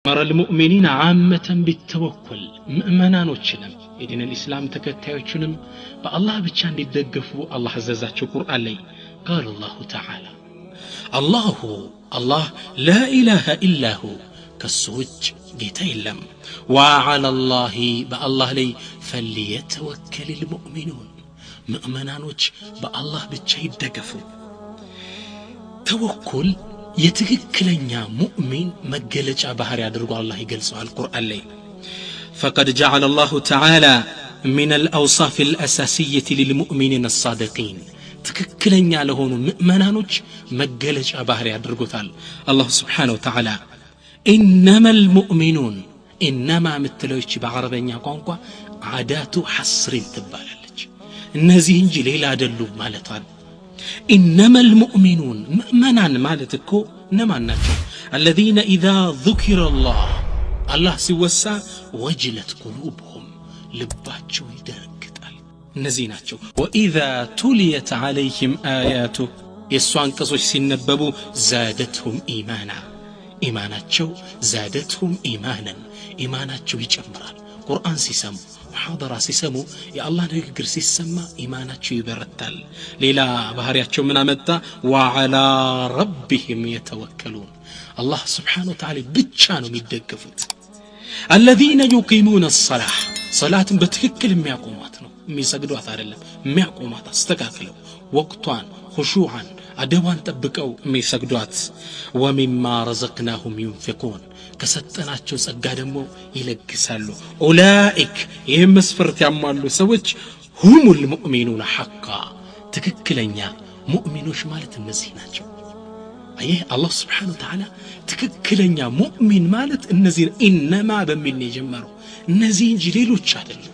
مر المؤمنين عامة بالتوكل مؤمنانوچንም የዲን الاسلام ተከታዮችንም በአላህ ብቻ እንዲደገፉ አላህ አዘዛቸው ቁርአን ላይ قال الله تعالى الله لا اله الا هو ከሱውጭ ጌታ የለም وعلى الله በአላህ ላይ فليتوكل المؤمنون مؤمنانوች በአላህ ብቻ ይደገፉ ተወኩል የትክክለኛ ሙእሚን መገለጫ ባህሪ አድርጎ አላህ ይገልጸዋል ቁርአን ላይ فقد جعل الله تعالى من الأوصاف الأساسية للمؤمنين الصادقين ትክክለኛ ለሆኑ ሙእመናኖች መገለጫ ባህሪ አድርጎታል አላህ Subhanahu Wa Ta'ala إنما المؤمنون إنما ምትለውች በአረበኛ ቋንቋ አዳቱ ሐስር ትባላለች እነዚህ እንጂ ሌላ አይደሉም ማለት ነው إنما المؤمنون مؤمنان مالتكو نماناتو الذين إذا ذكر الله سيوسع وجلت قلوبهم لباتشو يدرقتال نزيناتشو وإذا تليت عليهم آياته يسوان قصوش سينببو زادتهم إيماناتشو زادتهم إيماناتشو يجمرال قرآن سيسمو محاضرة سيسمو يا الله نقر سيسمى إيماناتشو يبرتال ليلا بحرياتشو من أمتا وعلى ربهم يتوكلون الله سبحانه وتعالى بتشانو ميدقفوت الذين يقيمون الصلاة صلاة بتككل ميقوماتنا ميسجدوا أثارلا ميقومات استقاكلوا وقتوان خشوعا أدوان تبكوا ميسجدوات ومما رزقناهم ينفقون كستناتشو سقادمو يلقسالو أولئك يهم مسفرت يعمالو سوج هم المؤمنون حقا تككلنيا مؤمنوش مالت النزيناتشو أيه الله سبحانه وتعالى تككلنيا مؤمن مالت النزين إنما بمن يجمرو النزين جليلو تشادلو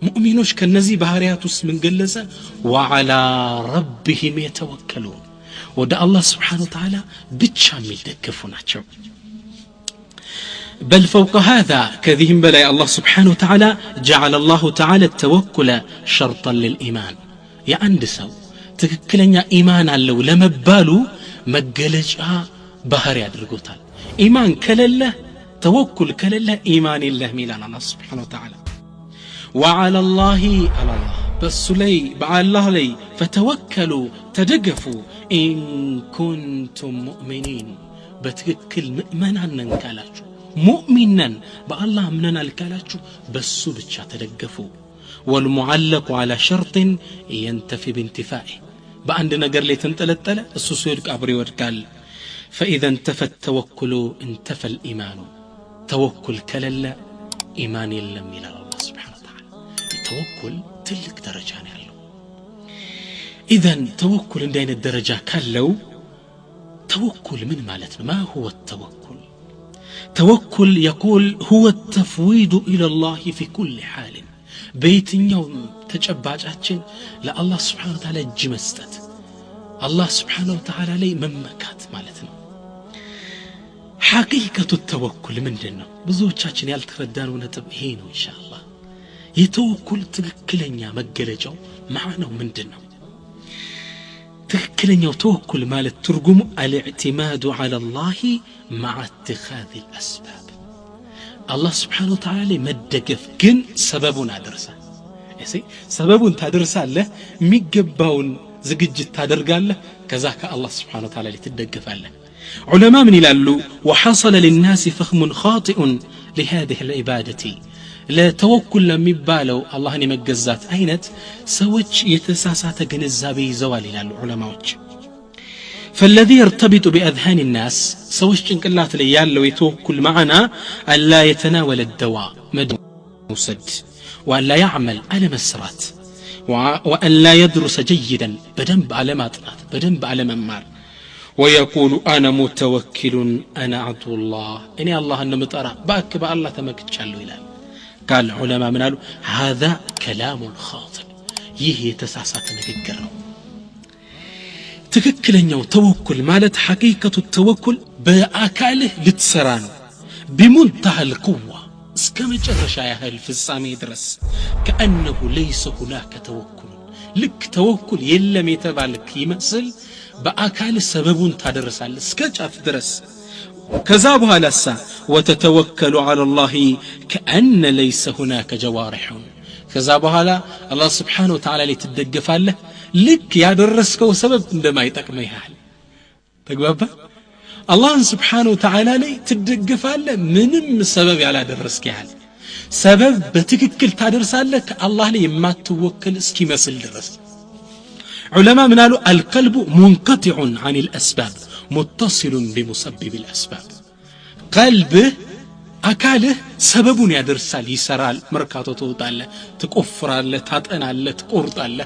مؤمنوش كالنزي بهارياتوس من قلزة وعلى ربهم يتوكلون ودا الله سبحانه وتعالى بتشامل دكفوناتشو بل فوق هذا كذهم بلاي الله سبحانه وتعالى جعل الله تعالى التوكل شرطا للإيمان يا أندسو تككلنيا إيمانا لو لمبالو مقلجا بهاري أدرقوتال إيمان كلله توكل كلله إيمان الله ميلان الله سبحانه وتعالى وعلى الله بس لي بعلى الله لي فتوكلوا تدقفوا إن كنتم مؤمنين بتككل مؤمنا ننكالاتشو مؤمنا بالله مننا الكالاتشو بسو بتشا تدقفوا والمعلق على شرط ينتفي بانتفائه بأند نقر لي تنتلتل السوسو يدك أبري ودكال فإذا انتفى التوكل انتفى الإيمان توكل كللا إيمان يلم إلى الله سبحانه وتعالى التوكل تلك درجان يالله إذن توكل عندين الدرجة كاللو توكل من مالتنا ما هو التوكل توكل يقول هو التفويض إلى الله في كل حال بيت يوم تجباجاتشن لا الله سبحانه وتعالى جمستت الله سبحانه وتعالى لي ممكات مالتنا حقيقة التوكل من جنة بزوجاتشن يالتردانو نتب هينو إن شاء الله يتوكل تككلنيا مقلجو معنا من جنة تككلنيا توكل مال الترجم الاعتماد على الله مع اتخاذ الأسباب الله سبحانه وتعالى مدقف جن سببنا درسا سببون تدرسا له ميقباون زقجت تدرقال له كذاك الله سبحانه وتعالى لتدقف له علماء من يلالو وحصل للناس فهم خاطئ لهذه العبادة لا توكل لم يبالو الله نمجزات أينت سوتش يتساسات جنزابي زوال يلالو علماء فالذي يرتبط بأذهان الناس سوتش انقلات ليالو يتوكل معنا ألا يتناول الدواء مسد وأن لا يعمل على مسرات وأن لا يدرس جيدا بدنب على ماطنات بدنب على ممار ويقول أنا متوكل أنا عبد الله إني الله أن مطرع باك با الله تمكتشالو إلال قال علماء من قالوا هذا كلام خاطئ يهي تساسات نقرر تككلنيو توكل مالت حقيقة التوكل بأكاله لتسران بمنتهى القوة اسكم جرشا يهل في السامي درس كأنه ليس هناك توكل لك توكل يلم يتبالك يمثل بأكال سببون تدرسال اسكج أف درس كذا بها لسا وتتوكل على الله كأن ليس هناك جوارح كذا بها الله سبحانه وتعالى لتدقفاله لك يا درسكو سبب عندما يتقميها تقبابا الله سبحانه وتعالى لي تدقفاله منم سبب على درسكيها سبب بتككل تدرسالك الله لي ما توكل اسكي مسل درس علماء من قالوا القلب منقطع عن الأسباب متصل بمسبب الأسباب قلبه أكاله سبب يدرسال يسرال مركاتو توطاله تقفراله تاطناله تقرطاله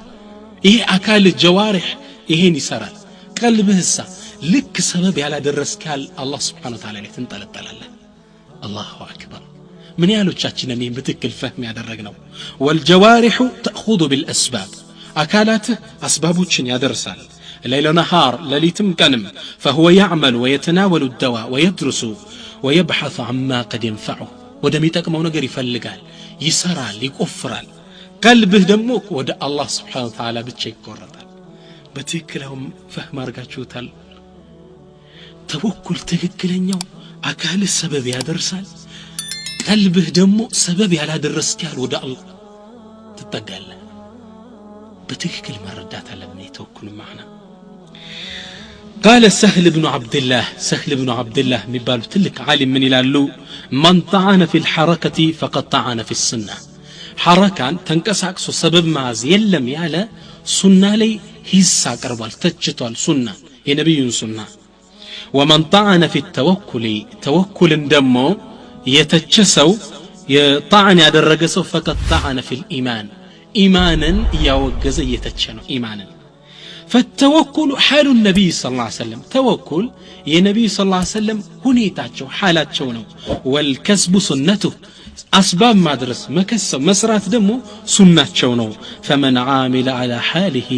إيه أكال الجوارح إيهن يسرال قلبه السا لك سبب على درسكال الله سبحانه وتعالى تنطلطلاله الله أكبر من يالوچاچن ني بتكل فهم ያደረግነው والجوارح تأخذ بالأسباب أكالات أسبابوچن يدرسال ليل نهار لليتم كنم فهو يعمل ويتناول الدواء ويدرس ويبحث عما قد ينفعه ودم يتقمو ነገር ይፈልጋል ይሰራል ይቆፍራል قلبه دمو ወደ الله سبحانه وتعالى ብቻ ይቆረጣል በትክክለኛው ፈህም አርጋችሁታል ተወኩል ትክክለኛው አካል ሰበብ ያደርሳል قلبه دمو سبب ያላደረስካል ወደ الله ትጠጋለህ بتككل مردات على من يتوكل معنا قال سهل بن عبد الله مبالو تلك عالم من يلالو من طعن في الحركة فقد طعن في السنة حركان تنكساكسو سبب ماز يلم يالا سنة لي هيسا قربال تجتوال سنة ينبي سنة ومن طعن في توكل دمو يتجسو يطعن يدرقسو فقد طعن في الإيمان إيمانا يوجز يتجنو إيمانا فالتوكل حال النبي صلى الله عليه وسلم توكل يا نبي صلى الله عليه وسلم هنيتاچو حالاتچو نو والكسب سنته أسباب مدرس مكسب مسرات دمو سنتچو نو فمن عامل على حاله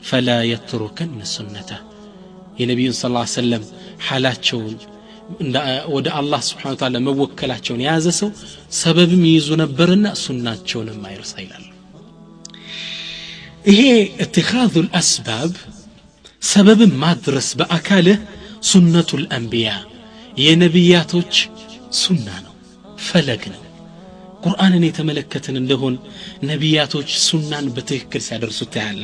فلا يتركن سنته يا نبي صلى الله عليه وسلم حالاتچو ወደ አላህ Subhanahu Wa Ta'ala መወከላቸውን ያዘ ሰው ሰበብም ይይዙ ነበርና ሱናቸውንም ማይረሳ ይላል ይሄ اتخاذ الاسباب سبب ማድረስ በአካልህ ሱነቱል አንቢያ የነቢያቶች ሱና ነው ፈለግ ነው ቁርአንን የተመለከትን እንደሆን ነቢያቶች ሱናን በትክክል ሲያደርሱት ያለ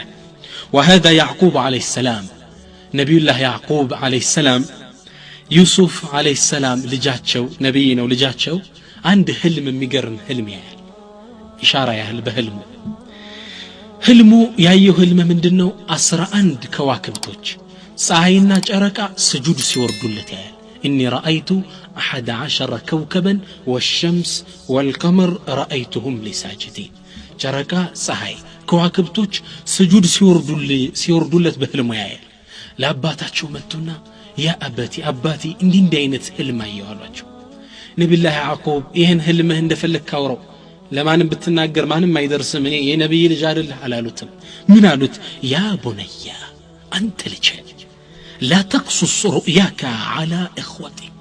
وهذا يعقوب عليه السلام نبي الله يعقوب عليه السلام يوسف عليه السلام ልጃቸው ነብይ ነው ልጃቸው አንድ ህልም የሚገርም ህልም ያያል ኢሻራ ያህል በህልሙ ህልሙ ያየው ህልም ምንድነው 11 ከዋክብቶች ፀሐይና ጨረቃ ስጁድ ሲወርዱለት ያያል اني رايت 11 كوكبا والشمس والقمر رايتهم لساجدين ጨረቃ ፀሐይ ከዋክብቶች ስጁድ ሲወርዱለት በህልሙ ያያል ለአባታቸው መጥቶና يا أباتي اندي አይነት ህልም አየዋላችሁ ነብዩ ያዕቆብ ይሄን ህልምህ እንደፈለክ አውራው ለማንም ብትናገር ማንም አይደርስም እኔ የነብይ ልጅ አይደል አላሉትም ምን አሉት ያ ቡነያ አንተ ልጅ لا تقصص رؤياك على اخوتك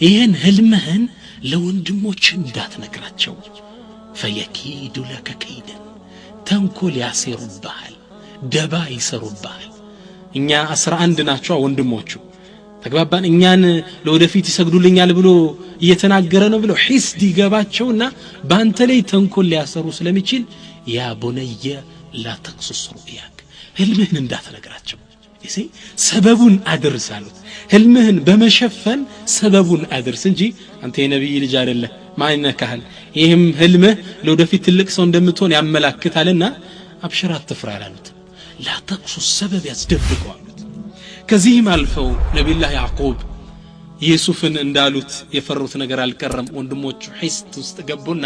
ይሄን ህልምህን ለወንድሞች እንዳትነግራቸው فيكيد لك كيدا ተንኮል ያሰሩብሃል ደባ ይሰሩብሃል እኛ 11 ናቸው ወንድሞቹ ተግባባን እኛን ለወደፊት ይሰግዱልኛል ብሎ እየተናገረ ነው ብሎ ሒስድ ይገባቸውና ባንተ ላይ ተንኮል ሊያሰሩ ስለሚችል ያ ቡነየ لا تقصص رؤياك ህልምህን እንዳትነግራቸው እሺ ሰበቡን አድርሳሉት ህልምህን በመሸፈን ሰበቡን አድርስ እንጂ አንተ የነብይ ልጅ አይደለ ማይነካል ይሄም ህልምህ ለወደፊት ትልቅ ሰው እንደምትሆን ያመላክታልና አብሽራ አትፍራ አላሉት لا تقصص سبب ያስደብቀዋል ከዚህም አልፈው ነብዩላህ ያዕቆብ ኢየሱስን እንዳሉት የፈሩት ነገር አልቀረም ወንድሞቹ ሒስት ውስጥ ገቡና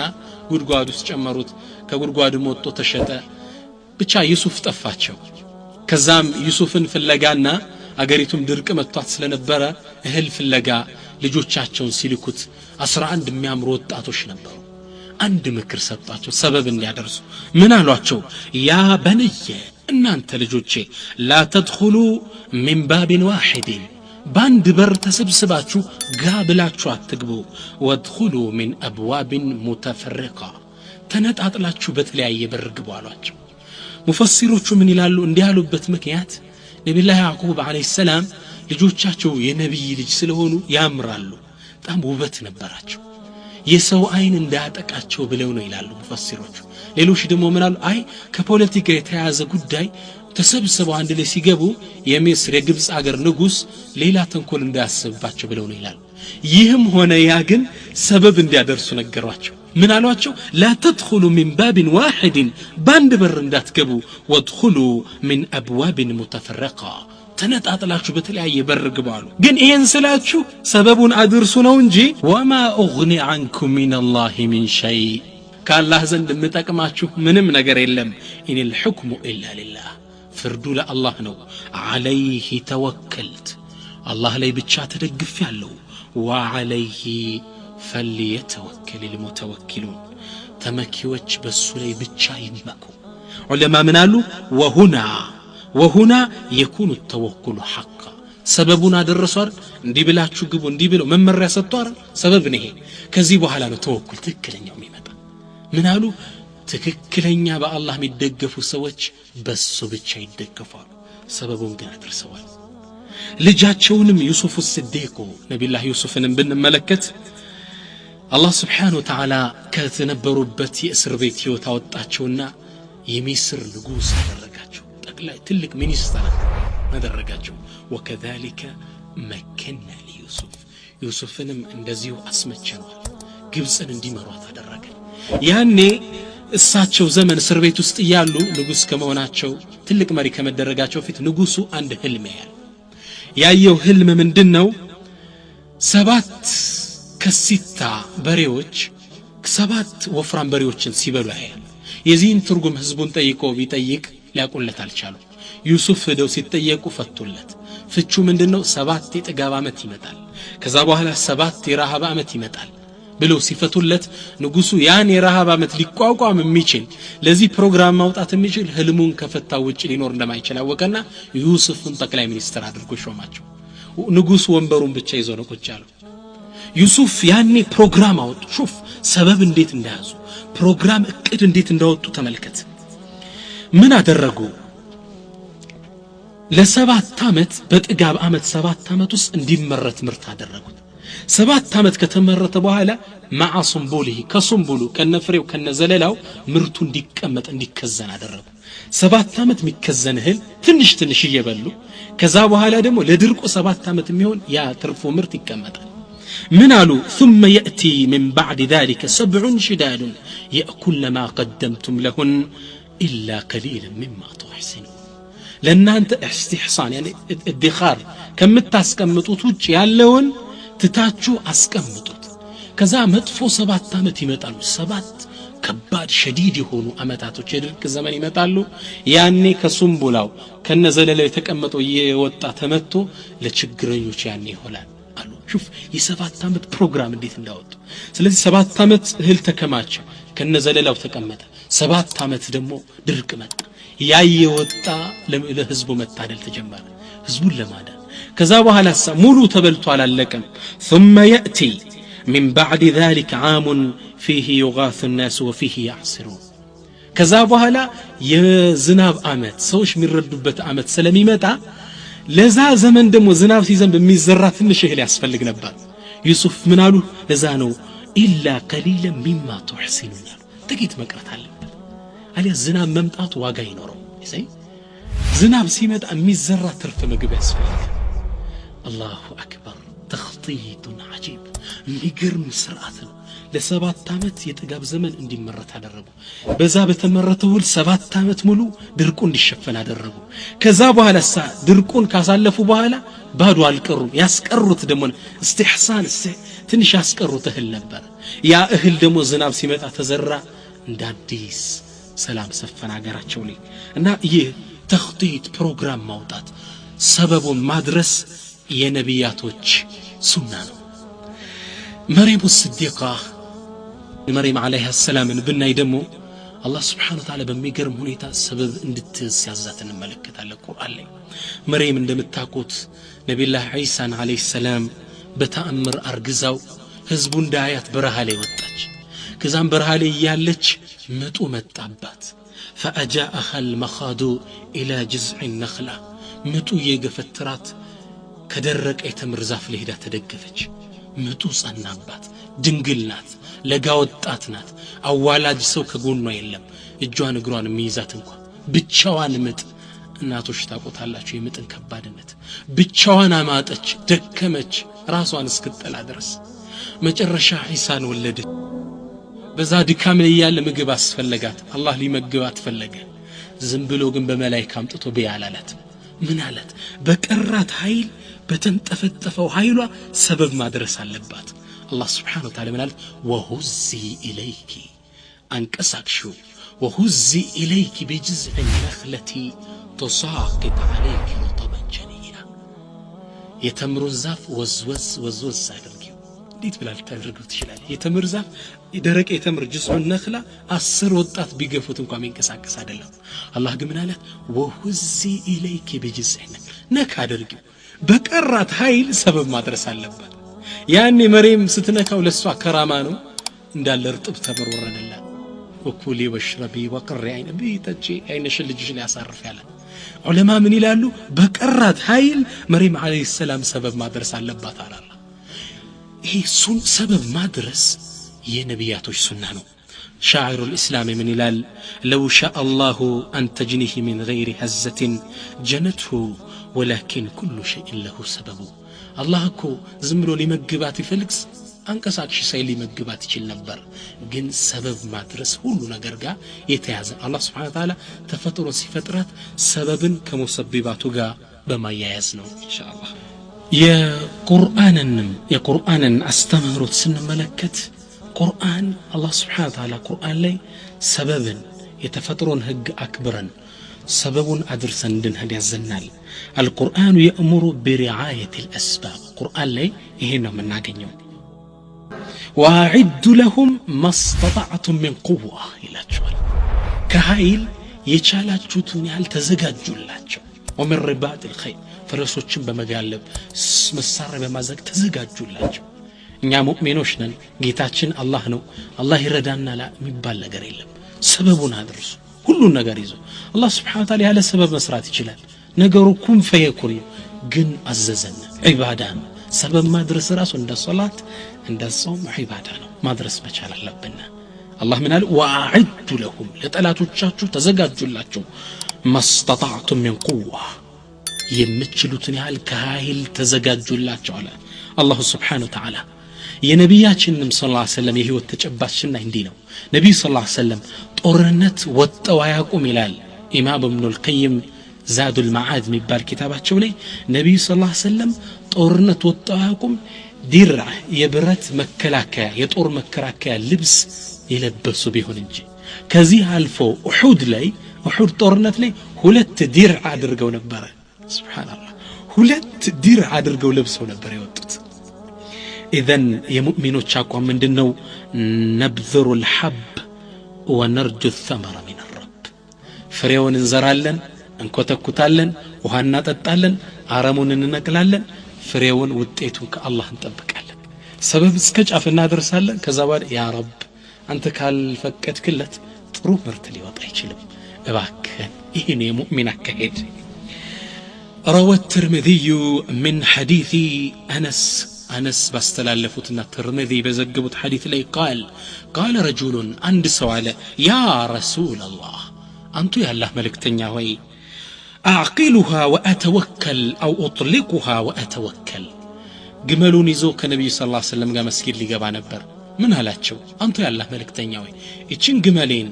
ጉድጓድ ውስጥ ጨመሩት ከጉድጓድም ወጥቶ ተሸጠ ብቻ ኢየሱስ ጠፋቸው ከዛም ኢየሱስን ፍለጋና አገሪቱም ድርቅ መጥቷት ስለነበረ እህል ፍለጋ ልጆቻቸውን ሲልኩት 11 የሚያምሩ ወጣቶች ነበሩ አንድ ምክር ሰጣቸው ሰበብ እንዲያደርሱ ምን አሏቸው ያ በነየ እናንተ ልጆቼ لا تدخلوا من باب واحد باند በር ተሰብስባችሁ ጋብላችሁ አትግቡ وادخلوا من ابواب متفرقه ተነጣጥላችሁ በተለያየ በር ግቡ አሏቸው ሙፈሲሮቹ ምን ይላሉ እንዲያሉበት ምክንያት ነብዩ ያዕቆብ አለይሂ ሰላም ልጆቻቸው የነብይ ልጅ ስለሆኑ ያምራሉ በጣም ውበት ነበራቸው የሰው አይን እንዳያጠቃቸው ብለው ነው ይላሉ ሙፈሲሮች ሌሎች ደግሞ ምን አሉ አይ ከፖለቲካ የተያዘ ጉዳይ ተሰብስበው አንድ ላይ ሲገቡ የሚስር የግብጽ አገር ንጉስ ሌላ ተንኮል እንዳያስብባቸው ብለው ነው ይላሉ ይህም ሆነ ያ ግን ሰበብ እንዲያደርሱ ነገሯቸው ምን አሏቸው لا تدخلوا من باب واحد باند بر እንዳትገቡ وادخلوا من ابواب متفرقه ተነጣጥላችሁ በተለያየ በር ግቡ አሉ ግን ይሄን ስላችሁ ሰበቡን አድርሱ ነው እንጂ وما اغني عنكم من الله من شيء ከአላህ ዘንድ የምጠቅማችሁ ምንም ነገር የለም ان الحكم الا لله ፍርዱ ለአላህ ነው عليه توكلت አላህ ላይ ብቻ ተደግፌያለሁ وعليه فليتوكل المتوكلون ተመኪዎች በሱ ላይ ብቻ ይመኩ ዑለማ ምን አሉ وهنا يكون التوكل حقا سببنا درسوا እንዲህ ብላችሁ ግቡ እንዲህ ብለው መመሪያ ሰጥቷል ሰበብ ነው ይሄ ከዚህ በኋላ ነው ተወኩል ትክክለኛው የሚመጣ ምን አሉ ትክክለኛ በአላህ የሚደገፉ ሰዎች በሱ ብቻ ይደገፋሉ ሰበቡን ግን አድርሰዋል ልጃቸውንም ዩሱፍ الصديق ነብዩላህ ዩሱፍንም ብንመለከት አላህ Subhanahu Wa Ta'ala ከተነበሩበት የእስር ቤት ህይወት አወጣቸውና የሚስር ንጉስ አደረጋቸው ጠቅላይ ትልቅ ሚኒስተር አደረጋቸው وكذلك مكننا ليوسف ዩሱፍንም እንደዚሁ አስመቸነው ግብጽን እንዲመሯት አደረገ ያኔ እሳቸው ዘመን እስር ቤት ውስጥ ያሉ ንጉስ ከመሆናቸው ትልቅ መሪ ከመደረጋቸው ፊት ንጉሱ አንድ ህልም ያየው ህልም ምንድነው 7 ከሲታ በሬዎች 7 ወፍራም በሬዎችን ሲበሉ ያያል የዚህን ትርጉም ህዝቡን ጠይቆ ቢጠይቅ ሊያቆለት አልቻሉ ዩሱፍ ሄደው ሲጠየቁ ፈቱለት ፍቹ ምንድነው 7 የጥጋብ አመት ይመጣል ከዛ በኋላ 7 የረሃብ አመት ይመጣል ብለው ሲፈቱለት ንጉሱ ያን የረሃብ አመት ሊቋቋም የሚችል ለዚህ ፕሮግራም ማውጣት የሚችል ህልሙን ከፈታው ውጭ ሊኖር እንደማይችል አወቀና ዩሱፍን ጠቅላይ ሚኒስትር አድርጎ ሾማቸው ንጉሱ ወንበሩን ብቻ ይዞ ነው ቁጭ ያለው ዩሱፍ ያኔ ፕሮግራም አወጡ ሹፍ ሰበብ እንዴት እንዳያዙ ፕሮግራም እቅድ እንዴት እንዳወጡ ተመልከት ምን አደረጉ ለ7 አመት በጥጋብ አመት 7 አመት ውስጥ እንዲመረት ምርት አደረጉት 7 አመት ከተመረተ በኋላ ማዓሱምቡሊሂ ከሱምቡሉ ከነፍሬው ከነዘለላው ምርቱ እንዲቀመጥ እንዲከዘን አደረጉ 7 አመት የሚከዘን እህል ትንሽ እየበሉ ከዛ በኋላ ደግሞ ለድርቁ 7 አመት የሚሆን ያ ትርፉ ምርት ይቀመጣል من قالوا ثم يأتي من بعد ذلك 7 شداد يأكل ما قدمتم لهن إلا قليلا مما تحسنون لأن أنت استحسان يعني ادخار كم تاسكمطوت وجه ያለውን ትታቹ አስቀምጡት ከዛ መጥፎ 7 አመት ይመጣሉ 7 ከባድ شديد የሆኑ አመታቶች የድርቅ ዘመን ይመጣሉ ያኔ ከሱምቡላው ከነዘለለው የተቀመጠው የወጣ ተመቶ ለችግረኞች ያኔ ይሆናል አሉ شوف የ7 አመት ፕሮግራም እንዴት እንዳወጡ ስለዚህ 7 አመት እህል ተከማቸ ከነዘለላው ተቀመጠ 7 አመት ደግሞ ድርቅ መጣ ያየወጣ ለህዝቡ መታደል ተጀመረ ህዝቡን ለማዳን ከዛ በኋላ ሙሉ ተበልቶ አላለቀም ثم يأتي من بعد ذلك عام فيه يغاث الناس وفيه يعصرون ከዛ በኋላ የዝናብ አመት ሰዎች የሚረዱበት አመት ስለሚመጣ ለዛ ዘመን ደግሞ ዝናብ ሲዘንብ የሚዘራ ትንሽ እህል ያስፈልግ ነበር ዩሱፍ ምን አሉ ለዛ ነው ኢላ ቀሊላ ሚማ ተሕሲኑን ጥቂት መቅረት አለበት አለ ዝናብ መምጣቱ ዋጋ ይኖረው እሰይ ዝናብ ሲመጣ የሚዘራ ትርፍ ምግብ ያስፈልጋል الله أكبر تخطيط عجيب የሚገርም ስርዓት ነው ለ7 አመት የጥጋብ ዘመን እንዲመረት አደረጉ በዛ በተመረተው 7 አመት ሙሉ ድርቁ እንዲሸፈን አደረጉ ከዛ በኋላ ድርቁን ካሳለፉ በኋላ ባዶ አልቀሩም ያስቀሩት ደግሞ استحسان ትንሽ ያስቀሩት እህል ነበር ያ እህል ደግሞ ዝናብ ሲመጣ ተዘራ እንዳዲስ ሰላም ሰፈን አገራቸው ላይ እና ይህ ተخطيط ፕሮግራም ማውጣት ሰበቡን ማድረስ የነቢያቶች ሱና ነው مريم الصديقة مريم عليها السلام ብናይ ደግሞ አላህ Subhanahu Wa Ta'ala በሚገርም ሁኔታ ሰበብ እንድትያዛት እንመለከታለን ቁርአን ላይ مريم እንደምታውቁት ነብዩላህ ዒሳን አለይሂ ሰላም በተአምር አርግዛው ህዝቡ እንዳያት በረሃ ላይ ወጣች ከዛም በረሃ ላይ ያለች ምጡ መጣባት فأجاءها المخاض إلى جذع النخلة ምጡ የገፈትራት ከደረቀ የተምር ዛፍ ላይ ሄዳ ተደገፈች ምጡ ጸናባት ድንግል ናት ለጋ ወጣት ናት አዋላጅ ሰው ከጎኗ የለም እጇን እግሯን የሚይዛት እንኳን ብቻዋን ምጥ እናቶች ታቆታላችሁ የምጥን ከባድነት ብቻዋን አማጠች ደከመች ራሷን እስክትጠላ ድረስ መጨረሻ ዒሳን ወለደች በዛ ድካም ላይ ያለ ምግብ አስፈለጋት አላህ ሊመግባት ፈለገ ዝም ብሎ ግን በመላእክት አምጥቶ ቢያላላት ምን አላት በቀራት ኃይል በተንጠፈጠፈው ኃይሏ ሰበብ ማድረስ አለባት አላህ Subhanahu Wa Ta'ala ምን አለ ወሁዚ ኢለይኪ አንቀሳቅሽው ወሁዚ ኢለይኪ بجذع النخلة تساقط عليك رطبا جنيا የተምሩን ዛፍ ወዝወዝ አድርጊው እንዴት ብላ ልታደርገው ትችላለህ የተምር ዛፍ የደረቀ የተምር ጅስሙ ነኽላ 10 ወጣት ቢገፉት እንኳን የሚንቀሳቀስ አይደለም አላህ ግን ምን አለ ወሁዚ ኢለይኪ بجذع ነካ አድርጊው በቀራት ኃይል ሰበብ ማድረስ አለበት ያኔ መሬም ስትነካው ለሷ ከራማ ነው እንዳለ እርጥብ ተምር ወረደላት ወኩሊ ወሽረቢ ወቅሪ አይነ ቢተጂ አይነሽ ልጅሽን ያሳርፍ ያለ ዑለማ ምን ይላሉ በቀራት ኃይል መሬም አለይሂ ሰላም ሰበብ ማድረስ አለባት አላህ ይሄ ሰበብ ማድረስ የነቢያቶች ሱና ነው شاعر الإسلام من ይላል لو شاء الله أن تجنيه من غير هزة جنته ولكن كل شيء له سبب الله እኮ ዝም ብሎ ሊመግባት ይፈልግስ አንቀሳቅሽ ሳይል ሊመግባት ይችል ነበር ግን ሰበብ ማድረስ ሁሉ ነገር ጋር የተያዘ አላህ Subhanahu Wa Ta'ala ተፈጥሮ ሲፈጥራት ሰበብን ከሙሰቢባቱ ጋር በማያያዝ ነው ኢንሻአላህ የቁርአንን አስተምህሮት ስንመለከት ቁርአን አላህ Subhanahu Wa Ta'ala ቁርአን ላይ ሰበብን የተፈጥሮን ህግ አክብረን ሰበቡን አድርሰን እንድንሄድ ያዘናል القرآن يأمر برعاية الأسباب ቁርአን ላይ ይሄን ነው የምናገኘው وأعد لهم ما استطعتم من قوة ይላቸዋል ከኃይል የቻላችሁትን ያህል ተዘጋጁላቸው ومن رباط الخيل ፈረሶችን በመጋለብ መሳሪያ በማዘግ ተዘጋጁላቸው እኛ ሙእሚኖች ነን ጌታችን አላህ ነው አላህ ይረዳናል የሚባል ነገር የለም ሰበቡን አድርሱ ሁሉ ነገር ይዞ አላህ Subhanahu Wa Ta'ala ያለ ሰበብ መስራት ይችላል ነገሩ ኩን ፈየኩን ግን አዘዘን ዒባዳ ነው ሰበብ ማድረስ ራሱ እንደ ሶላት እንደ ጾም ዒባዳ ነው ማድረስ መቻል አለብን አላህ ምን አለ ወአዕዱ ለሁም ለጠላቶቻችሁ ተዘጋጁላቸው ማስተጣዕቱም من قوة የምትችሉትን ያህል ከኃይል ተዘጋጁላቸው አለ አላህ Subhanahu Wa Ta'ala የነቢያችንም ሰለላሁ ዐለይሂ ወሰለም የህይወት ተጨባጭና እንዲህ ነው ነብዩ ሰለላሁ ዐለይሂ ወሰለም ጦርነት ወጣው አያቁም ይላል ኢማም ኢብኑ አልቀይም ዛዱል መዓድ የሚባል ኪታባቸው ላይ ነብዩ ሰለላሁ ዐለይሂ ወሰለም ጦርነት ወጣው አያቁም ዲራ የብረት መከላከያ የጦር መከላከያ ልብስ የለበሱ ቢሆን እንጂ ከዚህ አልፎ ኡሁድ ጦርነት ላይ 2 ዲር አድርገው ነበር ሱብሃንአላህ 2 ዲር አድርገው ለብሰው ነበር የወጡት إذن የሙእሚኖች አቋም ምንድነው ነብذሩ الحب ونرجو الثمر من الرب ፍሬውን እንዘራለን እንኮተኩታለን ውሃ እናጠጣለን አረሙን እንነቅላለን ፍሬውን ውጤቱን ከአላህ እንጠብቃለን ሰበብ እስከ ጫፍ እናደርሳለን ከዛ በኋላ ያ ረብ አንተ ካልፈቀድክለት ጥሩ ምርት ሊወጣ አይችልም እባክህ ይሄን የሙእሚን አካሄድ روى الترمذي من حديث أنس باستلالفوتنا الترمذي بزقبت حديث لي قال رجل عند سؤال يا رسول الله أنتو يا الله ملك تنياوي أعقلها وأتوكل أو أطلقها وأتوكل قملوني زوك النبي صلى الله عليه وسلم قام مسكين لي قبع نبر من هلاتشو أنتو يا الله ملك تنياوي إيشين قملين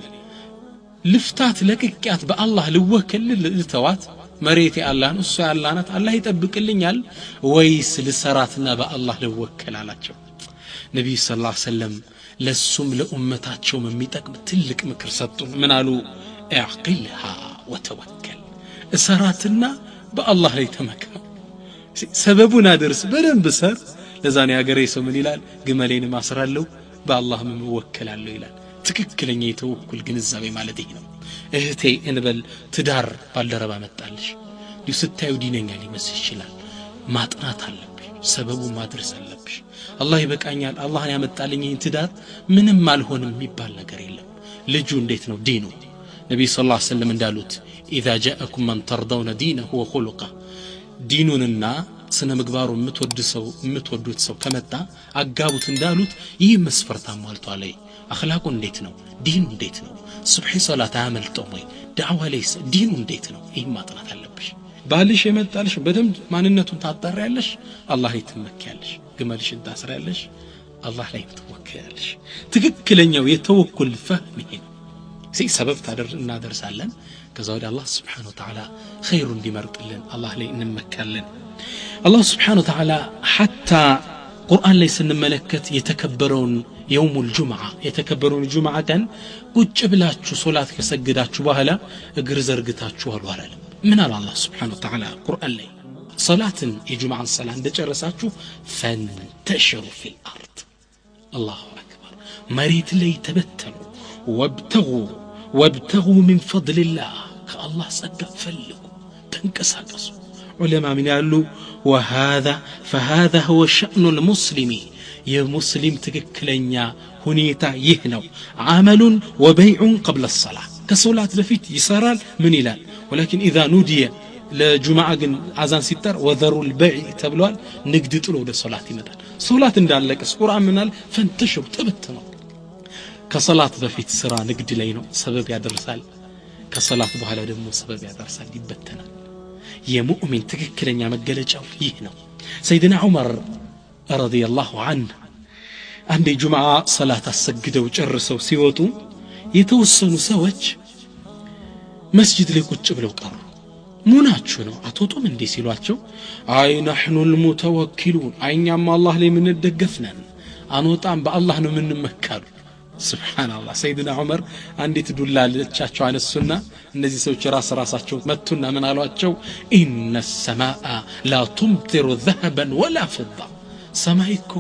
لفتات لك كات بالله لوكل للتوات مريتي الله نص الله نات الله يطبقልኛል ወይስ ለሰራትና በአላህ ለወከል አላቸው ነብይ ሰለላሁ ዐለይሂ ወሰለም ለሱም ለኡመታቸው የሚጠቅም ትልቅ ምክር ሰጡ ምን አሉ اعقلها وتوكل እሰራትና በአላህ ላይ ተመካ ሰበቡን አድርስ በደንብ ሰር ለዛኔ ሀገሬ ሰው ምን ይላል ግመሌን ማስራለው በአላህ መወከላለሁ ይላል ትክክለኛ የተወኩል ግንዛቤ ማለት ይሄ ነው እህቴ እንበል ትዳር ባልደረባ መጣልሽ ሊስታዩ ዲነኛ ሊመስል ይችላል ማጥናት አለብሽ ሰበቡ ማድረስ አለብሽ አላህ ይበቃኛል አላህን ያመጣልኝ ይህን ትዳር ምንም አልሆንም የሚባል ነገር የለም ልጁ እንዴት ነው ዲኑ ነብይ ሰለላሁ ዐለይሂ ወሰለም እንዳሉት اذا جاءكم من ترضون دينه وخلقه ዲኑንና ስነ ምግባሩ የምትወዱት ሰው ከመጣ አጋቡት እንዳሉት ይህ መስፈርት አሟልቷል። አኽላቁ እንዴት ነው? ዲኑ እንዴት ነው? ሱብሒ ሶላት አያመልጠውም ወይ? ዳዕዋ ላይ ዲኑ እንዴት ነው? ይህ ማጥናት አለብሽ። ባልሽ የመጣልሽ በደንብ ማንነቱን ታጣሪያለሽ፣ አላህ ላይ ትመኪያለሽ። ግመልሽን ታስሪያለሽ፣ አላህ ላይ ትወከያለሽ። ትክክለኛው የተወኩል ፈህም ይሄ ነው። ሰበብ እናደርሳለን። ከዛ ወደ አላህ ስብሓነሁ ወተዓላ ኸይሩ እንዲመርጥልን አላህ ላይ እንመካለን። አላህ ስብሓነሁ ወተዓላ ሐታ ቁርአን ላይ ስንመለከት የተከበረውን የውሙል ጁምዓ የተከበረውን ጁምዓ ቀን ቁጭ ብላችሁ ሶላት ከሰገዳችሁ በኋላ እግር ዘርግታችሁ ዋሉ አላለም። ምን አለ አላህ ስብሓነሁ ወተዓላ ቁርአን ላይ? ሶላትን የጁምዓን ሰላት እንደጨረሳችሁ ፈንተሽሩ ፊል አርድ፣ አላሁ አክበር፣ መሬት ላይ ተበተኑ። ወብተጉ ሚን ፈድሊላህ፣ ከአላህ ጸጋ ፈልጉ፣ ተንቀሳቀሱ። ዑለማ ምን ያሉ? ፈሃذا هو شأن المسلم፣ የሙስሊም ትክክለኛ ሁኔታ ይህ ነው። ዓመሉን ወበይዑን ቀብለ الصلاة፣ ከሶላት በፊት ይሰራል። ምን ይላል? ወላኪን ኢዛ ኑዲየ፣ ለጁምዓ ግን አዛን ሲጠር ወዘሩል በይዕ ተብሏል። ንግድ ጥሎ ወደ ሶላት ይመጣል። ሶላት እንዳለቀስ ቁርአን ምናል? ፈንተሽሩ፣ ተበተኑ። ከሶላት በፊት ስራ ንግድ ላይ ነው፣ ሰበብ ያደርሳል። ከሶላት በኋላ ደግሞ ሰበብ ያደርሳል፣ ይበተናል። የሙእሚን ትክክለኛ መገለጫው ይህ ነው። ሰይድና ዑመር ረዲየላሁ ዐንሁ አንዴ ጁምዓ ሰላት አሰግደው ጨርሰው ሲወጡ የተወሰኑ ሰዎች መስጂድ ላይ ቁጭ ብለው ቀሩ። ሙናችሁ ነው አትወጡም እንዴ ሲሏቸው፣ አይ ነሕኑል ሙተወኪሉን፣ እኛም አላህ ላይ የምንደገፍ ነን፣ አንወጣም፣ በአላህ ነው የምንመካሉ። ሱብሃንአላህ። ሰይድና ዑመር አንዲት ዱላ ለቻቸው አነሱና እነዚህ ሰዎች ራሳቸው መቱና ምን አሏቸው? ኢነ ሰማአ ላ ቱምጢሩ ዘሀበን ወላ ፊዳ፣ ሰማይ እኮ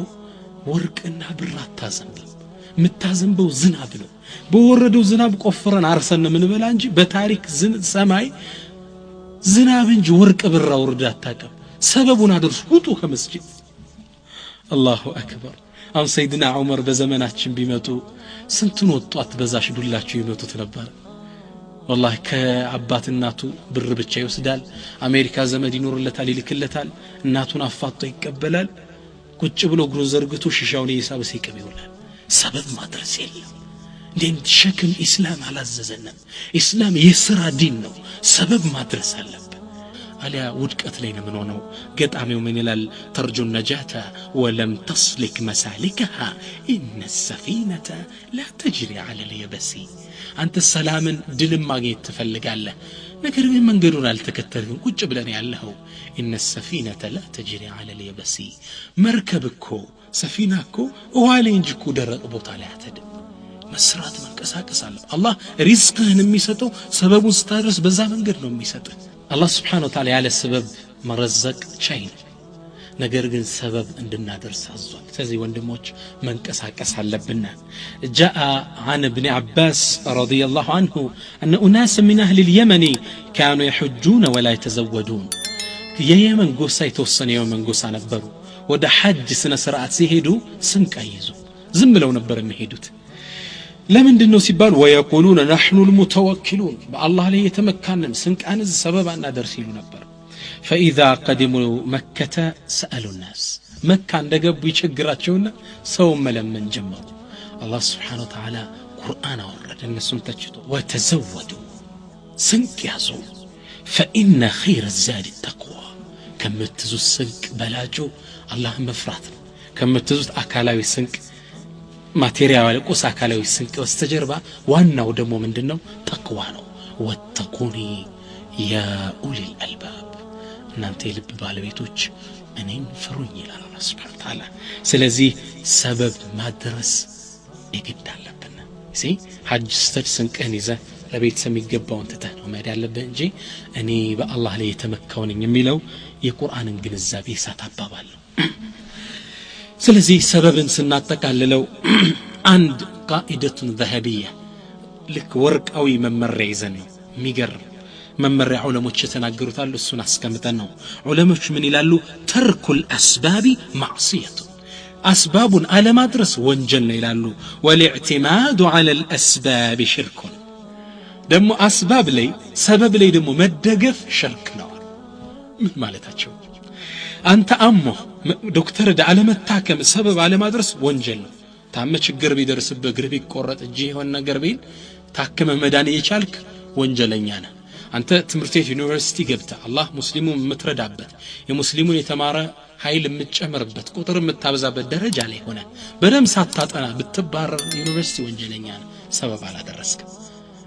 ወርቅና ብር አታዘንብም፣ የምታዘንበው ዝናብ ነው። በወረደው ዝናብ ቆፍረን አርሰን ምን በላ እንጂ በታሪክ ሰማይ ዝናብ እንጂ ወርቅ ብር አውርዳ አታውቅም። ሰበቡን አድርሱ፣ ውጡ ከመስጂድ። አላሁ አክበር። አሁን ሰይድና ዑመር በዘመናችን ቢመጡ ስንቱን ወጣት በዛሽ ዱላቸው ይመቱት ነበር። ወላሂ ከአባት እናቱ ብር ብቻ ይወስዳል። አሜሪካ ዘመድ ይኖርለታል፣ ይልክለታል። እናቱን አፋጦ ይቀበላል። ቁጭ ብሎ እግሩን ዘርግቶ ሽሻውን እየሳበ ሲቅም ይውላል። ሰበብ ማድረስ የለም። እንዴት ሸክም ኢስላም አላዘዘንም። ኢስላም የሥራ ዲን ነው። ሰበብ ማድረስ አለብን። አሊያ ውድቀት ላይ ነው የምንሆነው። ገጣሚው ምን ይላል? ተርጁ ነጃተ ወለም ተስሊክ መሳሊከሃ ኢነ ሰፊነተ ላ ተጅሪ ዐለ ልየበሲ። አንተ ሰላምን ድልን ማግኘት ትፈልጋለህ፣ ነገር ግን መንገዱን አልተከተልክም፣ ቁጭ ብለን ያለኸው። ኢነ ሰፊነተ ላ ተጅሪ ዐለ ልየበሲ፣ መርከብ እኮ ሰፊና እኮ ውሃ ላይ እንጂ እኮ ደረቅ ቦታ ላይ አትሄድም። መስራት መንቀሳቀስ አለ። አላህ ሪዝቅህን የሚሰጠው ሰበቡን ስታደርስ በዛ መንገድ ነው የሚሰጥህ። አላህ ስብሓነሁ ወተዓላ ያለ ሰበብ መረዘቅ ቻይ ነው፣ ነገር ግን ሰበብ እንድናደርስ አዟል። ስለዚህ ወንድሞች መንቀሳቀስ አለብን። ጃአ عن ابن عباس رضي الله عنه أن أناس من أهل اليمن كانوا يحجون ولا يتزودون። የየመን ጎሳ የተወሰነ የየመን ጎሳ ነበሩ። ወደ ሐጅ ስነ ስርዓት ሲሄዱ ስንቅ አይዙ፣ ዝም ብለው ነበር የሚሄዱት። ለምንድን ነው ሲባል ወየቁሉነ ነሕኑ ልሙተወኪሉን፣ በአላህ ላይ የተመካንን ስንቃንዝ ሰበብ አናደርስ ይሉ ነበር። ፈኢዛ ቀዲሙ መከተ ሰአሉ ናስ፣ መካ እንደገቡ ይቸግራቸውና ሰውን መለመን ጀመሩ። አላህ ስብሓነሁ ወተዓላ ቁርአን አወረደ እነሱም ተችቶ፣ ወተዘወዱ፣ ስንቅ ያዙ። ፈኢነ ኸይረ ዛድ ተቅዋ፣ ከምትዙት ስንቅ በላጩ አላህን መፍራት ነው። ከምትዙት አካላዊ ስንቅ ማቴሪያል ቁስ አካላዊ ስንቅ በስተጀርባ ዋናው ደግሞ ምንድነው? ተቅዋ ነው። ወተቁኒ ያ ኡሊል አልባብ፣ እናንተ የልብ ባለቤቶች እኔን ፍሩኝ ይላል አላህ ሱብሓነሁ ወተዓላ። ስለዚህ ሰበብ ማድረስ የግድ አለብን። ሐጅ ስትሄድ ስንቅህን ይዘህ ለቤተሰብ የሚገባውን ትተህ ነው መሄድ ያለብህ እንጂ እኔ በአላህ ላይ የተመካው ነኝ የሚለው የቁርአንን ግንዛቤ ሳታባባል ነው። ስለዚህ ሰበብን ስናጠቃልለው አንድ ቃኢደቱን ዘሀቢያ፣ ልክ ወርቃዊ መመሪያ ይዘን ነው። የሚገርም መመሪያ ዑለሞች የተናገሩት አሉ። እሱን አስቀምጠን ነው ዑለሞች ምን ይላሉ? ተርኩል አስባቢ ማዕሲየቱ፣ አስባቡን አለማድረስ ወንጀል ነው ይላሉ። ወልኢዕቲማዱ ዐለል አስባብ ሽርኩን፣ ደግሞ አስባብ ላይ ሰበብ ላይ ደግሞ መደገፍ ሽርክ ነው። ምን ማለታቸው? አንተ አሞ ዶክተር ዳለ መታከም ሰበብ አለ ማድረስ ወንጀል ነው ታመ ችግር ቢደርስብህ እግር ቢቆረጥ እጅ ይሆን ነገር ቢል ታከመ መዳን የቻልክ ወንጀለኛ ነህ አንተ ትምህርት ቤት ዩኒቨርሲቲ ገብተህ አላህ ሙስሊሙን የምትረዳበት የሙስሊሙን የተማረ ኃይል የምትጨምርበት ቁጥር የምታበዛበት ደረጃ ላይ ሆነ በደም ሳታጠና ብትባረር ዩኒቨርሲቲ ወንጀለኛ ነህ ሰበብ አላደረስክም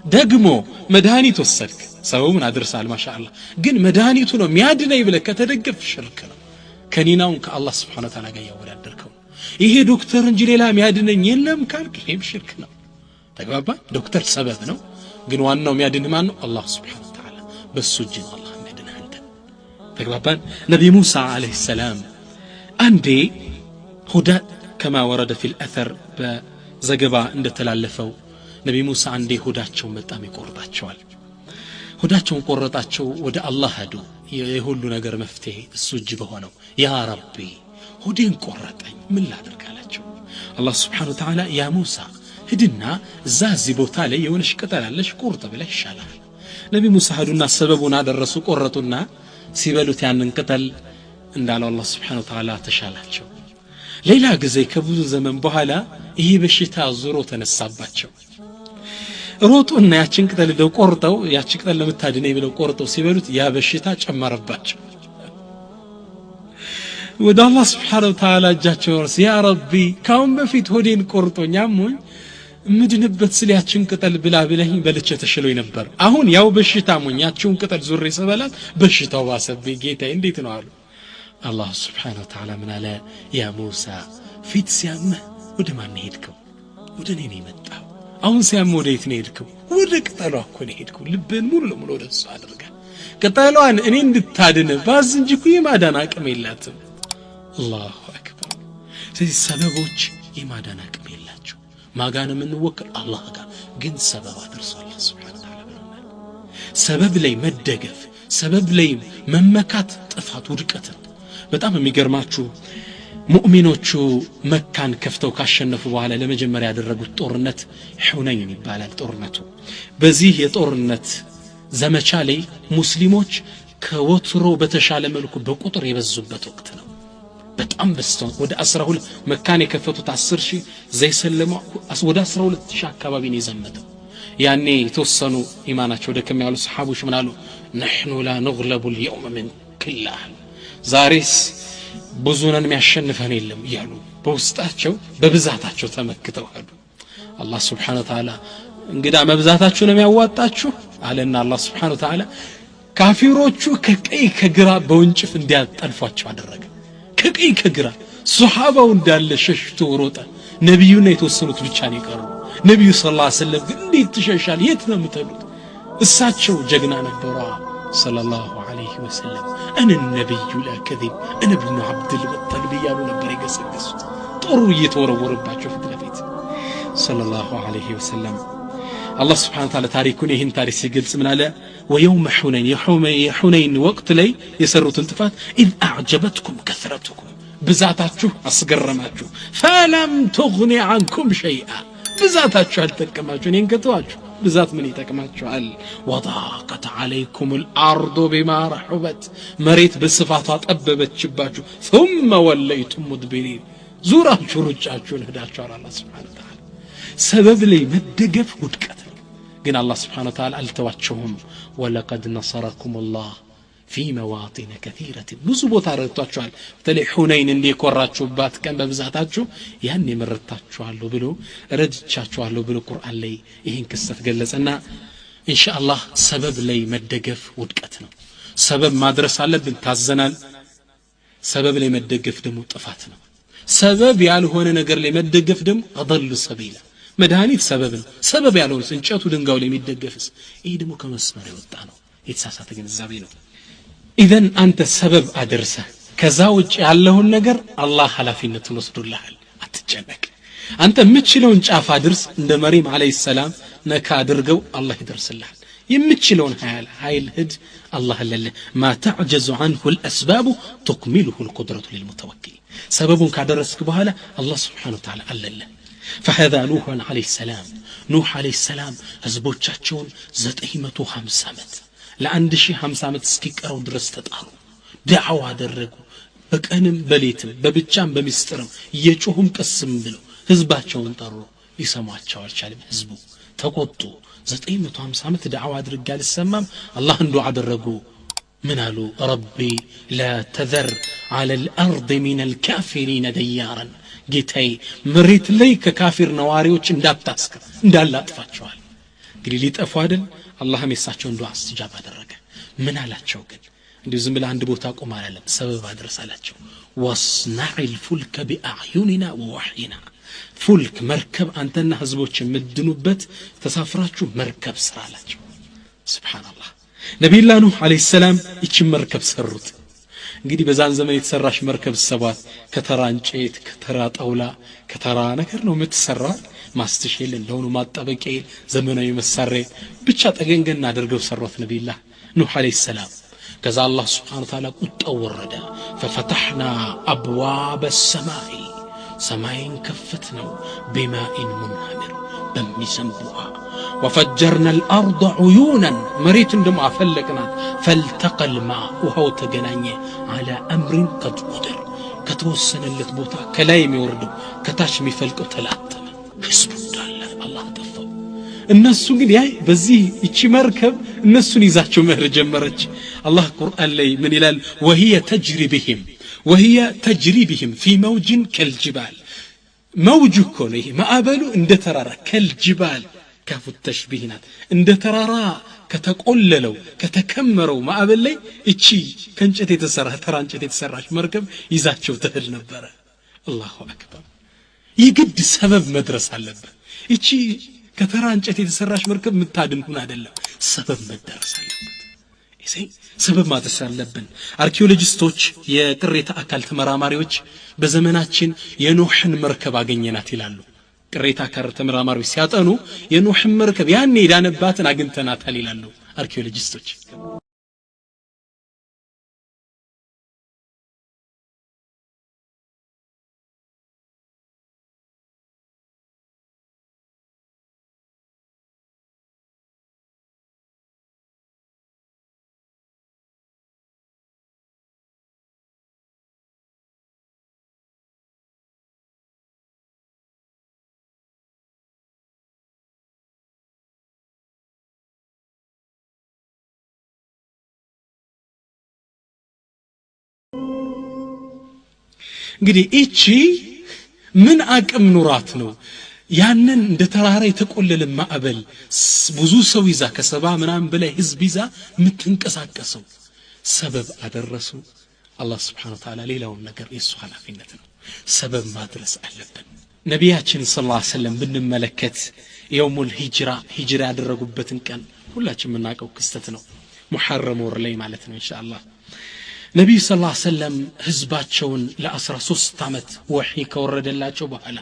ደግሞ መድኃኒት ወሰድክ ሰበቡን አድርሳል ማሻአላህ ግን መድኃኒቱ ነው የሚያድነኝ ብለህ ከተደገፍ ሽርክ ነው ከኒናውን ከአላህ Subhanahu Wa Ta'ala ጋር ያወዳደርከው ይሄ ዶክተር እንጂ ሌላ የሚያድነኝ የለም ካልክ ይሄም ሽርክ ነው ተግባባ ዶክተር ሰበብ ነው ግን ዋናው የሚያድን ማን ነው አላህ Subhanahu Wa Ta'ala በሱ እጅ ነው አላህ የሚያድን አንተ ተግባባን ነብይ ሙሳ አለይሂ ሰላም አንዴ ሁዳ كما ورد في الاثر በዘገባ እንደተላለፈው ነብይ ሙሳ አንዴ ሁዳቸው በጣም ይቆርጣቸዋል ሁዳቸውን ቆረጣቸው ወደ አላህ ሄዱ የሁሉ ነገር መፍትሄ እሱ እጅ በሆነው ያ ረቢ ሁዴን ቆረጠኝ ምን ላድርጋላቸው አላህ Subhanahu Wa Ta'ala ያ ሙሳ ሂድና እዛ ቦታ ላይ የሆነሽ ቅጠል አለሽ ቁርጥ ብለህ ይሻላል ነብይ ሙሳ ሄዱና ሰበቡን አደረሱ ቆረጡና ሲበሉት ያንን ቅጠል እንዳለው አላህ Subhanahu Wa Ta'ala ተሻላቸው ሌላ ጊዜ ከብዙ ዘመን በኋላ ይሄ በሽታ ዙሮ ተነሳባቸው ሮጡና ያችን ቅጠል ደው ቆርጠው ያቺ ቅጠል ለምታድነኝ ብለው ቆርጠው ሲበሉት ያ በሽታ ጨመረባቸው ወደ አላህ Subhanahu Wa Ta'ala እጃቸው ወርስ ያ ረቢ ካሁን በፊት ሆዴን ቆርጦኛም ምድንበት ስለያችን ቅጠል ብላ ብለኝ በልቼ ተሽሎኝ ነበር አሁን ያው በሽታ ሞኛችሁን ቅጠል ዙሬ ሰበላት በሽታው ባሰብኝ ጌታዬ እንዴት ነው አሉ አላህ Subhanahu Wa Ta'ala ምን አለ ያ ሙሳ ፊት ሲያምህ ወደ ማን ሄድከው ወደ እኔ ነው የመጣው አሁን ሲያምህ ወደ የት ነው ሄድከው ወደ ቅጠሏ እኮ ነው ሄድከው ልብን ሙሉ ለሙሉ ወደ እሱ አድርጋ ቅጠሏን እኔ እንድታድን ባዝ እንጂ እኮ የማዳን አቅም የላትም አላሁ አክበር ስለዚህ ሰበቦች የማዳን አቅም የላቸው ማጋነ ምንወከል አላህ ጋር ግን ሰበብ አድርሶ አላህ Subhanahu Wa Ta'ala ብሎናል ሰበብ ላይ መደገፍ ሰበብ ላይ መመካት ጥፋት ውድቀት በጣም የሚገርማችሁ ሙእሚኖቹ መካን ከፍተው ካሸነፉ በኋላ ለመጀመሪያ ያደረጉት ጦርነት ሁነይን ይባላል ጦርነቱ በዚህ የጦርነት ዘመቻ ላይ ሙስሊሞች ከወትሮ በተሻለ መልኩ በቁጥር የበዙበት ወቅት ነው በጣም በስተው ወደ 12 መካን የከፈቱት 10000 ዘይሰለሙ ወደ 12000 አካባቢ ነው የዘመተው ያኔ የተወሰኑ ኢማናቸው ደከም ያሉ ሰሃቦች ምን አሉ نحن لا نغلب اليوم من كله ዛሬስ ብዙነን የሚያሸንፈን የለም ይያሉ በውስጣቸው በብዛታቸው ተመክተው ሄዱ አላህ Subhanahu Wa Ta'ala እንግዳ መብዛታችሁ ነው የሚያዋጣችሁ አለና አላህ Subhanahu Wa Ta'ala ካፊሮቹ ከቀይ ከግራ በወንጭፍ እንዲያጠልፏቸው አደረገ ከቀይ ከግራ ሱሐባው እንዳለ ሸሽቶ ሮጠ ነብዩና የተወሰኑት ብቻ ነው የቀሩ ነብዩ ሰለላሁ ዐለይሂ ወሰለም ግን እንዴት ትሸሻል የት ነው የምትሉት እሳቸው ጀግና ነበሩ ሰለላሁ ዐለይሂ ወሰለም እነ ነብዩ ለከذب እነ ኢብኑ አብዱል ሙጠሊብ ያሉ ነበር የገሰገሱት ጦሩ እየተወረወረባቸው ፊት ለፊት ሰለላሁ ዐለይሂ ወሰለም አላህ Subhanahu Wa Ta'ala ታሪኩን ይህን ታሪክ ሲገልጽ ምን አለ ወየውም ሁነይን ወቅት ላይ የሰሩትን ጥፋት إذ أعجبتكم كثرتكم ብዛታችሁ አስገረማችሁ فلم تغن عنكم شيئا ብዛታችሁ አልተጠቀማችሁ እኔን ከተዋችሁ ብዛት ምን ይጠቅማችኋል وضاقت عليكم الأرض بما رحبت መሬት በስፋቷ ጠበበችባችሁ ثم وليتم مدبرين ዙራችሁ ሩጫችሁን ሄዳችሁ አላህ Subhanahu Wa Ta'ala ሰበብ ላይ መደገፍ ውድቀት ግን አላህ Subhanahu Wa Ta'ala አልተዋቸውም ولقد نصركم الله في مواطن كثيرة ብዙ ቦታ ረድቷችኋል በተለይ ሁነይን እንዲኮራችሁባት ቀን በብዛታችሁ ያን የመረጣችኋለሁ ብሎ ረድቻችኋለሁ ብሎ ቁርአን ላይ ይሄን ክስተት ገለጸና ኢንሻአላህ ሰበብ ላይ መደገፍ ውድቀት ነው ሰበብ ማድረስ አለብን ታዘናል ሰበብ ላይ መደገፍ ደግሞ ጥፋት ነው ሰበብ ያልሆነ ነገር ላይ መደገፍ ደግሞ አضل ሰቢላ መድኃኒት ሰበብ ነው ሰበብ ያልሆነ እንጨቱ ድንጋዩ ላይ የሚደገፍስ ይሄ ደግሞ ከመስመር የወጣ ነው የተሳሳተ ግንዛቤ ነው ኢዘን አንተ ሰበብ አድርሰህ ከዛ ውጭ ያለውን ነገር አላህ ኃላፊነቱን ወስዶልሃል አትጨነቅ አንተ የምትችለውን ጫፍ አድርስ እንደ መርየም አለይሂ ሰላም ነካ አድርገው አላህ ይደርስልሃል የምትችለውን ኃይል ሂድ አላህ ለለ ما تعجز عنه الاسباب تكمله القدره للمتوكل ሰበቡን ካደረስክ በኋላ አላህ Subhanahu Wa Ta'ala አለለ فهذا نوح عليه السلام ህዝቦቻቸውን 950 ዓመት ለ1050 ዓመት እስኪቀረው ድረስ ተጣሩ ዳዕዋ አደረጉ በቀንም በሌትም በብቻም በሚስጥርም እየጮሁም ቀስም ብለው ህዝባቸውን ጠሩ ሊሰማቸው አልቻለም ህዝቡ ተቆጡ 950 ዓመት ዳዕዋ አድርጋ ልሰማም አላህ እንዱ አደረጉ من قالوا ربي لا تذر على الأرض من الكافرين ديارا ጌታዬ መሬት ላይ ከካፊር ነዋሪዎች እንዳታስቀር እንዳላጥፋቸዋል እንግዲህ ሊጠፉ አይደል አላህም የሳቸውን ዱዓ አስተጃብ አደረገ ምን አላቸው ግን እንዲሁ ዝም ብለህ አንድ ቦታ ቆም አላለም ሰበብ አድርስ አላቸው ወስናዕል ፉልከ ቢአዕዩኒና ወወሕይና ፉልክ መርከብ አንተና ህዝቦች የምትድኑበት ተሳፍራችሁ መርከብ ስራ አላቸው ሱብሃንአላህ ነብዩላህ ኑህ አለይሂ ሰላም እቺ መርከብ ሰሩት እንግዲህ በዛን ዘመን የተሰራሽ መርከብ ሰባት ከተራ እንጨት ከተራ ጣውላ ከተራ ነገር ነው የምትሰራው ማስተሽል እንደሆነ ማጣበቂያ ዘመናዊ መሳሪያ ብቻ ጠገንገና አድርገው ሰሩት ነብዩላህ ኑህ አለይሂ ሰላም ከዛ አላህ Subhanahu Wa Ta'ala ቁጣው ወረደ ففتحنا ابواب السماء ሰማይን ከፈትነው بماء منهمر በሚሰንቡها وفجرنا الارض عيونا مريت دم افلقنات فالتقى الماء وهو تغنانيه على امر قد قدر ከተወሰነለት ቦታ ከላይ የሚወርደው ከታች የሚፈልቀው ተላተመ ህዝቡ እንዳለ አላህ ተፈው እነሱ ግን ያይ በዚህ እቺ መርከብ እነሱን ይዛቸው መህር ጀመረች አላህ ቁርአን ላይ ምን ይላል وهي تجري بهم في موج كالجبال موج كونه ማዕበሉ እንደ ተራራ كالجبال كاف التشبيهات እንደ ተራራ ከተቆለለው ከተከመረው ማዕበል ላይ እቺ ከእንጨት የተሰራ ተራንጨት የተሰራች መርከብ ይዛቸው ተሄድ ነበር አላሁ አክበር ይግድ ሰበብ መድረስ አለበት እቺ ከተራንጨት የተሰራች መርከብ ምታድን ሆነ አይደለም ሰበብ መድረስ አለበት እዚህ ሰበብ ማድረስ አለብን አርኪኦሎጂስቶች የቅሬታ አካል ተመራማሪዎች በዘመናችን የኖህን መርከብ አገኘናት ይላሉ ቅሬታ አካል ተመራማሪዎች ሲያጠኑ የኖህን መርከብ ያኔ ዳነባትን አግኝተናታል ይላሉ አርኪኦሎጂስቶች እንግዲህ እቺ ምን አቅም ኑራት ነው ያንን እንደ ተራራ የተቆለለ ማዕበል ብዙ ሰው ይዛ ከሰባ ምናምን በላይ ህዝብ ይዛ የምትንቀሳቀሰው ሰበብ አደረሱ አላህ Subhanahu Wa Ta'ala ሌላውን ነገር የሱ ኃላፊነት ነው ሰበብ ማድረስ አለብን ነቢያችን ሰለላሁ ዐለይሂ ወሰለም ብንመለከት የውሙል ሂጅራ ያደረጉበትን ቀን ሁላችንም የምናውቀው ክስተት ነው ሙሐረም ወር ላይ ማለት ነው ኢንሻአላህ ነብዩ ሰለላሁ ዐለይሂ ወሰለም ህዝባቸውን ለ13 አመት ወህይ ከወረደላቸው በኋላ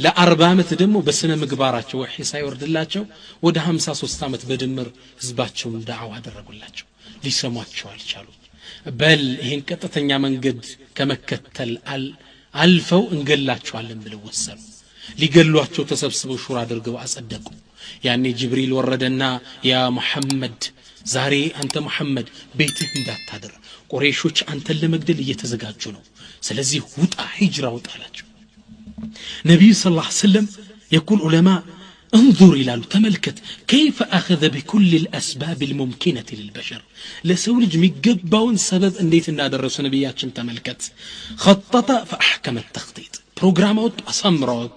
ለ40 አመት ደግሞ በስነ ምግባራቸው ወህይ ሳይወርድላቸው ወደ 53 አመት በድምር ህዝባቸውን ዳዕዋ አደረጉላቸው ሊሰሟቸው አልቻሉ በል ይሄን ቀጥተኛ መንገድ ከመከተል አልፈው እንገላቸዋለን ብለው ወሰኑ ሊገሏቸው ተሰብስበው ሹራ አድርገው አጸደቁ ያኔ ጅብሪል ወረደና ያ መሐመድ ዛሬ አንተ መሐመድ ቤትህ እንዳታደር ቁረይሾች አንተን ለመግደል እየተዘጋጁ ነው ስለዚህ ውጣ ሂጅራ ወጣላቸው ነብዩ ሰለላሁ ዐለይሂ ወሰለም يقول علماء انظر الى تملكت كيف اخذ بكل الاسباب الممكنه للبشر لسو لج ميغباون سبب انديت እንዳደረሱ ነብያችን ተመልከት خطط فاحكم التخطيط بروجرامات اصمروا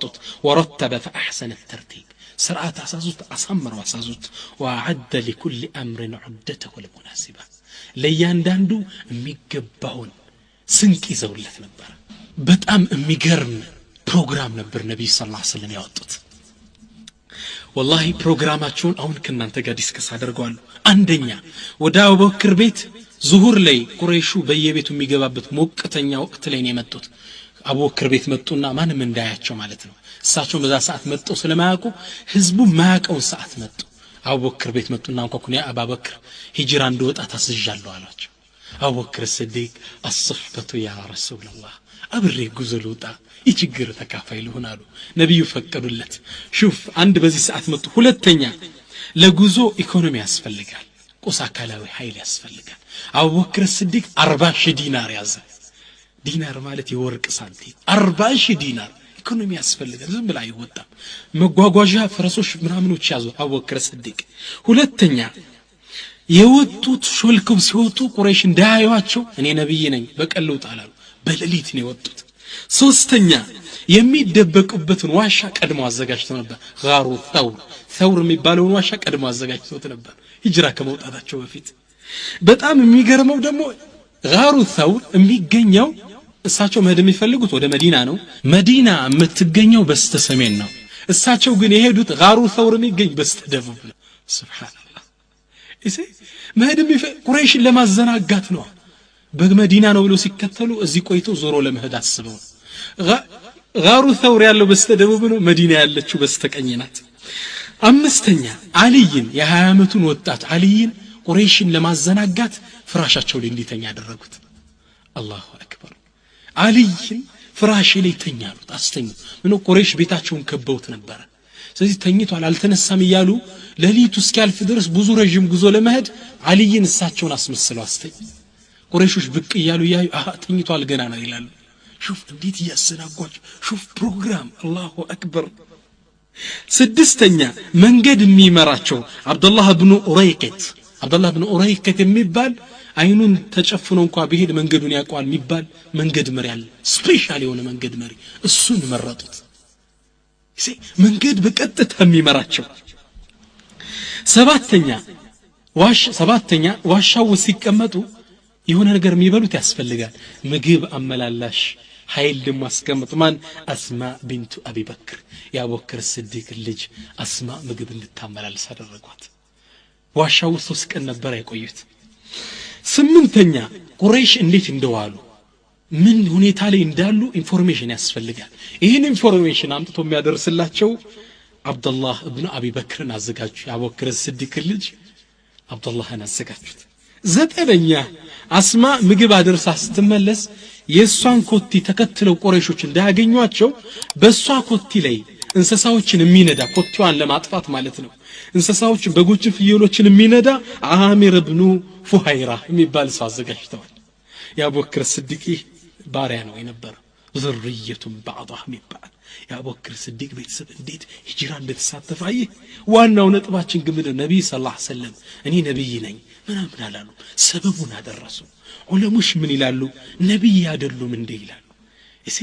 ورتب فاحسن الترتيب سرعه اساسوت اصمروا اساسوت واعد لكل امر عدته المناسبه ለያንዳንዱ የሚገባውን ስንቅ ይዘውለት ነበር በጣም የሚገርም ፕሮግራም ነበር ነብዩ ሰለላሁ ዐለይሂ ወሰለም ያወጡት والله ፕሮግራማቸውን አሁን ከናንተ ጋር ዲስከስ አደርጋለሁ አንደኛ ወደ አቡበክር ቤት ዙሁር ላይ ቁረይሹ በየቤቱ የሚገባበት ሞቅተኛ ወቅት ላይ ነው የመጡት አቡበክር ቤት መጡና ማንም እንዳያቸው ማለት ነው እሳቸው በዛ ሰዓት መጡ ስለማያውቁ ህዝቡ ማያውቀው ሰዓት መጡ አቡበክር ቤት መጡና እንኳን ያ አቡበክር ሂጅራ እንደወጣ ታስጃለሁ አላቸው አቡበክር ሲዲቅ الصحبه يا رسول الله አብሬ ጉዞ ልውጣ ይችግር ተካፋይ ልሆን አሉ ነብዩ ፈቀዱለት ሹፍ አንድ በዚህ ሰዓት መጡ ሁለተኛ ለጉዞ ኢኮኖሚ ያስፈልጋል ቁስ አካላዊ ኃይል ያስፈልጋል አቡበክር ሲዲቅ 40,000 ዲናር ያዘ ዲናር ማለት የወርቅ ሳንቲም 40,000 ዲናር ኢኮኖሚ ያስፈልጋል ዝም ብላ አይወጣም መጓጓዣ ፈረሶች ምናምኖች ያዙ አቡበክር ሲዲቅ ሁለተኛ የወጡት ሾልከው ሲወጡ ቁረይሽ እንዳያዩአቸው እኔ ነብይ ነኝ በቀለው ጣላሉ በሌሊት ነው የወጡት ሶስተኛ የሚደበቁበትን ዋሻ ቀድሞ አዘጋጅተው ነበር ጋሩ ተውር የሚባለውን ዋሻ ቀድሞ አዘጋጅተውት ነበር ሂጅራ ከመውጣታቸው በፊት በጣም የሚገርመው ደግሞ ጋሩ ተውር የሚገኘው እሳቸው መሄድ የሚፈልጉት ወደ መዲና ነው መዲና የምትገኘው በስተሰሜን ነው እሳቸው ግን የሄዱት ጋሩ ተውር የሚገኝ በስተደቡብ ነው ሱብሃንአላህ እሺ መሄድ ቁረይሽን ለማዘናጋት ነው በመዲና ነው ብለው ሲከተሉ እዚህ ቆይተው ዞሮ ለመሄድ አስበው ጋሩ ተውር ያለው በስተደቡብ ነው መዲና ያለችው በስተቀኝ ናት አምስተኛ አልይን የ20 ዓመቱን ወጣት አልይን ቁረይሽን ለማዘናጋት ፍራሻቸው ላይ እንዲተኛ ያደረጉት አላሁ አክበር አልይን ፍራሽ ላይ ተኛሉት አስተኙ ምን ቁረይሽ ቤታቸውን ከበውት ነበር ስለዚህ ተኝቷል አልተነሳም ይያሉ ለሊቱ እስኪያልፍ ድረስ ብዙ ረጅም ጉዞ ለመሄድ አልይን እሳቸውን አስመስለው አስተኙ ቁረይሾች ብቅ ይያሉ ያዩ ተኝቷል ገና ነው ይላሉ شوف እንዴት ያሰናጓቸው شوف ፕሮግራም አላሁ አክበር ስድስተኛ መንገድ የሚመራቸው አብዱላህ ኢብኑ ኡረይቀት የሚባል አይኑን ተጨፍኖ እንኳን ቢሄድ መንገዱን ያቋል የሚባል መንገድ መሪ አለ ስፔሻል የሆነ መንገድ መሪ እሱን መረጡት መንገድ በቀጥታ የሚመራቸው ሰባተኛ ዋሻው ሲቀመጡ የሆነ ነገር የሚበሉት ያስፈልጋል ምግብ አመላላሽ ኃይል ማስቀመጥ ማን አስማ ቢንቱ አቢ በክር የአቡበክር ሲዲቅ ልጅ አስማ ምግብ እንድታመላልስ አደረጓት ዋሻው 3 ቀን ነበር ያቆዩት ስምንተኛ ቁረይሽ እንዴት እንደዋሉ ምን ሁኔታ ላይ እንዳሉ ኢንፎርሜሽን ያስፈልጋል ይሄን ኢንፎርሜሽን አምጥቶ የሚያደርስላቸው አብዱላህ ኢብኑ አቢ በክርን አዘጋጁ የአቡበክር ሲዲቅ ልጅ አብዱላህን አዘጋጁት ዘጠነኛ አስማ ምግብ አደርሳ ስትመለስ የሷን ኮቲ ተከትለው ቁረይሾች እንዳያገኙአቸው በሷ ኮቲ ላይ እንስሳዎችን የሚነዳ ኮቲዋን ለማጥፋት ማለት ነው እንስሳዎችን በጎችን ፍየሎችን የሚነዳ አሚር ኢብኑ ፉሃይራ የሚባል ሰው አዘጋጅተዋል የአቡበክር ሲዲቅ ባሪያ ነው የነበረው ዝርየቱን ባዕضህ የሚባል የአቡበክር ሲዲቅ ቤተሰብ እንዴት ሂጅራ እንደተሳተፋየ ዋናው ነጥባችን ግምደ ነብይ ሰለላሁ ዐለይሂ ወሰለም እኔ ነብይ ነኝ ምናምን አላሉ ሰበቡን አደረሱ ዑለሞች ምን ይላሉ ነብይ አይደሉም እንደ ይላሉ እሺ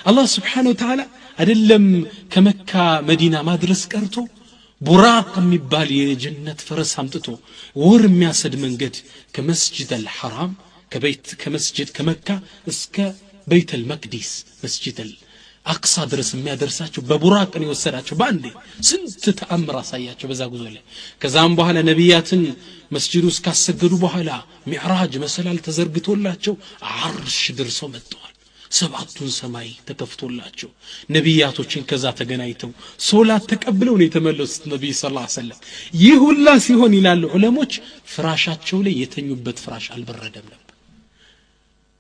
አላህ Subhanahu Wa Ta'ala አይደለም ከመካ መዲና ማድረስ ቀርቶ ቡራቅ የሚባል የጀነት ፈረስ አምጥቶ ወር የሚያሰድ መንገድ ከመስጂድ አልሐራም ከመስጂድ ከመካ እስከ ቤት አልመቅዲስ መስጂድ አቅሳ ድረስ የሚያደርሳቸው በቡራቅ ነው የወሰዳቸው ባንዴ ስንት ተአምር አሳያቸው በዛ ጉዞ ላይ ከዛም በኋላ ነብያትን መስጂዱ እስካሰገዱ በኋላ ሚዕራጅ መሰላል ተዘርግቶላቸው አርሽ ድርሰው መጥተዋል ሰባቱን ሰማይ ተከፍቶላቸው ነብያቶችን ከዛ ተገናኝተው ሶላት ተቀብለው ነው የተመለሱት ነብይ ሰለላሁ ዐለይሂ ወሰለም ይህ ሁላ ሲሆን ይላሉ ዑለሞች ፍራሻቸው ላይ የተኙበት ፍራሽ አልበረደም ነበር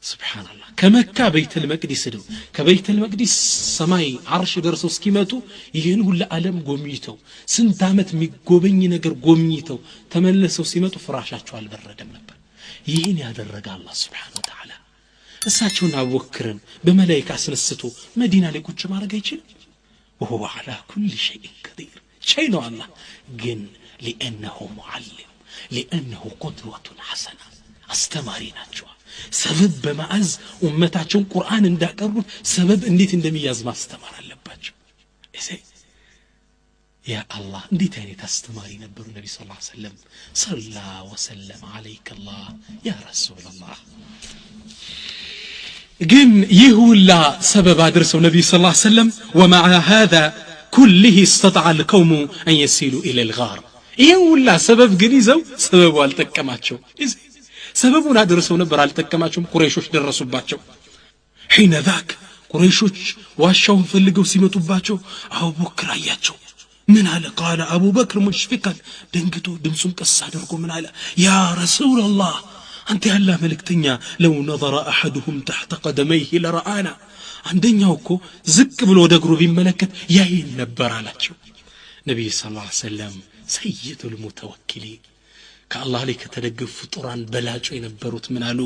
ሱብሃንአላህ ከመካ ቤተል መቅዲስ ነው ከቤተል መቅዲስ ሰማይ አርሽ ደርሰው እስኪመጡ ይሄን ሁሉ ዓለም ጎብኝተው ስንት አመት የሚጎበኝ ነገር ጎብኝተው ተመለሰው ሲመጡ ፍራሻቸው አልበረደም ነበር ይሄን ያደረገ አላህ Subhanahu Wa Ta'ala እሳቸውን አቡበክርን በመላእክት አስነስቶ መዲና ላይ ቁጭ ማድረግ አይችልም وهو على كل شيء قدير شيء ነው አላህ ግን لانه معلم لانه قدوة حسنة አስተማሪ ናቸው ሰበብ በማዕዝ ኡመታቸውን ቁርአን እንዳቀርቡ ሰበብ እንዴት እንደሚያዝ ማስተማር አለባቸው እሺ ያ አላህ እንዴት አይነት አስተማሪ ነበሩ ነብይ ሰለላሁ ዐለይሂ ወሰለም ሰላ ወሰለም عليك الله يا رسول الله ግን ይሁላ ሰበብ አድርሰው ነብይ ሰለላሁ ዐለይሂ ወሰለም ومع هذا كله استطاع القوم ان يصلوا الى الغار ይሁላ ሰበብ ግን ይዘው ሰበቡ አልተቀማቸው ሰበቡን አድርሰው ነበር አልተቀማቸውም ቁረይሾች ደረሱባቸው حين ذاك ቁረይሾች ዋሻውን ፈልገው ሲመጡባቸው አቡበክር አያቸው ምን አለ قال ابو بكر مشفقا ደንግጦ ድምጹን ቀስ አድርጎ ምን አለ يا رسول الله انت ያላ መልእክተኛ لو نظر احدهم تحت قدميه لرآنا አንደኛው እኮ ዝቅ ብሎ ወደ እግሩ ቢመለከት ያይን ነበር አላቸው ነብይ ሰለላሁ ዐለይሂ ወሰለም سيد المتوكلين ከአላህ ላይ ከተደገፉ ፍጡራን በላጩ የነበሩት ምን አሉ?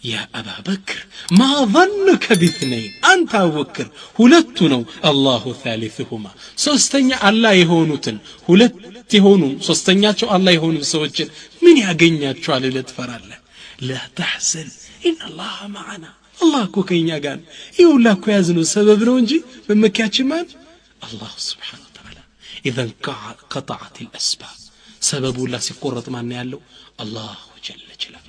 ያ አባ በክር ማ ظنك باثنين አንተ አቡበክር ሁለቱ ነው አላሁ ثالثهما ሶስተኛ አላህ የሆኑትን ሁለት የሆኑ ሶስተኛቸው አላህ የሆኑ ሰዎችን ምን ያገኛቸዋል ለትፈራለህ? لا تحزن ان الله معنا الله እኮ ከኛ ጋር ይሁላ እኮ ያዝነው ሰበብ ነው እንጂ በመኪያችን ማን الله سبحانه وتعالى اذا قطعت الاسباب ሰበቡ ላ ሲቆረጥ ማን ያለው الله جل جلاله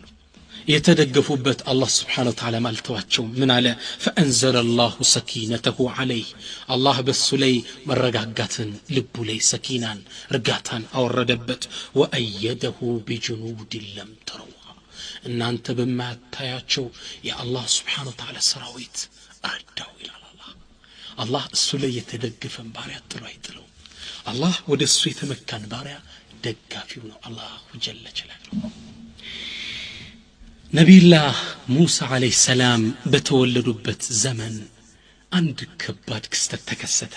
የተደገፉበት አላህ Subhanahu Wa Ta'ala ማልተዋቸው ምን አለ? فأنزل الله سكينته عليه الله በሱ ላይ መረጋጋትን ልቡ ላይ ሰኪናን ርጋታን አወረደበት። وأيده بجنود لم تروها እናንተ በማታያቸው የአላህ Subhanahu Wa Ta'ala ሰራዊት አዳው ይላል አላህ። አላህ እሱ ላይ የተደገፈን ባሪያ ጥሎ አይጥለው። አላህ ወደ እሱ የተመካን ባሪያ ደጋፊው ነው አላህ ጀለ ጀላሉ። ነቢዩላህ ሙሳ አለይሂ ሰላም በተወለዱበት ዘመን አንድ ከባድ ክስተት ተከሰተ።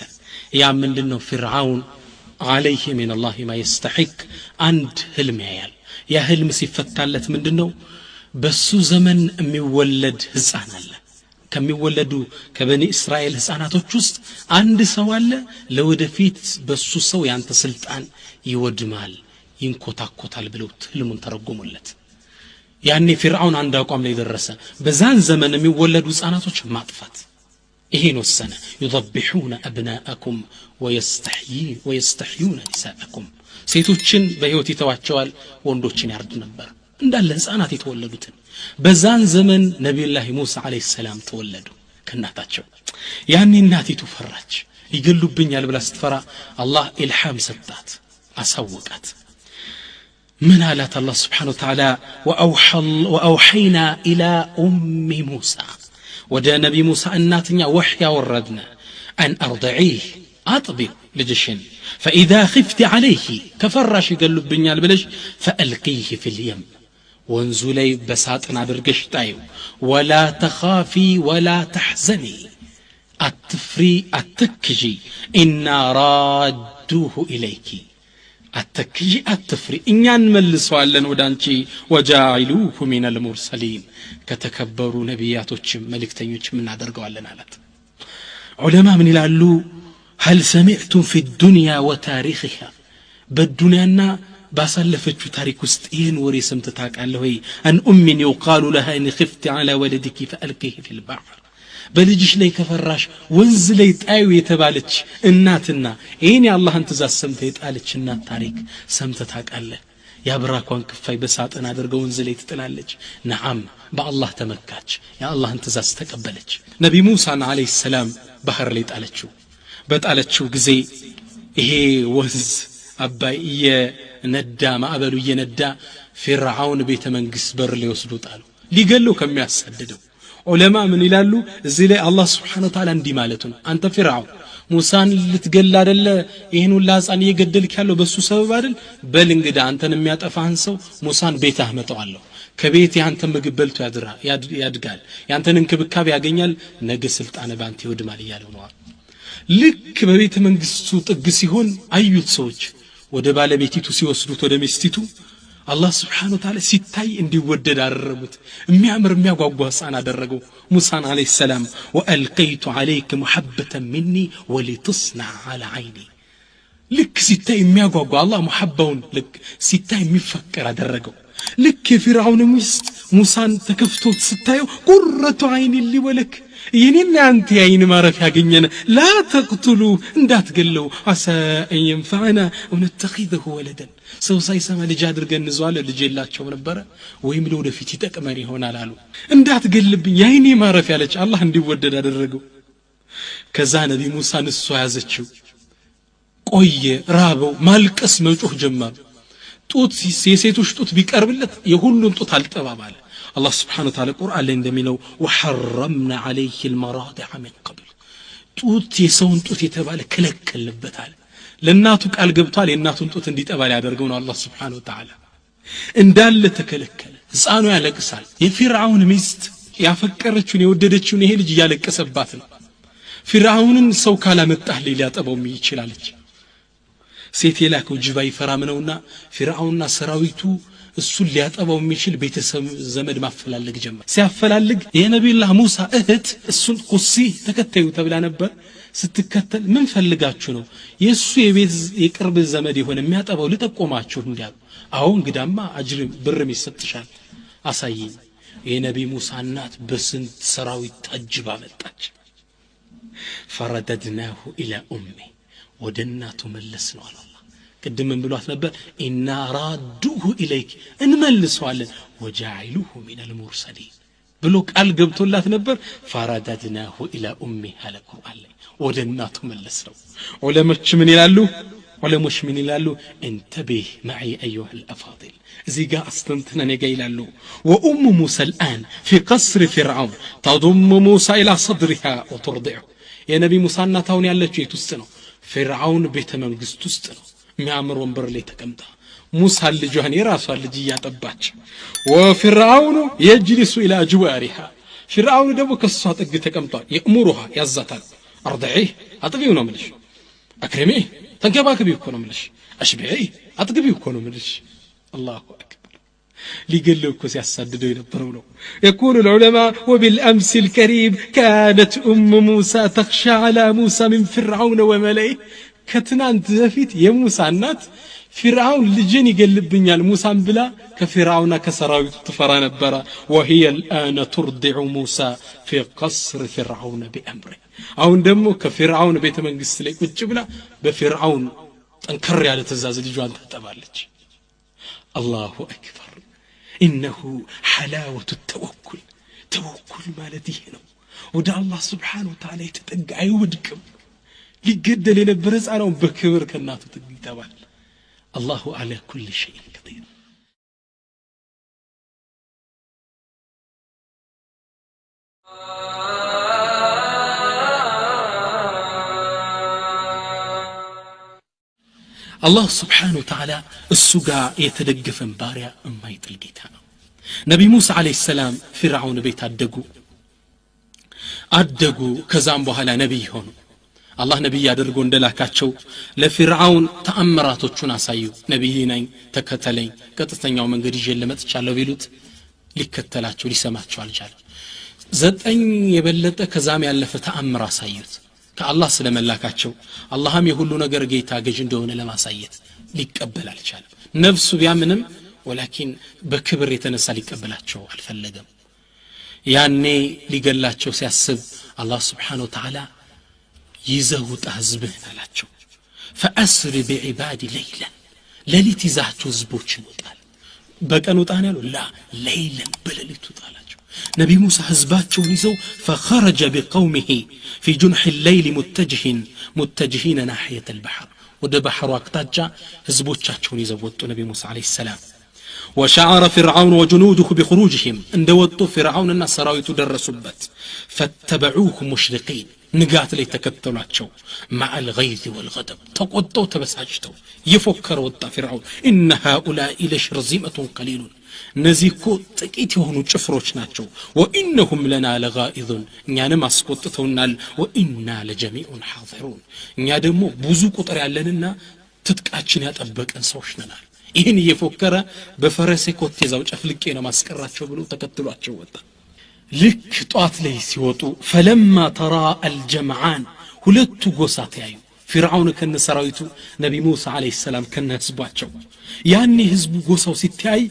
ያ ምንድነው? ፍርዓውን አለይሂ ሚን አላህ ማ ይስተሂቅ አንድ ህልም ያያል። ያ ህልም ሲፈታለት ምንድነው? በሱ ዘመን የሚወለድ ህፃን አለ። ከሚወለዱ ከበኒ እስራኤል ህፃናቶች ውስጥ አንድ ሰው አለ። ለወደፊት በሱ ሰው ያንተ ስልጣን ይወድማል ይንኮታኮታል ብለው ህልሙን ተረጎሙለት። ያኔ ፍርዓውን አንድ አቋም ላይ ደረሰ። በዛን ዘመን የሚወለዱ ህፃናቶች ማጥፋት ይሄን ወሰነ። يذبحون أبناءكم ويستحيون نساءكم ሴቶችን በህይወት ይተዋቸዋል፣ ወንዶችን ያርድ ነበር እንዳለ ህፃናት የተወለዱትን። በዛን ዘመን ነብዩላህ ሙሳ አለይሂ ሰላም ተወለዱ ከናታቸው። ያኔ እናቲቱ ፈራች። ይገሉብኛል ብላ ስትፈራ አላህ ኢልሃም ሰጣት፣ አሳወቃት። من آلات الله سبحانه وتعالى وأوحينا إلى أم موسى ودى نبي موسى الناتنيا وحيا وردنا أن أرضعيه أطبق لجشن فإذا خفت عليه كفرش قال بنيال بلش فألقيه في اليم وانزلي بساتنا برقش تايو ولا تخافي ولا تحزني التفري التكجي إنا رادوه إليك አተክጂ አትፍሪ እኛን መልሰዋለን ወዳንቺ ወጃኢሉሁ ሚነል ሙርሰሊን ከተከበሩ ነቢያቶችም መልእክተኞችም እናደርገዋለን አላት። ዑለማ ምን ይላሉ? هل سمعتم في الدنيا وتاريخها በዱንያና ባሳለፈችው ታሪክ ውስጥ ይህን ወሬ ሰምተህ ታውቃለህ ወይ? አን ኡሚን يقال لها ان خفت على ولدك فألقيه في البحر በልጅሽ ላይ ከፈራሽ ወንዝ ላይ ጣዩ የተባለች እናትና ይሄን የአላህን ትእዛዝ ሰምተህ የጣለች እናት ታሪክ ሰምተህ ታውቃለህ? ያብራኳን ክፋይ በሳጥን አድርገው ወንዝ ላይ ትጥላለች። ነዓም በአላህ ተመካች፣ የአላህን ትእዛዝ ተቀበለች። ነቢ ሙሳን አለይሂ ሰላም ባህር ላይ ጣለችው። በጣለችው ጊዜ ይሄ ወንዝ አባይ የነዳ ማዕበሉ እየነዳ ፍርዓውን ቤተ መንግስት በር ላይ ወስዶ ጣሉ፣ ሊገለው ከሚያሳድደው። ዑለማ ምን ይላሉ? እዚህ ላይ አላህ Subhanahu Wa Ta'ala እንዲህ ማለቱ ነው። አንተ ፍርዓውን ሙሳን ልትገል አይደለ? ይሄን ሁሉ ህፃን እየገደልክ ያለው በሱ ሰበብ አይደል? በል እንግዳ አንተን የሚያጠፋህን ሰው ሙሳን ቤት አመጣዋለሁ። ከቤት ያንተ ምግብ በልቶ ያድጋል፣ ያንተን እንክብካቤ ያገኛል፣ ነገ ስልጣን ባንተ ይወድማል እያለው ነው። ልክ በቤተ መንግስቱ ጥግ ሲሆን አዩት ሰዎች። ወደ ባለቤቲቱ ሲወስዱት ወደ ሚስቲቱ አላህ Subhanahu Wa Ta'ala ሲታይ እንዲወደድ አደረጉት። የሚያምር የሚያጓጓ ህፃን አደረገው ሙሳን አለይሂ ሰላም። ወአልቀይቱ عليك محبة مني ولتصنع على عيني ልክ ሲታይ የሚያጓጓ አላህ ሙሐባውን ልክ ሲታይ የሚፈቀር አደረገው። ልክ የፍርዓውን ሚስት ሙሳን ተከፍቶት ስታየው ቁረቱ አይን ሊወለክ የኔና አንተ ያይን ማረፍ ያገኘነ لا تقتلوا እንዳትገለው عسى ان ينفعنا ونتخذه ولدا ሰው ሳይሰማ ልጅ አድርገን እንዟል። ልጅ የላቸው ነበር ወይም ለወደፊት ይጠቅመን ይሆናል አሉ። እንዳትገልብኝ ያይኔ ማረፍ ያለች አላህ እንዲወደድ አደረገው። ከዛ ነብይ ሙሳን እሷ ያዘችው። ቆየ፣ ራበው፣ ማልቀስ መጮህ ጀመረ። ጡት የሴቶች ጡት ቢቀርብለት የሁሉን ጡት አልጠባባለ። الله سبحانه وتعالى قرآن لين دمينو وحرمنا عليه المراضع من قبل ጡት የሰውን ጡት የተባለ ከለከለበታል። ለናቱ ቃል ገብቷል የናቱን ጡት እንዲጠባል ያደርገው ነው አላህ Subhanahu Wa Ta'ala። እንዳለ ተከለከለ። ህፃኑ ያለቅሳል። የፍርዓውን ሚስት ያፈቀረችውን የወደደችውን ይሄ ልጅ ያለቀሰባት ነው። ፍርዓውንን ሰው ካላመጣህ ሊያጠባው ይችላልች። ሴት የላከው ጅባ ይፈራም ነውና ፍርዓውንና ሰራዊቱ እሱን ሊያጠባው የሚችል ቤተሰብ ዘመድ ማፈላለግ ጀመረ ሲያፈላልግ የነብዩላህ ሙሳ እህት እሱን ቁሲ ተከታዩ ተብላ ነበር ስትከተል ምን ፈልጋችሁ ነው የሱ የቅርብ ዘመድ የሆነ የሚያጠባው ልጠቆማችሁ እንዲያሉ አዎ እንግዳማ አጅር ብርም ይሰጥሻል አሳየኝ የነብይ ሙሳ እናት በስንት ሰራዊት ታጅባ መጣች ፈረደድናሁ ኢላ ኡሚ ወደናቱ መለስ ነው አላህ ቅድም ምን ብሏት ነበር ኢና ራዱሁ ኢለይክ እንመልሰዋለን ወጃኢሉሁ ሚነል ሙርሰሊን ብሎ ቃል ገብቶላት ነበር ፈረደድናሁ ኢላ ኡሚ አለ ቁርአን ላይ ወደናቱ መለስ ነው ዑለሞች ምን ይላሉ እንተቢህ معي ايها الافاضل እዚህ ጋር አስተንተና ነገ ይላሉ وام موسى الان في قصر فرعون تضم موسى الى صدرها وترضعه የነብይ ሙሳ እናት አሁን ያለችው የት ውስጥ ነው ፍርዓውን ቤተ መንግስት ውስጥ ነው የሚያምር ወንበር ላይ ተቀምጣ ሙሳ ልጇን የራሷን ልጅ ያጠባች ወፍርዓውን يجلس الى جوارها ፍርዓውን ደግሞ ከሷ ጥግ ተቀምጧል يأمرها ያዛታል አርضعيه አጥቢው ነው ምልሽ አክረሚህ ተንከባከቢው እኮ ነው ምልሽ አሽቢዒ አጥግቢው እኮ ነው ምልሽ አላሁ አክበር ሊገለው እኮ ሲያሳድደው የነበረው ነው يقول العلماء وبالامس الكريم كانت موسى تخشى على موسى من فرعون وملئه ከትናንት በፊት የሙሳ እናት فرعون ልጅን ይገልብኛል ሙሳን ብላ ከፍርዓውና ከሰራዊቱ ትፈራ ነበር وهي الان ترضع موسى في قصر فرعون بأمره አሁን ደግሞ ከፍርዓውን ቤተ መንግስት ላይ ቁጭ ብላ በፍርዓውን ጠንከር ያለ ተዛዝ ልጇን ታጠባለች አላሁ አክበር انه حلاوه التوكل توكل ማለት ይሄ ነው ወደ አላህ Subhanahu Wa Ta'ala የተጠጋ አይወድቅም ሊገደል የነበረ ጻናው በክብር ከናቱ ትግይታባል الله على كل شيء قدير الله سبحانه وتعالى السجا يتدقفن باريا اما يطلقيتها نبي موسى عليه السلام فرعون بيت አደጉ ከዛም በኋላ ነብይ ሆኑ አላህ ነብይ ያደርጎ እንደላካቸው ለፍርዓውን ተአምራቶቹን አሳዩ ነብይ ነኝ ተከተለኝ ቀጥተኛው መንገድ ይዤ ለመጥቻለሁ ቢሉት ሊከተላቸው ሊሰማቸው አልቻለም 9 የበለጠ ከዛም ያለፈ ተአምር አሳዩት ከአላህ ስለመላካቸው አላህም የሁሉ ነገር ጌታ ገዥ እንደሆነ ለማሳየት ሊቀበል አልቻለም ነፍሱ ቢያምንም ወላኪን በክብር የተነሳ ሊቀበላቸው አልፈለገም ያኔ ሊገላቸው ሲያስብ አላህ Subhanahu Wa Ta'ala ይዘውጣ ህዝብህን አላቸው فأسر بعبادي ليلا ለሊት ይዛቸው ህዝቦችን ወጣል በቀን ወጣን ያለው ላ ليلا በለሊት ወጣላቸው ነብይ ሙሳ ህዝባቸውን ይዘው فخرج بقومه في جنح الليل متجهين ناحية البحر ወደ ባህሩ አቅጣጫ ህዝቦቻቸውን ይዘው ወጡ ነብይ ሙሳ አለይሂ ሰላም وشعر فرعون وجنوده بخروجهم اندوتو فرعوننا سراويتو درسوبت فاتبعوه مشرقين نقات لي تكتلاتشو مع الغيظ والغضب تقطوا تبساجتو يفكر وطا فرعون ان هؤلاء لشرذمه قليل نزيكو ጥቂት የሆኑ ጭፍሮች ናቸው وانهم لنا لغائظون እኛንም አስቆጥተውናል وإنا لجميع حاضرون እኛ ደግሞ ብዙ ቁጥር ያለንና ትጥቃችን ያጠበቀን ሰዎች ነን ይሄን እየፎከረ በፈረሴ ኮቴ ዛው ጨፍልቄ ነው ማስቀራቸው ብሎ ተከትሏቸው ወጣ ልክ ጧት ላይ ሲወጡ فلما ترى الجمعان ሁለቱ ጎሳት ያዩ ፍርዓውን ከነሰራዊቱ ነብይ ሙሳ አለይሂ ሰላም ከነህዝባቸው ያኔ ህዝቡ ጎሳው ሲታይ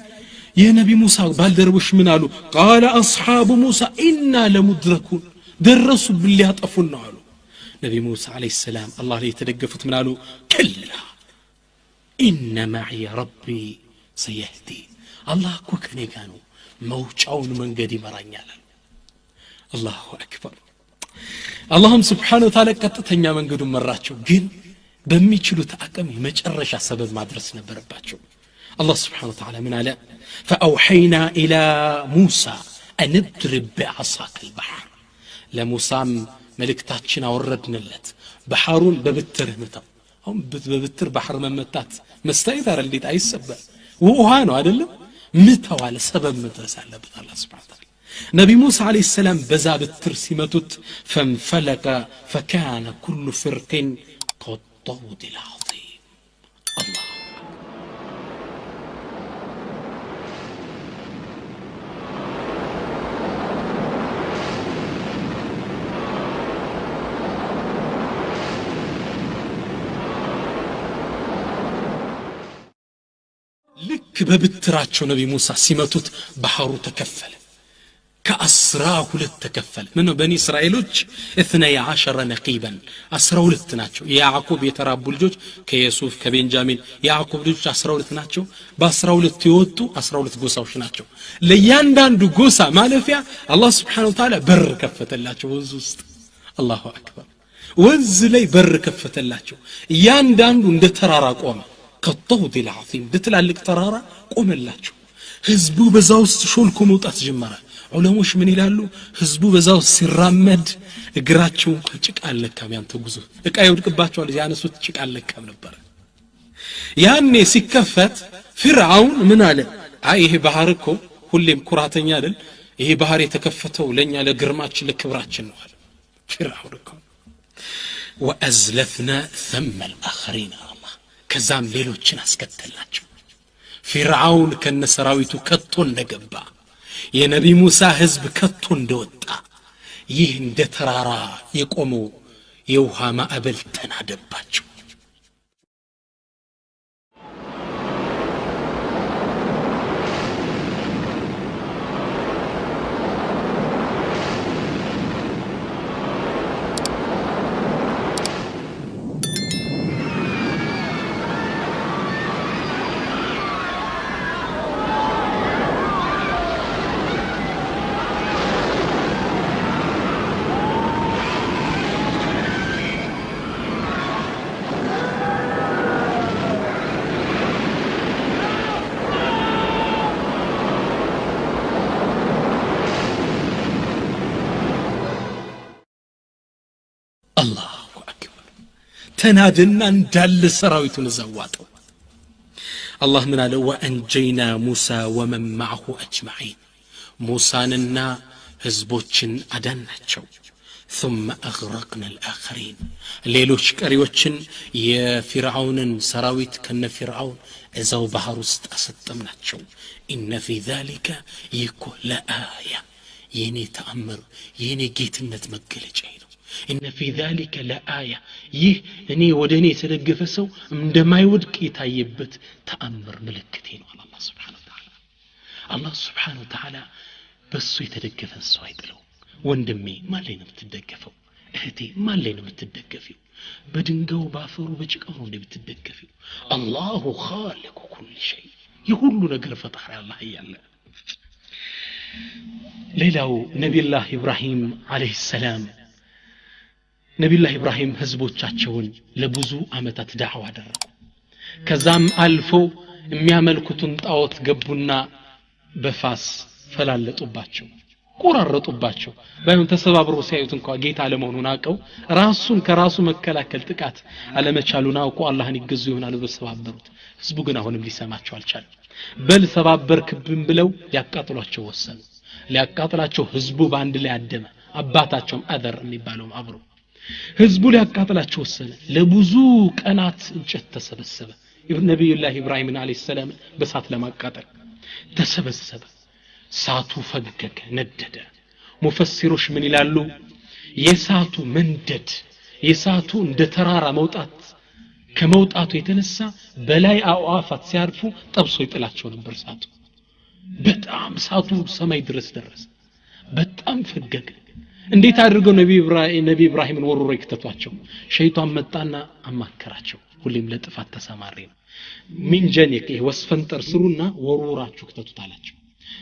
የነብይ ሙሳ ባልደረቦች ምን አሉ قال اصحاب موسى إنا لمدركون درسوا بالله ያጠፉን አሉ ነብይ ሙሳ አለይሂ ሰላም አላህ ላይ ተደገፉት ምን አሉ كلا إن معي ربي سيهدي الله كوكني كانوا موجعون من قدي مرانيال الله أكبر اللهم سبحانه وتعالى قطتنيا من قدو مراتشو جن بميچلو تاقم يمجرش سبب ما درسنا برباتشو الله سبحانه وتعالى من على فأوحينا إلى موسى أن اضرب بعصاك البحر لموسى ملكتاتشنا وردنا اللت بحارون ببتره متى هم ببتر بحر ممتات مستيدر اللي تايسبب وها ነው አይደለም ምታው አለ ሰበብ መድረስ አለበት አላህ Subhanahu Wa Ta'ala ነብይ ሙሳ አለይሂ ሰላም በዛ በትር ሲመቱት فانفلق فكان كل فرق كالطود العظيم الله በብትራቸው ነብይ ሙሳ ሲመቱት ባህሩ ተከፈለ ከ12 ተከፈለ ምነው በኒ እስራኤሎች 12 ነቂበን 12 ናቸው ያዕቆብ የተራቡ ልጆች ከዮሴፍ ከቤንጃሚን ያዕቆብ ልጆች 12 ናቸው በ12 የወጡ 12 ጎሳዎች ናቸው ለያንዳንዱ ጎሳ ማለፊያ አላህ Subhanahu Wa Ta'ala በር ከፈተላቸው ወንዝ ውስጥ አላሁ አክበር ወንዝ ላይ በር ከፈተላቸው ያንዳንዱ እንደ ተራራ ቆመ ከጠውድ العظيم በትላልቅ ተራራ ቆመላቸው ህዝቡ በዛው ውስጥ ሾልኮ መውጣት ጀመረ ዑለሞች ምን ይላሉ ህዝቡ በዛው ሲራመድ እግራቸው ጭቃ አልነካም ያንተ ጉዞ እቃ ይወድቅባቸዋል ያነሱት ጭቃ አልነካም ነበር ያኔ ሲከፈት ፍርዓውን ምን አለ አይ ይሄ ባህር እኮ ሁሌም ኩራተኛ አይደል ይሄ ባህር የተከፈተው ለኛ ለግርማችን ለክብራችን ነው አለ ፍርዓውን እኮ ወአዝለፍና ثم الاخرين الله ከዛም ሌሎችን አስከተላቸው ፍርዓውን ከነሰራዊቱ ከቶ እንደገባ የነቢ ሙሳ ህዝብ ከቶ እንደወጣ ይህ እንደ ተራራ የቆመው የውሃ ማዕበል ተናደባቸው አላሁ አክበር ተናደና እንዳለ ሰራዊቱን ዘዋጠው አላህ ምን አለ ወአንጀይና ሙሳ ወመን معه اجمعين ሙሳንና ህዝቦችን አዳናቸው ثم اغرقنا الاخرين ሌሎች ቀሪዎችን የፍርዓውንን ሰራዊት ከነፍርዓውን እዛው ባህር ውስጥ አሰጠምናቸው ان في ذلك يكون لآية የኔ ተአምር የኔ ጌትነት መገለጫ ነው ان في ذلك لآية ይህ እኔ ወደኔ የተደገፈ ሰው እንደማይወድቅ የታየበት ተአምር ምልክቴ ነው አላህ Subhanahu Wa Ta'ala አላህ Subhanahu Wa Ta'ala በሱ የተደገፈ ሰው አይጥለው ወንድሜ ማን ላይ ነው የምትደገፈው እህቴ ማን ላይ ነው የምትደገፊው በድንጋው ባፈሩ በጭቃው ነው የምትደገፊው አላሁ خالق كل شيء የሁሉ ነገር ፈጣሪ አላህ ያለ ሌላው ነብዩላህ ኢብራሂም አለይሂ ሰላም ነብዩላህ ኢብራሂም ህዝቦቻቸውን ለብዙ አመታት ዳዕዋ አደረጉ ከዛም አልፎ የሚያመልኩትን ጣዖት ገቡና በፋስ ፈላለጡባቸው ቆራረጡባቸው ባይሆን ተሰባብሮ ሲያዩት እንኳን ጌታ አለመሆኑን አቀው ራሱን ከራሱ መከላከል ጥቃት አለመቻሉን አውቆ አላህን ይገዙ ይሆናል በሰባበሩት ህዝቡ ግን አሁንም ሊሰማቸው አልቻለም በል ሰባበርክብን ብለው ያቃጥሏቸው ወሰኑ ሊያቃጥላቸው ህዝቡ በአንድ ላይ አደመ አባታቸውም አደር የሚባለው አብሮ ህዝቡ ሊያቃጥላቸው ወሰነ ለብዙ ቀናት እንጨት ተሰበሰበ ነብዩላህ ኢብራሂም አለይሂ ሰላም በሳት ለማቃጠል ተሰበሰበ ሳቱ ፈገገ ነደደ ሙፈሲሮች ምን ይላሉ የሳቱ መንደድ የሳቱ እንደ ተራራ መውጣት ከመውጣቱ የተነሳ በላይ አዋፋት ሲያርፉ ጠብሶ ይጥላቸው ነበር ሳቱ በጣም ሳቱ ሰማይ ድረስ ደረሰ በጣም ፈገገ እንዴት አድርገው ነብይ ኢብራሂምን ወሮሮ ይከተቷቸው ሸይጣን መጣና አማከራቸው ሁሌም ለጥፋት ተሰማሪ ነው ምን ጀነከ ወስፈንጠር ስሩና ወሮራችሁ ከተቱታላቸው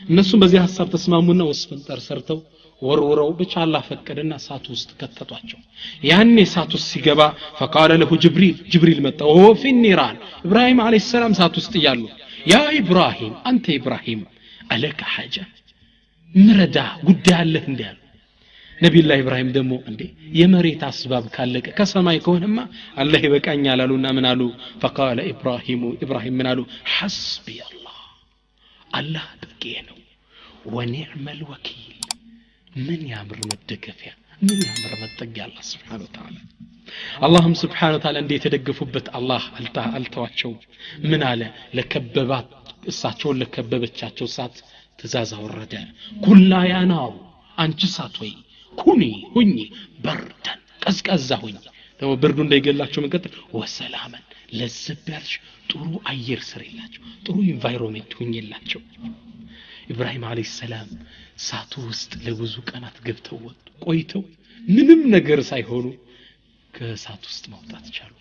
እነሱም በዚህ ሐሳብ ተስማሙና ወስፈንጠር ሰርተው ወሮረው ብቻ አላህ ፈቀደና ሳቱ ውስጥ ከተቷቸው ያኔ ሳቱ ውስጥ ሲገባ فقال له جبريل መጣ ወሆ في النيران ኢብራሂም አለይሂ ሰላም ሳቱ ውስጥ ይያሉ ያ ኢብራሂም አንተ ኢብራሂም አለከ حاجه ምረዳ ጉዳይ አለህ እንዲያል ነብዩላህ ኢብራሂም ደግሞ እንዴ የመሬት አስባብ ካለቀ ከሰማይ ከሆነማ አላህ ይበቃኛል አሉና ምን አሉ فقال ኢብራሂም ምን አሉ حسبي الله በቂ ነው ወኒዕመ الوكيل ምን ያምር መደገፊያ ምን ያምር መጠጊያ አላህ Subhanahu Wa Ta'ala አላህም Subhanahu Wa Ta'ala እንዴት ተደገፉበት አላህ አልተዋቸው ምን አለ ለከበባት እሳቸው ለከበበቻቸው ሳት ትእዛዝ አወረደ ኩላ ያናው አንቺ ሳት ወይ ኩኒ ሁኚ በርደን ቀዝቀዛ ሁኚ ተው ብርዱ እንዳይገላቸው መንቀጥል ወሰላመን ለዘብያልሽ ጥሩ አየር ስሪላቸው ጥሩ ኢንቫይሮንመንት ሁኝላቸው ኢብራሂም አለይሂ ሰላም ሳቱ ውስጥ ለብዙ ቀናት ገብተው ወጡ ቆይተው ምንም ነገር ሳይሆኑ ከሳቱ ውስጥ መውጣት ቻሉ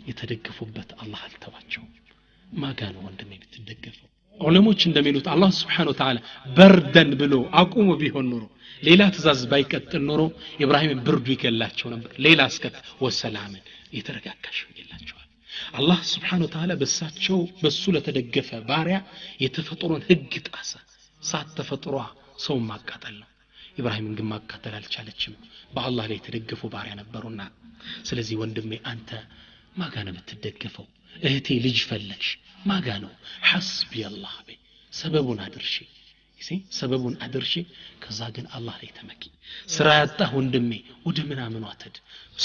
የተደገፉበት አላህ አልተዋቸው ማጋን ወንድሜ ብትደገፈው ዑለሞች እንደሚሉት አላህ Subhanahu Wa Ta'ala በርደን ብሎ አቁሙ ቢሆን ኖሮ ሌላ ትእዛዝ ባይቀጥል ኖሮ ኢብራሂም ብርዱ ይገላቸው ነበር ሌላ አስከት ወሰላምን የተረጋጋሽ ይላቸዋል አላህ Subhanahu Wa Ta'ala በሳቸው በሱ ለተደገፈ ባሪያ የተፈጠረውን ህግ ጣሰ ሳት ተፈጥሯ ሰው ማቃጠል ነው ኢብራሂምን ግን ማቃጠል አልቻለችም በአላህ ላይ የተደገፉ ባሪያ ነበሩና ስለዚህ ወንድሜ አንተ ማጋነ የምትደገፈው እህቴ ልጅ ፈለግሽ ማጋነው ሐስቢ አላህ በይ ሰበቡን አድርሺ ሰበቡን አድርሺ ከዛ ግን አላህ ላይ ተመኪ ስራ ያጣ ወንድሜ ወደ ምናምን አትድ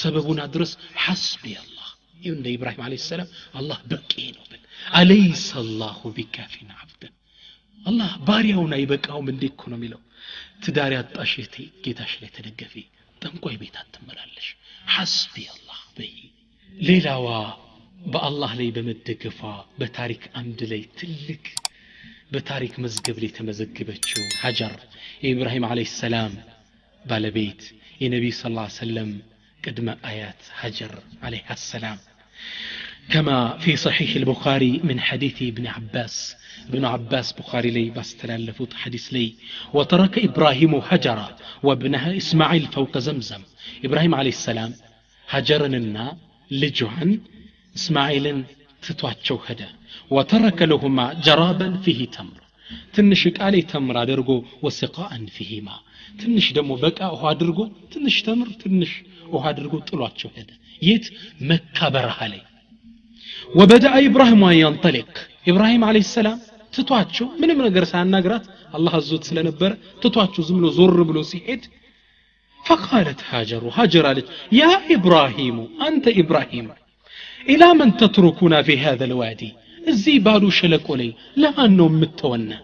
ሰበቡን አድርስ ሐስቢ አላህ እንደ ኢብራሂም አለይሂ ሰላም አላህ በቂ ነው በል አለይሰ አላሁ ቢካፊን አብደን አላህ ባሪያውን አይበቃውም እንዴ እኮ ነው የሚለው ትዳር ያጣሽ እህቴ ጌታሽ ላይ ተደገፊ ጠንቋይ ቤት አትመላለሽ ሐስቢ አላህ በይ ሌላዋ በአላህ ላይ በመደገፏ በታሪክ አንድ ላይ ትልቅ በታሪክ መዝገብ ላይ ተመዘገበችው ሀጀር የኢብራሂም አለይሂ ሰላም ባለቤት የነብይ ሰለላሁ ዐለይሂ ወሰለም ቅድመ አያት ሀጀር አለይሃ ሰላም كما في صحيح البخاري من حديث ابن عباس بخاري لي باستلالفوت حديث لي وترك إبراهيم هجر وابنها إسماعيل فوق زمزم إبراهيم عليه السلام هجرنا لجوعا إسماعيل تتواتشو هدا وترك لهما جرابا فيه تمر تنشك علي تمر درجو وسقاء فيه ماء تنش دمو بقى وهادرجو تنش تمر تنش وهادرجو طلعتشو هدا يت مكة برها لي وبدأ إبراهيم أن ينطلق إبراهيم عليه السلام تتواتشو من ነገር ሳናግራት الله አዞት ስለነበር ተቷቸው ዝም ብሎ ዞር ብሎ ሲሄድ فقالت هاجر قالت يا إبراهيم أنت إبراهيم إلى من تتركنا في هذا الوادي الزي بارو شلكو لي لأنه متونا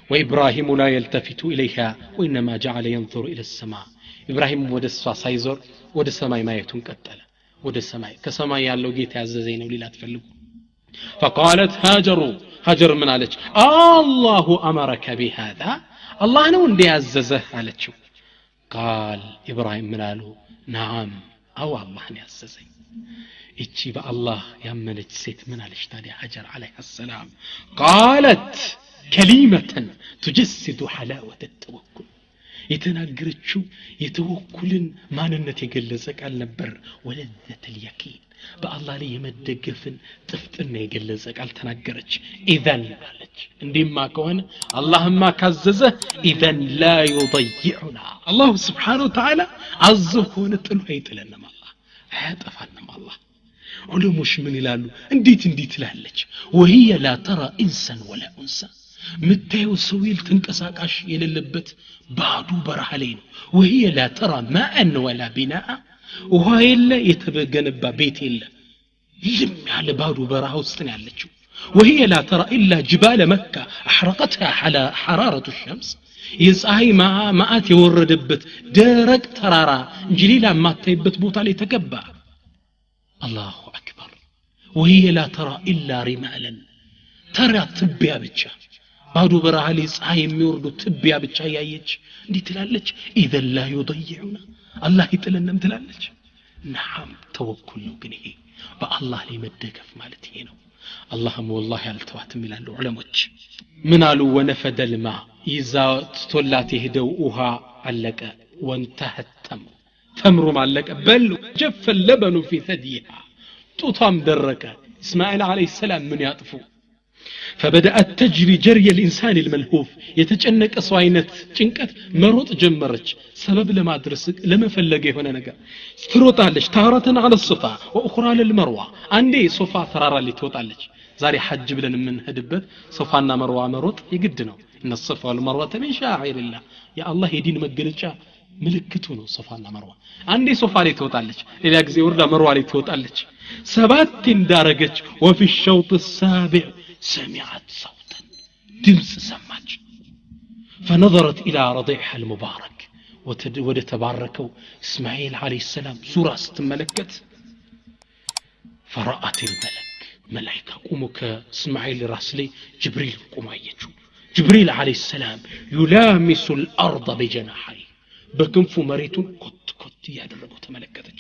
وإبراهيم لا يلتفت إليها وإنما جعل ينظر إلى السماء إبراهيم ود السما سايزور ود السماء ما يتون قتل ود السماء كسماء يالو جيت يعززين وليلا تفلقوا فقالت هاجر من قالت الله أمرك بهذا الله أنا وندي عززه قالت قال إبراهيم من قالوا نعم أو الله يعززني إتشي الله يمنت سيت من الاشتالي حجر عليه السلام قالت كلمة تجسد حلاوة التوكل يتناقرتشو يتوكلن ما ننت يقلزك على النبر ولذة اليقين بالله لي يمدقفن تفتن يقلزك على تناقرتش إذن قالت اندي ما كون اللهم كززه إذن لا يضيعنا الله سبحانه وتعالى عزه ونطلو هيتلنا ما الله هيتفعلنا ما الله علموش من يلالو انديت لهلج وهي لا ترى إنسان ولا أنسان متايو سويل تنكساكاش يللبت بعدو برحلين وهي لا ترى ماء ولا بناء وهي إلا يتبقنبا بيت إلا لم على بعدو برحو استنعلجو وهي لا ترى إلا جبال مكة أحرقتها على حرارة الشمس يسعي ماءات يوردبت درق ترارا جليلا ما تيبت بوطالي تكبا الله أكبر وهي لا ترى إلا رمالا ترى تبيا بتشا بعدو برا لي صاي يميوردو تبيا بتشا يايج دي تلالج اذا لا يضيعنا الله يتلنم تلالج نعم توكل ነው ግን ይሄ በአላህ ላይ መደገፍ ማለት ይሄ ነው اللهم والله ያልተዋትም ይላሉ ዑለሞች ምን አሉ ወነፈደ الماء ይዛት ቶላት ይሄደው ውሃ አለቀ ወንተህ ተምሩ ማለቀ በል جف اللبن في ثديها ጡቷም ደረቀ እስማኤል አለይሂ ሰላም ምን ያጥፉ فبدأت تجري جري الإنسان الملهوف يتجنك أصوينت جنكت مروط جمرج سبب لما درسك لما فلقي هنا نقا تروطالج تارة على الصفا وأخرى للمروة عندي صفا ثرارة اللي توطالج زاري حج بلن من هدبت صفانا مروة مروط يقدنا إن الصفا والمروة من شاعر الله يا الله يدين مقلجا ملكتونه صفانا مروة عندي صفا اللي توطالج إذا أجزي وردا مروة اللي توطالج سبات درجة وفي الشوط السابع سمعت صوتا دمس سماج فنظرت إلى رضيعها المبارك ወደ ተባረከው እስማኤል አለይሂ ሰላም ዙራ ስትመለከት فرأت الملك ملائكة قوموا كاسماعيل راسلي جبريل قوم አየችው جبريل عليه السلام يلامس الأرض بجناحيه بكنفو مريتون كت ያደረገው ተመለከተች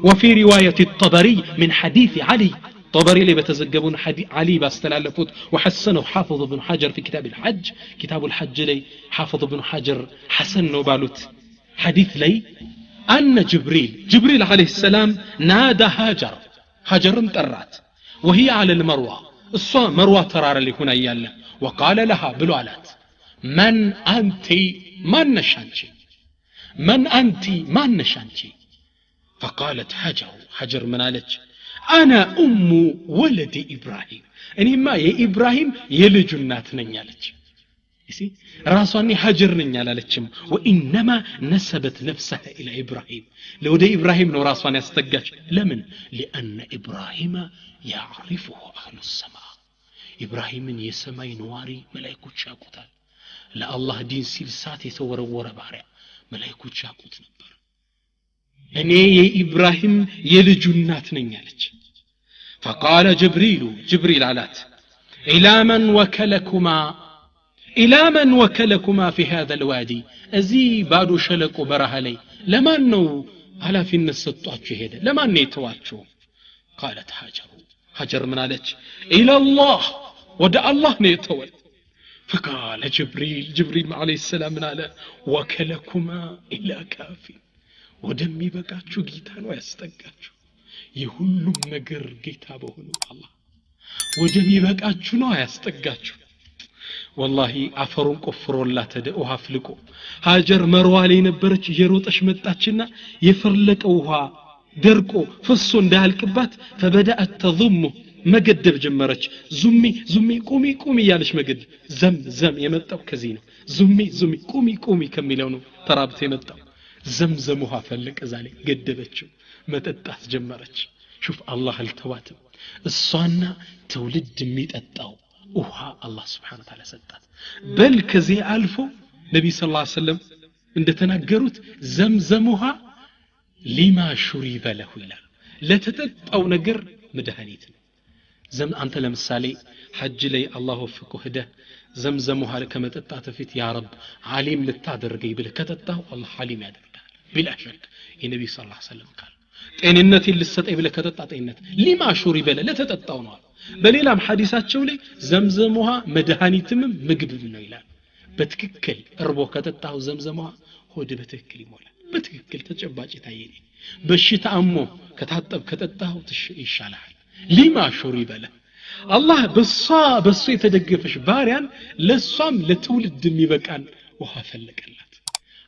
وفي رواية الطبري من حديث علي طبري اللي بتزجبون حديث علي باستلالفوت وحسنه حافظ بن حجر في كتاب الحج كتاب الحج لي حافظ بن حجر حسنه بالوت حديث لي أن جبريل عليه السلام نادى هاجر طرات وهي على المروة الصا مروة ترار اللي هنا يالا وقال لها بلوالات من أنت من نشانتي من أنت من نشانتي فقالت هاجر من قالت أنا أم ولد إبراهيم أني ما يا إبراهيم يلج النات نيالج يسي راسواني هاجر نيالالجم وإنما نسبت نفسها إلى إبراهيم لو ده إبراهيم نو راسواني استقاش لمن لأن إبراهيم يعرفه أهل السماء إبراهيم يسمى نواري ملايكو تشاكوتال لا الله دين سيلسات يتورور بارع ملايكو تشاكوت نبر أني يا إبراهيم يلج النات نيالج فقال جبريل علات إلى من وكلكما في هذا الوادي أزي بادو شلقو برهلي لما أنه على في النسطوات شهيدة لما أنه يتواتشو قالت هاجر من قالت إلى الله ودع الله نيتول فقال جبريل عليه السلام من قال وكلكما إلى كافي ودمي بقاتشو جيتان ويستقاتشو يهلم نجر جيتا بهنو الله ودمي بقاتشو نو يستقاتشو والله عفرون قفروا لا تدؤها فلقوا هاجر مروالي نبرች يروطش መጣችና የፈለቀውها درقو فسو እንዳልቅባት فبدأت تضم መገደብ ጀመረች ዙሚ ቁሚ ያለች መገድ ዘም የመጣው ከዚህ ነው ዙሚ ቁሚ ከሚለው ነው ተራብተ የመጣው ዘምዘም ውሃ ፈለቀ ዛሬ ገደበችው መጠጣት ጀመረች شوف الله التواتم እሷና ትውልድ የሚጠጣው ውሃ አላህ Subhanahu Wa Ta'ala ሰጣት በል ከዚህ አልፎ ነብይ ሰለላሁ ዐለይሂ ወሰለም እንደተናገሩት ዘምዘም ውሃ ሊማ ሹሪበ ለሁ ይላል ለተጠጣው ነገር መድኃኒት ነው አንተ ለምሳሌ ሐጅ ላይ አላህ ወፍቆ ሄደ ዘምዘም ውሃ ከመጠጣት በፊት ያ ረብ ዓሊም ልታደርገኝ ብለህ ከተጣው አላህ ዓሊም ያደርጋል ቢላ ሸክ የነብይ ሰለላሁ ዐለይሂ ወሰለም ቃል ጤንነትን ልሰጠኝ ብለህ ከተጣ ጤንነት ሊማ ሹሪበ ለተጠጣው ነው በሌላም ሐዲሳቸው ላይ ዘምዘም ውሃ መድኃኒትም ምግብም ነው ይላል በትክክል እርቦ ከተጣው ዘምዘም ውሃ ሆድ በትክክል ይሞላል በትክክል ተጨባጭ ታየኝ በሽታ አሞ ከታጠብ ከተጣው ይሻላል ሊማ ሹሪበ አላህ በሷ የተደገፈሽ ባሪያን ለሷም ለትውልድ የሚበቃን ውሃ ፈለቀላት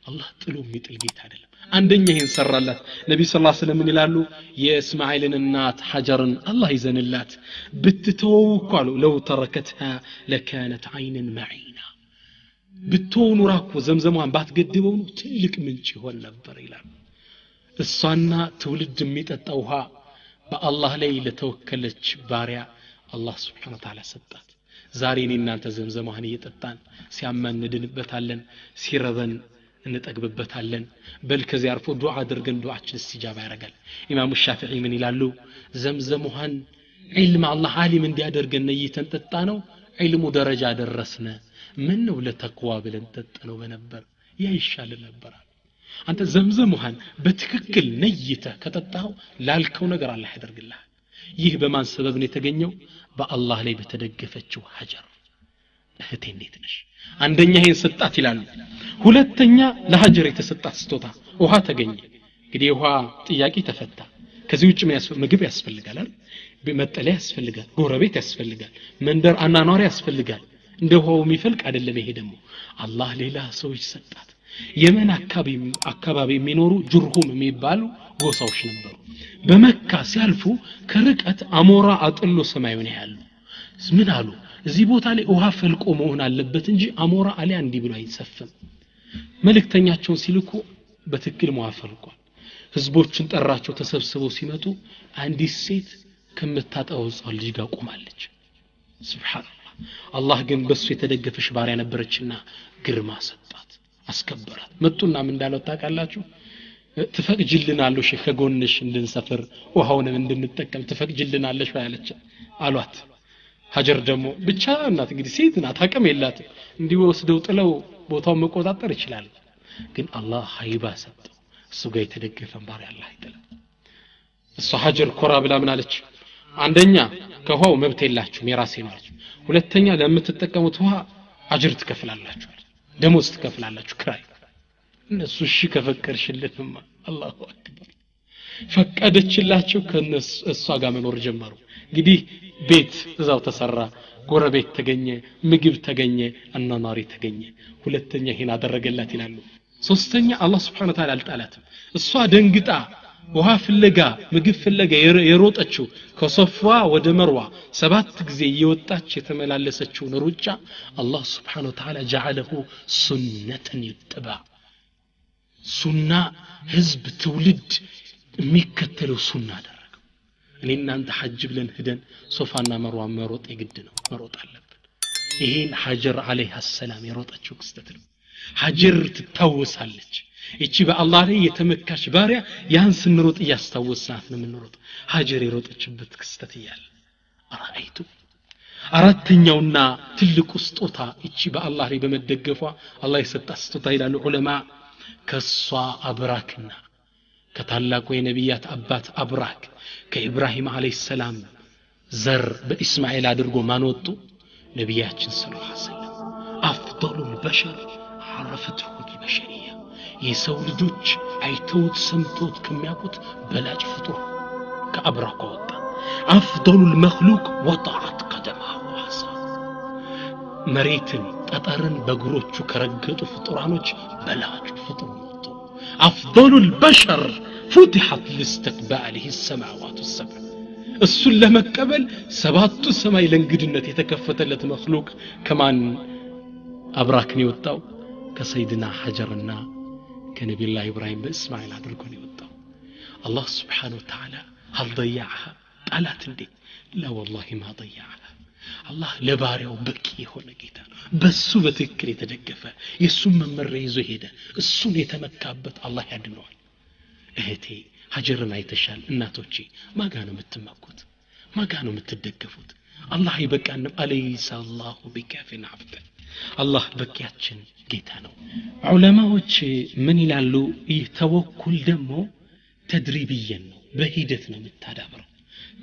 አላህ ጥሎ የሚጥል ጌታ አይደለም አንደኛ ይሄን ሰራላት ነብይ ሰለላሁ ዐለይሂ ወሰለም ይላሉ የእስማኤልን እናት ሐጀርን አላህ ይዘንላት ብትተወውኳሉ ለው ተረከተha ለካነት አይንን መዒና ብትሆኑ ራኩ ዘምዘሟን ባትገድበው ነው ትልቅ ምንጭ ይሆን ነበር ይላል እሷና ትውልድ የሚጠጣው ውሃ በአላህ ላይ ለተወከለች ባሪያ አላህ Subhanahu Wa Ta'ala ሰጣት ዛሬ እናንተ ዘምዘሟን እየጠጣን ሲያመንድንበታለን ሲረበን እንጠግብበታለን በል ከዚህ አርፎ ዱዓ አድርገን ዱዓችን استجابه ያደርጋል ኢማሙ ሻፊዒ ምን ይላሉ ዘምዘም ውሃን ዒልም አላህ ዓሊም እንዲያደርገን ነይተን ጠጣ ነው ዒልሙ ደረጃ ደረስነ ምን ነው ለተቅዋ ብለን ጠጣነው በነበር ያ ይሻል ነበር አንተ ዘምዘም ውሃን በትክክል ነይተ ከጠጣው ላልከው ነገር አላህ ያደርግልሃል ይህ በማን ሰበብ ነው የተገኘው በአላህ ላይ በተደገፈችው ሐጀር እህቴ እንዴት ነሽ አንደኛ ይሄን ሰጣት ይላሉ ሁለተኛ ለሐጀር የተሰጣት ስጦታ ውሃ ተገኘ እንግዲህ ውሃ ጥያቄ ተፈታ ከዚህ ውጭ ምግብ ያስፈልጋል መጠለያ ያስፈልጋል ጎረቤት ያስፈልጋል መንደር አናኗሪ ያስፈልጋል እንደው የሚፈልቅ አይደለም ይሄ ደግሞ አላህ ሌላ ሰዎች ሰጣት የመን አካባቢ የሚኖሩ ጁርሁም የሚባሉ ጎሳዎች ነበሩ በመካ ሲያልፉ ከርቀት አሞራ አጥሎ ሰማዩን ያያሉ ምን አሉ እዚህ ቦታ ላይ ውሃ ፈልቆ መሆን አለበት እንጂ አሞራ አሊያ እንዲ ብሎ አይሰፍም መልእክተኛቸውን ሲልኩ በትክክል መዋፈልቋል ህዝቦችን ጠራቸው ተሰብስበው ሲመጡ አንዲት ሴት ከመታጠው ጻል ልጅ ጋር ቆማለች ሱብሃንአላህ አላህ ግን በሱ የተደገፈሽ ባሪያ ነበረችና ግርማ ሰጣት አስከበራት መጡና ምን እንዳለው ታውቃላችሁ ትፈቅጅልናለሽ ከጎንሽ እንድንሰፍር ውሃውንም እንድንጠቀም ትፈቅጅልናለሽ ያለች አሏት ሀጀር ደግሞ ብቻ እናት እንግዲህ ሴት ናት አቅም የላትም እንዲወስደው ጥለው ቦታው መቆጣጠር ይችላል ግን አላህ ሀይባ ሰጠው እሱ ጋር የተደገፈን ባሪያ አላህ ይጥላል እሱ ሀጀር ኮራ ብላ ምን አለች አንደኛ ከውሃው መብት የላችሁም የራሴ ነው አለች ሁለተኛ ለምትጠቀሙት ውሃ አጅር ትከፍላላችሁ ደሞዝ ትከፍላላችሁ ክራይ እነሱ እሺ ከፈቀርሽልንማ አላሁ አክበር ፈቀደችላቸው ከነሱ እሷ ጋር መኖር ጀመሩ እንግዲህ ቤት እዛው ተሰራ ጎረቤት ተገኘ ምግብ ተገኘ አናናሪ ተገኘ ሁለተኛ ይሄን አደረገላት ይላሉ ሶስተኛ አላህ Subhanahu Wa Ta'ala አልጣላትም እሷ ደንግጣ ውሃ ፍለጋ ምግብ ፍለጋ የሮጠችው ከሶፋ ወደ መርዋ 7 ጊዜ እየወጣች የተመላለሰችው ሩጫ አላህ Subhanahu Wa Ta'ala جعله سنة يتبع ሱና ህዝብ ትውልድ የሚከተለው ሱና አደረገው እኔና አንተ ሐጅ ብለን ሄደን ሶፋና መርዋ መሮጥ የግድ ነው መሮጥ አለብን ይሄን ሀጀር አለይሃ ሰላም የሮጠችው ክስተት ነው ሀጀር ትታወሳለች እቺ በአላህ ላይ የተመካች ባሪያ ያን ስንሮጥ ያስታወሳት ነው የምንሮጥ ሀጀር የሮጠችበት ክስተት ይያል አራይቱ አራተኛውና ትልቁ ስጦታ እቺ በአላህ ላይ በመደገፏ አላህ የሰጣት ስጦታ ይላሉ ዑለማ ከሷ አብራክና ከታላቁ የነቢያት አባት አብራክ ከኢብራሂም አለይሂ ሰላም ዘር በእስማኤል አድርጎ ማንወጡ ነቢያችን ሰለላሁ ዐለይሂ ወሰለም አፍضل البشر عرفته البشريه የሰው ልጆች አይተውት ሰምተውት ከሚያውቁት በላጭ ፍጡር ከአብራክ ወጣ أفضل المخلوق وضعت قدمه وعصا መሬትን ጠጠርን በእግሮቹ ከረገጡ ፍጡራኖች በላጭ ፍጡር ወጡ أفضل البشر فتحت لاستقباله السماوات السبع እሱን ለመቀበል ሰባቱ ሰማይ ለእንግድነት የተከፈተለት መخلوق ከማን አብራክን የወጣው ከሰይድና ሀጀርና ከነቢዩላህ ኢብራሂም በእስማኤል አድርጎ ነው የወጣው አላህ Subhanahu Wa Ta'ala هل ضيعها ጣላት እንዴ لا والله ما ضيعها አላህ ለባሪያው በቂ የሆነ ጌታ በሱ በትክክል የተደገፈ የሱን መመሪያ ይዞ ሄደ እሱን የተመካበት አላህ ያድነዋል እህቴ ሀጀርን አይተሻል እናቶቼ ማጋ ነው የምትመኩት ማጋ ነው የምትደገፉት አላህ ይበቃን አለይሳ አላሁ ቢካፊን አብደ አላህ በቂያችን ጌታ ነው ዑለማዎች ምን ይላሉ ይህ ተወኩል ደግሞ ተድሪብየን ነው በሂደት ነው የምታዳብረው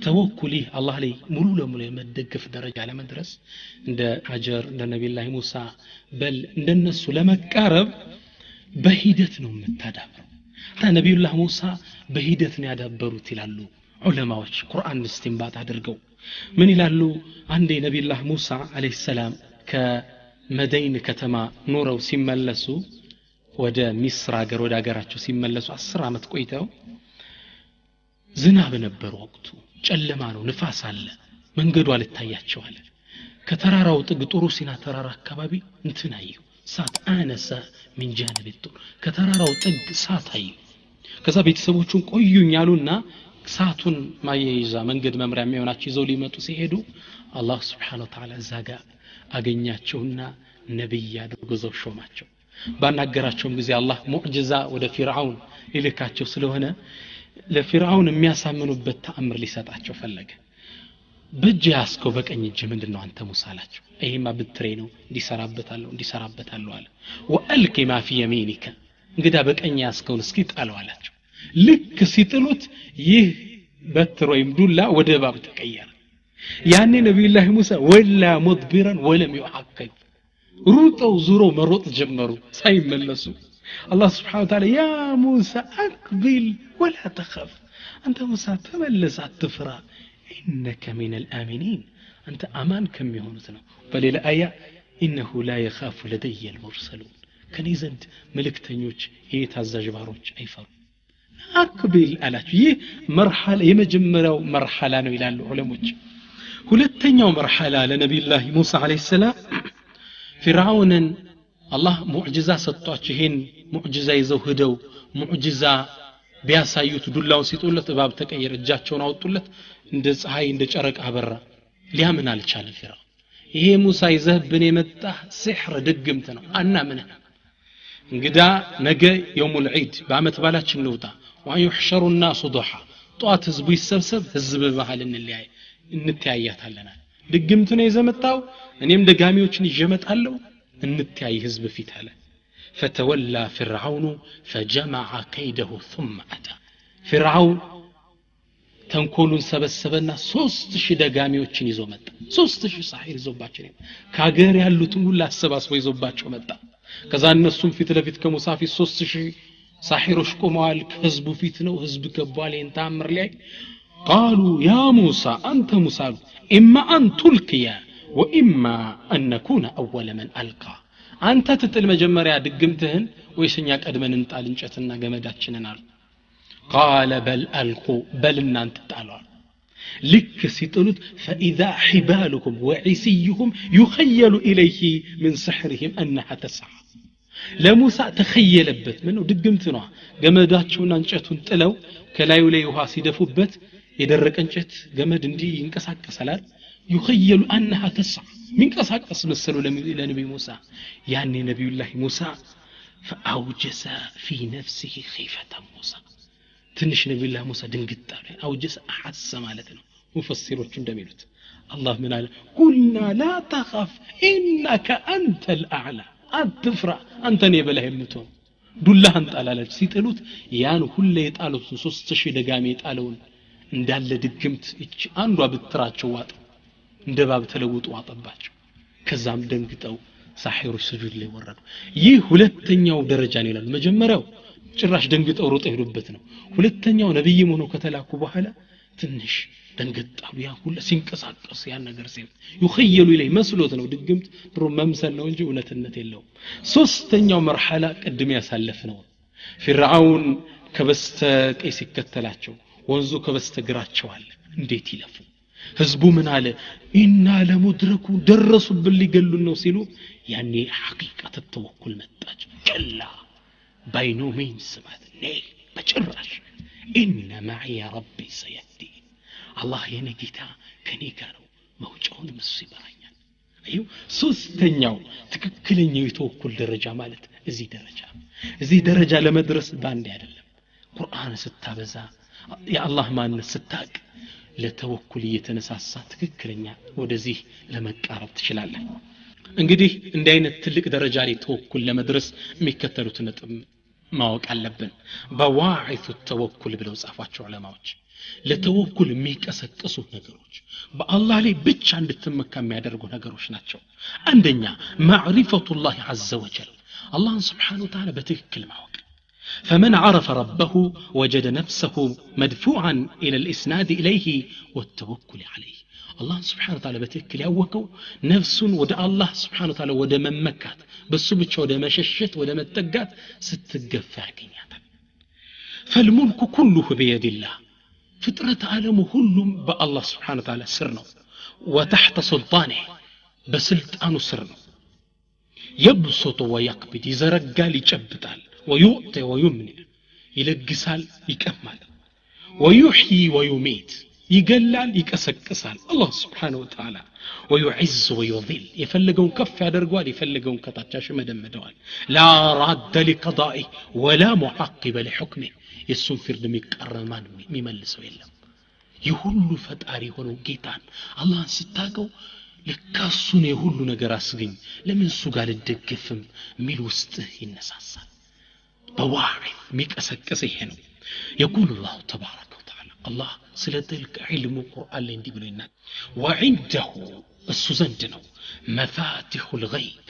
ተወኩል አላህ ላይ ሙሉ ለሙሉ የመደገፍ ደረጃ ለመድረስ እንደ ሀጀር እንደ ነብዩላህ ሙሳ በል እንደነሱ ለመቃረብ በሂደት ነው የምታዳብረው ነብዩላህ ሙሳ በሂደት ነው ያዳበሩት ይላሉ ዑለማዎች ቁርአን እስቲንባጥ አድርገው ምን ይላሉ አንዴ ነብዩላህ ሙሳ አለይሂ ሰላም ከመዲና ከተማ ኖረው ሲመለሱ ወደ ሚስር ሀገር ወደ ሀገራቸው ሲመለሱ 10 አመት ቆይተው ዝናብ ነበር ወቅቱ ጨለማ ነው ንፋስ አለ መንገዱ አልታያቸው አለ ከተራራው ጥግ ጥሩ ሲና ተራራ አካባቢ እንትን አዩ ሳት አነሰ من جانب الطور ከተራራው ጥግ ሳት አዩ ከዛ ቤተሰቦቹን ቆዩኝ አሉና ሳቱን ማየይዛ መንገድ መምሪያ የሚሆናቸው ይዘው ሊመጡ ሲሄዱ አላህ Subhanahu Wa Ta'ala ዛጋ አገኛቸውና ነብይ አድርጎ ዘው ሾማቸው ባናገራቸውም ጊዜ አላህ ሙዕጂዛ ወደ ፊርዓውን ይልካቸው ስለሆነ ለፊርዓውን የሚያሳምኑበት ተአምር ሊሰጣቸው ፈለገ በእጅ ያስከው በቀኝ እጅ ምንድነው አንተ ሙሳ አላቸው ይሄማ ብትሬ ነው እንዲሰራበታለሁ አለ ወአልቂ ማ في يمينك እንግዳ በቀኝ ያስከውን እስኪ ጣለው አላቸው ልክ ሲጥሉት ይህ በትር ወይም ዱላ ወደ እባብ ተቀየረ ያኔ ነብዩላህ ሙሳ ወላ مدبرا ولم يعقب ሩጠው ዙሮ መሮጥ ጀመሩ ሳይመለሱ الله سبحانه وتعالى يا موسى أقبل ولا تخف أنت موسى تملس التفرى إنك من الآمنين أنت أمان كم يهونتنا فليل آية إنه لا يخاف لدي المرسلون كان يزند ملك تنيوش يتعزى جباروش أي فرق أقبل ألاش مرحلة يمجمروا مرحلة إلى العلموش ሁለተኛው مرحلة لنبي الله موسى عليه السلام فرعون الله ሙዕጂዛ ሰጥቷቸው ይሄን ሙዕጂዛ ይዘው ሄደው ሙዕጂዛ ቢያሳዩት ዱላውን ሲጡለት እባብ ተቀየረ እጃቸውን አወጡለት እንደ ፀሐይ እንደ ጨረቃ አበራ ሊያምን አልቻለም ፊርዓውን ይሄ ሙሳ ይዘህብን የመጣ ሲህር ድግምት ነው አናምን እንግዳ ነገ የውሙል ዒድ በአመት ባላችን ነውታ ወይحشሩ الناس ضحى ጧት ህዝቡ ይሰብሰብ ህዝብ በመሃል እንተያያታለና ድግምት ነው የዘመጣው እኔም ደጋሚዎችን ይጀመጣለሁ እንተያይ ህዝብ ፊት አለ فتولى فرعون فجمع كيده ثم اتى فرعون ተንኮሉን ሰበሰበና 3000 ደጋሚዎችን ይዞ መጣ 3000 ሳሂር ይዞባቸው ካገር ያሉትን ሁሉ አሰባስቦ ይዞባቸው መጣ ከዛ እነሱም ፊት ለፊት ከሙሳ ፊት 3000 ሳሂሮች ቆመዋል ህዝቡ ፊት ነው ህዝብ ገባል እንታምር ላይ قالوا يا موسى انت موسى اما ان تلقي واما ان نكون اول من القى አንተ ትጥል መጀመሪያ ድግምትህን ወይስኛ ቀድመን እንጣል እንጨትና ገመዳችንን አሉ قال بل القوا بل እናንተ ጣሏል ልክ ሲጥሉት فاذا حبالهم وعصيهم يخيل اليه من سحرهم انها تسعى ለሙሳ ተخيلበት ምነው ድግምት ነው ገመዳቸውና እንጨቱን ጥለው ከላዩ ላይ ውሃ ሲደፉበት የደረቀ እንጨት ገመድ እንዲ ይንቀሳቀሳል يخيل انها تسعى منقسقس مسلو لنبي موسى يعني نبي الله موسى فاوجس في نفسه خيفه موسى ትንሽ ነብዩ الله موسى ድንግጣለ አውጀስ አሐሰ ማለት ነው ሙፈሲሮች እንደሚሉት አላህ ምን አለ قلنا لا تخف انك انت الاعلى አትፍራ አንተ ነህ በላይ የምትሆን ዱላህን ጣላለች ሲጥሉት ያን ሁሉ የጣሉት 3000 ደጋሚ የጣለውን እንዳለ ድግምት እቺ አንዷ ብትራቸው ዋጥ እንደባብ ተለውጡ ዋጠባቸው ከዛም ደንግጠው ሳሂሮች ስጁድ ላይ ወረዱ ይህ ሁለተኛው ደረጃ ነው ይላል መጀመሪያው ጭራሽ ደንግጠው ሮጠው ሄዱበት ነው ሁለተኛው ነብይ ሆኖ ከተላኩ በኋላ ትንሽ ደንግጣሉ ያ ሁሉ ሲንቀሳቀስ ያ ነገር ሲል ይخيሉ ኢለይ መስሎት ነው ድግምት ድሮ መምሰል ነው እንጂ እውነትነት የለውም ሶስተኛው መርሐላ ቀድም ያሳለፍ ነው ፍርዓውን ከበስተ ቀይ ሲከተላቸው ወንዙ ከበስተ ግራቸው አለ እንዴት ይለፉ ህዝቡ ምን አለ ኢና ለሙድረኩ ደረሱብን ሊገሉን ነው ሲሉ ያኔ ሐቂቃተ ተወኩል መጣች ከላ ባይኑ ምን ስማት ነይ በጭራሽ ኢነ ማዒ ረቢ ሰየህዲ አላህ የኔ ጌታ ከኔ ጋር ነው መውጫውን እሱ ይመራኛል አዩ ሶስተኛው ትክክለኛው የተወኩል ደረጃ ማለት እዚህ ደረጃ ለመድረስ ባንድ አይደለም ቁርአን ስታበዛ የአላህ ማንነት ስታቅ ለተወኩል እየተነሳሳ ትክክለኛ ወደዚህ ለመቃረብ ትችላለህ እንግዲህ እንደ አይነት ትልቅ ደረጃ ላይ ተወኩል ለመድረስ የሚከተሉት ነጥብ ማወቅ አለብን በዋዒቱ ተወኩል ብለው ጻፏቸው ዑለማዎች ለተወኩል የሚቀሰቅሱ ነገሮች በአላህ ላይ ብቻ እንድትመካ የሚያደርጉ ነገሮች ናቸው አንደኛ ማዕሪፈቱላህ عز وجل አላህ Subhanahu Wa Ta'ala በትክክል ማወቅ فمن عرف ربه وجد نفسه مدفوعا إلى الإسناد إليه والتوكل عليه الله سبحانه وتعالى بتكل يوكو نفس ودى الله سبحانه وتعالى ودى ممكات بسبتش ودى مششت ودى متقات ستقفع كنياتا فالملك كله بيد الله فطرة عالمه كلهم بالله سبحانه وتعالى سرنا وتحت سلطانه بسلطانه سرنا يبسط ويقبض يزرقال يجبتال ويؤتي ويمنع يلقسال يكمل ويحيي ويميت يقلل يكسكسال الله سبحانه وتعالى ويعز ويذل يفلقون كف يدرقوال يفلقون كتاتش مدمدوال لا راد لقضائه ولا معقب لحكمه يسون فرد ميقرمان ميملسو يلم يሁሉ ፈጣሪ ሆነው ጌታን አላህን ስታቀው ለካሱን የሁሉ ነገር አስገኝ ለምን እሱ ጋር ልደግፍም ሚል ውስጥ ይነሳሳል በዋዒ ሚቀሰቀስ ይሄ ነው يقول الله تبارك وتعالى الله ስለተልከ علم القرآن ላይ እንዲህ ብሎናል وعنده እሱ ዘንድ ነው مفاتيح الغيب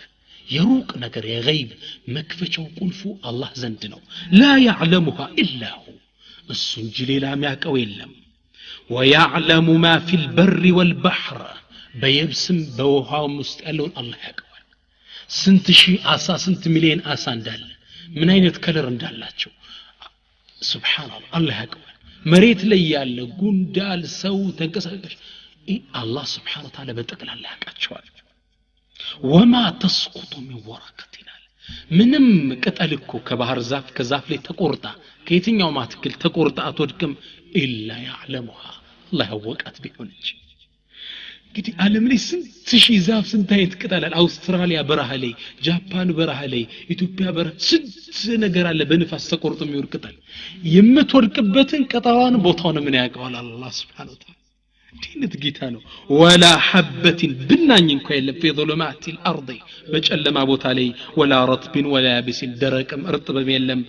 የሩቅ ነገር የገይብ መክፈቻው ቁልፉ አላህ ዘንድ ነው لا يعلمها الا هو እሱ እንጂ ሌላ የሚያውቀው የለም ويعلم ما في البر والبحر በየብስም በውሃውም ውስጥ ያለውን አላህ ያውቃል ስንት ሺህ አሳ ስንት ሚሊዮን አሳ እንዳለ ምን አይነት ከለር እንዳላቸው ሱብሃንአላህ አላህ ያውቃል መሬት ላይ ያለ ጉንዳል ሰው ተንቀሳቀሽ አላህ ሱብሃነሁ ወተዓላ በጠቅላላ ያውቃቸዋል وما تسقط من ورقة ምንም ቅጠል እኮ ከባህር ዛፍ ከዛፍ ላይ ተቆርጣ ከየትኛው ማትክል ተቆርጣ አትወድቅም ኢላ ያዕለሙሃ አላህ ያወቃት ቢሆን እንጂ እንግዲህ ዓለም ላይ ስንት ሺህ ዛፍ ስንት አይነት ቅጠል አለ አውስትራሊያ በረሃ ላይ ጃፓን በረሃ ላይ ኢትዮጵያ በረሃ ስንት ነገር አለ በንፋስ ተቆርጦ የሚወድቅ ቅጠል የምትወድቅበትን ቅጠሏን ቦታውን ምን ያውቀዋል አላህ Subhanahu Wa Ta'ala ዲነት ጌታ ነው ወላ ሐበትን ብናኝ እንኳን የለም في ظلمات الارض በጨለማ ቦታ ላይ ወላ ረጥብን ወላ ያብስን ደረቅም እርጥብም የለም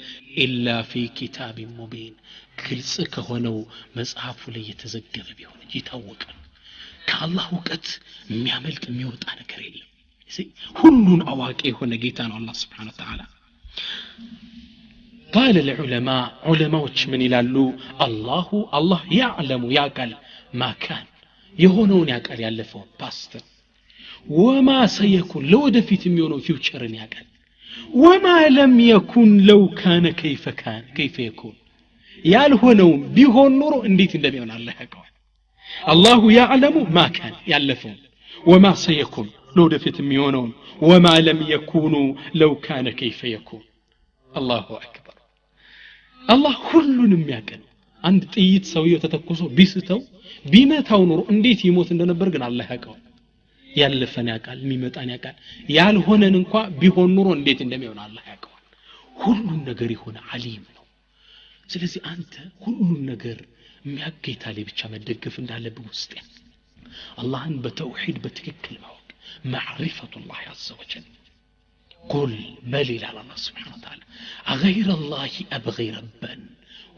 ኢላ في كتاب مبين ግልጽ ከሆነው መጽሐፉ ላይ የተዘገበ ቢሆን ይታወቃል ከአላህ ወቀት የሚያመልጥ የሚወጣ ነገር የለም ሁሉን አዋቂ የሆነ ጌታ ነው አላህ Subhanahu Wa Ta'ala قال العلماء علماء من يلالو الله يعلم يعقل ما كان يهونون يعقل ያለፈው past وما سيكون لو دفيت የሚሆነው futureን ያውቃል وما لم يكن لو كان كيف يكون ያልሆነው ቢሆን ኖሮ እንዴት እንደሚሆን አላህ ያውቃል الله يعلم ما كان ያለፈው وما سيكون لو دفيت የሚሆነው وما لم يكون لو كان كيف يكون الله اكبر الله ሁሉንም ያውቃል አንድ ጥይት ሰውየው ተተኩሶ ቢስተው ቢመታው ኖሮ እንዴት ይሞት እንደነበር ግን አላህ ያውቃል ያለፈን ያውቃል የሚመጣን ያውቃል ያልሆነን እንኳን ቢሆን ኖሮ እንዴት እንደሚሆን አላህ ያውቃል ሁሉን ነገር ይሆነ ዓሊም ነው ስለዚህ አንተ ሁሉን ነገር የሚያገይታ ላይ ብቻ መደገፍ እንዳለብህ ውስጥ አላህን በተውሂድ በትክክል ማወቅ معرفة الله عز وجل قل بل إلى الله سبحانه وتعالى غير الله أبغي ربا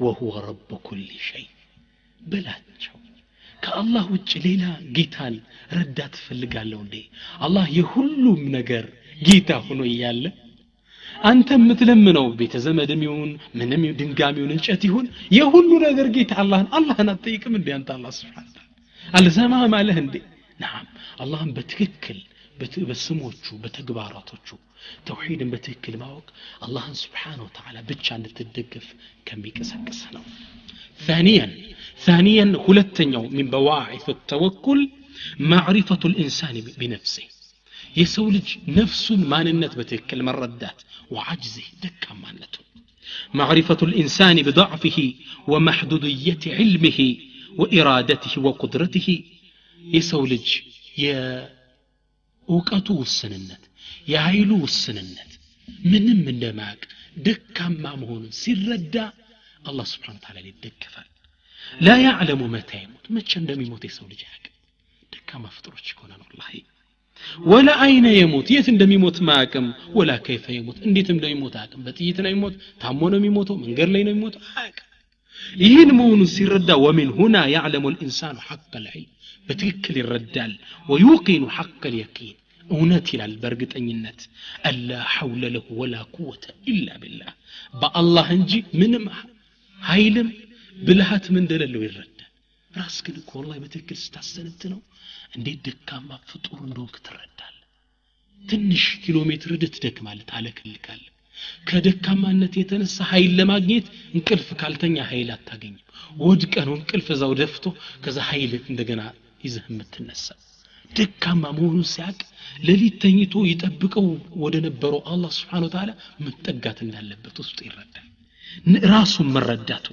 وهو رب كل شيء بلاቸው ከአላህ ውጭ ሌላ ጌታን ረዳት ፈልጋለሁ እንዴ አላህ የሁሉም ነገር ጌታ ሆኖ ይያለ አንተ የምትለምነው ቤተ ዘመድም ይሁን ምንም ድንጋሚውን እንጨት ይሁን የሁሉ ነገር ጌታ አላህን አትጠይቅም እንዴ አንተ አላህ Subhanahu Wa Ta'ala አልዘማ ማለህ እንዴ نعم አላህን በትክክል በስሞቹ በተግባራቶቹ ተውሂድን በትክክል ማወቅ አላህን Subhanahu Wa Ta'ala ብቻ እንድትደገፍ ከሚቀሰቅስ ነው ثانيا ሁለተኛው من بواعث التوكل معرفة الإنسان بنفسه የሰው ልጅ ነፍሱን ማንነት በትክክል መረዳት وعجزه ደካማነቱ معرفة الإنسان بضعفه ومحدودية علمه وإرادته وقدرته የሰው ልጅ የእውቀቱ ውስንነት የኃይሉ ውስንነት ምንም እንደማያውቅ ደካማ መሆኑን ሲረዳ አላህ Subhanahu Wa Ta'ala ይደግፋል لا يعلم متى يموت መቼ እንደሚሞት የሰው ልጅ ያውቃል ደካማ ፍጥሮች ሆነ ነው والله ولا اين يموت የት እንደሚሞት ማያውቅም ولا كيف يموت እንዴት እንደሚሞት አያውቅም በጥይት ነው የሚሞት ታሞ ነው የሚሞተው መንገድ ላይ ነው የሚሞተው አያውቅም ይህን መሆኑን ሲረዳ ومن هنا يعلم الإنسان حق العلم በትክክል ይረዳል ويوقن حق اليقين እውነት ይላል በእርግጠኝነት አላ ሐውለ له ولا قوة إلا بالله በአላህ እንጂ ምንም ኃይልም ብልሃት ምን እንደሌለው ይረዳል ራስ ግን እኮ والله በትክክል ስታሰነት ነው እንዴት ደካማ ፍጡር እንደሆንክ ትረዳለህ ትንሽ ኪሎ ሜትር ድትደክማለህ ታለክልካለህ ከደካማነት የተነሳ ኃይል ለማግኘት እንቅልፍ ካልተኛ ኃይል አታገኝም ወድቀህ ነው እንቅልፍ እዛው ደፍቶ ከዛ ኃይል እንደገና ይዘህ የምትነሳ ደካማ መሆኑን ሲያቅ ለሊት ተኝቶ ይጠብቀው ወደ ነበረው አላህ Subhanahu Wa Ta'ala መጠጋት እንዳለበት ውስጥ ይረዳል ራሱን መረዳቱ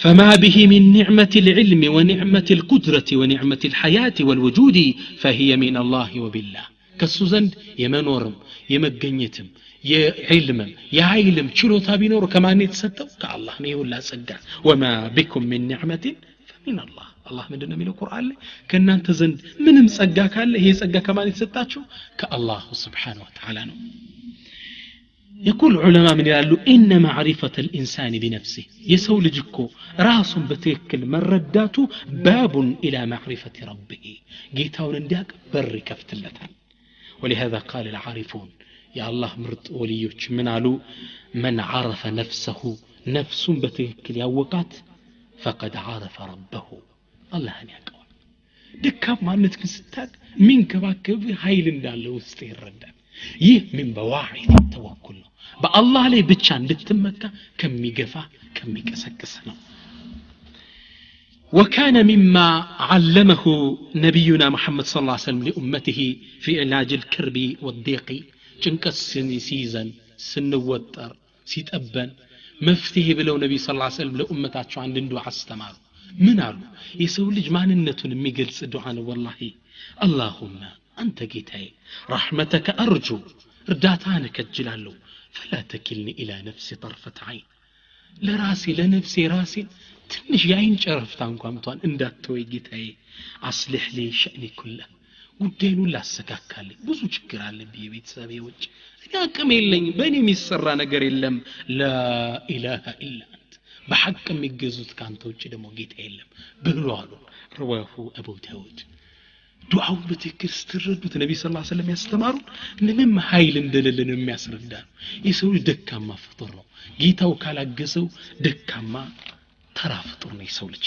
فما به من نعمة العلم ونعمة القدرة ونعمة الحياة والوجود فهي من الله وبالله كسو زند يمنورم يمغنيتم يعلمم يعلم ችሎታ ቢኖር ከማን የተሰጠው ከአላህ ነው ይሁላ ጸጋ وما بكم من نعمة فمن الله الله ምንድነው የሚለው ቁርአን ላይ ከናንተ ዘንድ ምንም ጸጋ ካለ ይሄ ጸጋ ከማን የተሰጣችሁ ከአላህ Subhanahu Wa Ta'ala ነው يقول علماء من يقولوا إن معرفة الإنسان بنفسه يسو لجكو راس بتكل مرداته باب إلى معرفة ربه جيتاون انديك بر كفت اللتان ولهذا قال العارفون يا الله مرت وليوش من علو من عرف نفسه نفس بتكل يوقات فقد عرف ربه الله أن يقول دكاب ما نتك ستاك من كباكب هايل اندالو استير ردان ይህ من بواعث التوكل በአላህ ላይ ብቻ እንድትመካ ከሚገፋ ከሚቀሰቅስ ነው وكان مما علمه نبينا محمد صلى الله عليه وسلم لأمته في علاج الكرب والضيق ጭንቀት ሲይዘን ስንወጠር ሲጠበን መፍትሄ ብለው ነብይ ሰለላሁ ዐለይሂ ወሰለም ለኡመታቸው አንድ ዱዓ አስተማሩ ምን አሉ የሰው ልጅ ማንነቱን የሚገልጽ ዱዓ ነው ወላሂ اللهم አንተ ጌታዬ رحمتك ارجو እርዳታህን እከጅላለሁ فلا تكلني الى نفسي طرفة عين ለራሴ ለነፍሴ ራሴን ትንሽ ያይን ጨረፍታ እንኳን እንኳን እንዳትወይ ጌታዬ አስልህ لي شأني كله ጉዳዩን ላስተካክል ብዙ ችግር አለብኝ ቤተሰቤ ውጭ አቅም የለኝም በእኔ የሚሰራ ነገር የለም لا اله الا انت በሐቅ የሚገዙት ካንተ ውጭ ደግሞ ጌታ የለም ብሎ አሉ رواه ابو داود ዱዓው በትክክል ስትረዱት ነብይ ሰለላሁ ዐለይሂ ወሰለም ያስተማሩ ምንም ኃይል እንደሌለን የሚያስረዳ የሰው ደካማ ፍጡር ነው ጌታው ካላገሰው ደካማ ተራ ፍጡር ነው የሰው ልጅ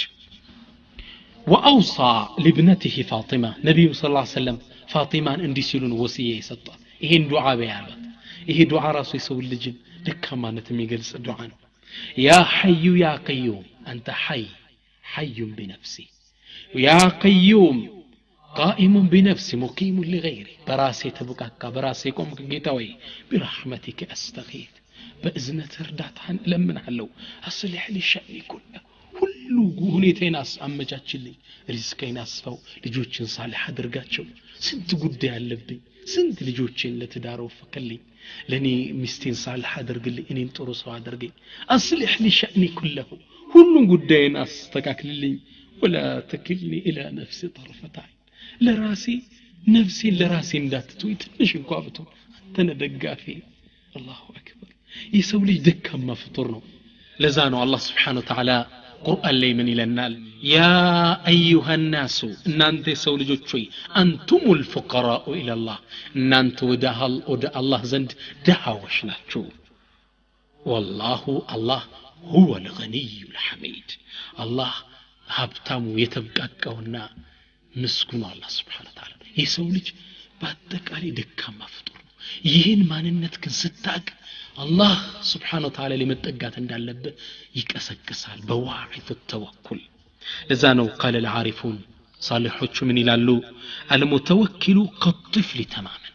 واوصى لابنته فاطمه ነብዩ ሰለላሁ ዐለይሂ ወሰለም ፋጢማን እንዲሲሉን ወሲያ ይሰጣል ይሄን ዱዓ በያባት ይሄ ዱዓ ራሱ የሰው ልጅ ደካማነት የሚገልጽ ዱዓ ነው يا حي يا قيوم انت حي حي بنفسي يا قيوم قائم بنفسي مقيم لغيري براسي تبقى براسي قوم قيتاوي برحمتك استغيث بإذنك رداتهن لمن علو اصلح لي شأني كله ሁሉ ሁኔታዬን አመቻችልኝ ሪዝቄን አስፋው ልጆችን ሳልህ አድርጋቸው ስንት ጉዳይ አለብኝ ስንት ልጆችን ለትዳረው ፈከልኝ ለኔ ሚስቴን ሳልህ አድርግልኝ እኔን ጥሩ ሰው አድርገኝ አስልህ لي شأني كله ሁሉን ጉዳይን አስተካክልልኝ ولا تكلني الى نفسي طرفة عين ለራሴ ነፍሴ ለራሴ እንዳትተውይ ትንሽ እንኳን ብትሆን አንተነ ደጋፊ አላሁ አክበር የሰው ልጅ ደካማ ፍጡር ነው ለዛ ነው አላህ Subhanahu Wa Ta'ala ቁርአን ላይ ምን ይለናል ያ አዩሃ الناس እናንተ የሰው ልጆች ሆይ አንቱሙል ፉቀራኡ ኢላላህ እናንተ ወደ አላህ ዘንድ ደሃዎች ናችሁ والله الله هو الغني الحميد الله ሀብታሙ የተብቃቃውና ምስጉን አላህ Subhanahu Wa Ta'ala የሰው ልጅ በአጠቃላይ ደካማ ፍጡር ነው ይህን ማንነት ግን ስታቅ አላህ Subhanahu Wa Ta'ala ለመጠጋት እንዳለበት ይቀሰቅሳል በዋዒት ተወኩል ለዛ ነው قال العارفون صالحዎቹ ምን ይላሉ المتوكل كالطفل تماما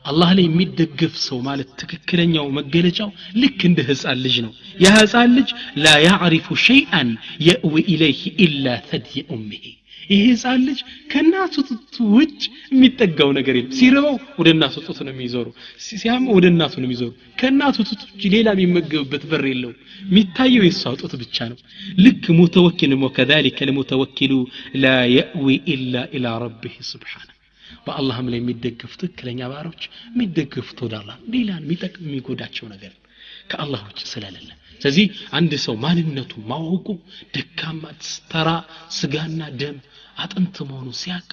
አላህ ላይ የሚደገፍ ሰው ማለት ትክክለኛው መገለጫው ልክ እንደ ህፃን ልጅ ነው ያ ህፃን ልጅ لا يعرف شيئا يأوي إليه إلا ثدي أمه ይሄ ህፃን ልጅ ከናቱ ጡት ውጭ የሚጠጋው ነገር የለም ሲረባው ወደ እናቱ ጡት ነው የሚዞረው ሲያም ወደ እናቱ ነው የሚዞረው ከናቱ ጡት ውጭ ሌላ የሚመገብበት በር የለው የሚታየው የሷ ጡት ብቻ ነው ልክ ሙተወኪል ወከذلك المتوكل لا يأوي إلا إلى ربه سبحانه በአላህም ላይ የሚደገፉ ትክክለኛ ባሮች የሚደገፉት ወደ አላህ ሌላን የሚጠቅም የሚጎዳቸው ነገር ከአላህ ውጭ ስለሌለ ስለዚህ አንድ ሰው ማንነቱ ማወቁ ደካማ ተራ ስጋና ደም አጥንት መሆኑ ሲያቅ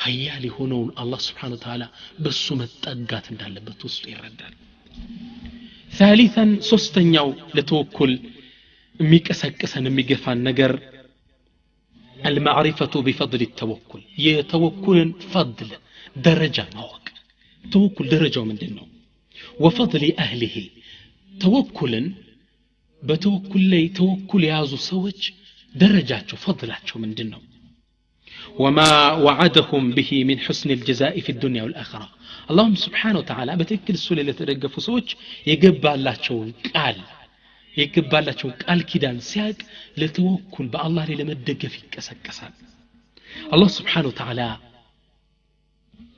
ኃያል የሆነውን አላህ Subhanahu Wa Ta'ala በሱ መጠጋት እንዳለበት ውስጥ ይረዳል ثالثا ሶስተኛው ለተወኩል የሚቀሰቅሰን የሚገፋን ነገር المعرفة بفضل التوكل يتوكل فضل درجة ማወቅ توكل درجة ምንድነው وفضل اهله توكلا በተወኩል ላይ ተወኩል ያዙ ሰዎች ደረጃቸው ፈድላቸው ምንድነው وما وعدهم به من حسن الجزاء في الدنيا والآخرة اللهم سبحانه وتعالى በትክክል እሱ ላይ ለተደገፉ ሰዎች የገባላቸው ቃል ኪዳን ሲያቅ ለተወኩል በአላህ ላይ ለመደገፍ ይቀሰቀሳል አላህ Subhanahu Wa Ta'ala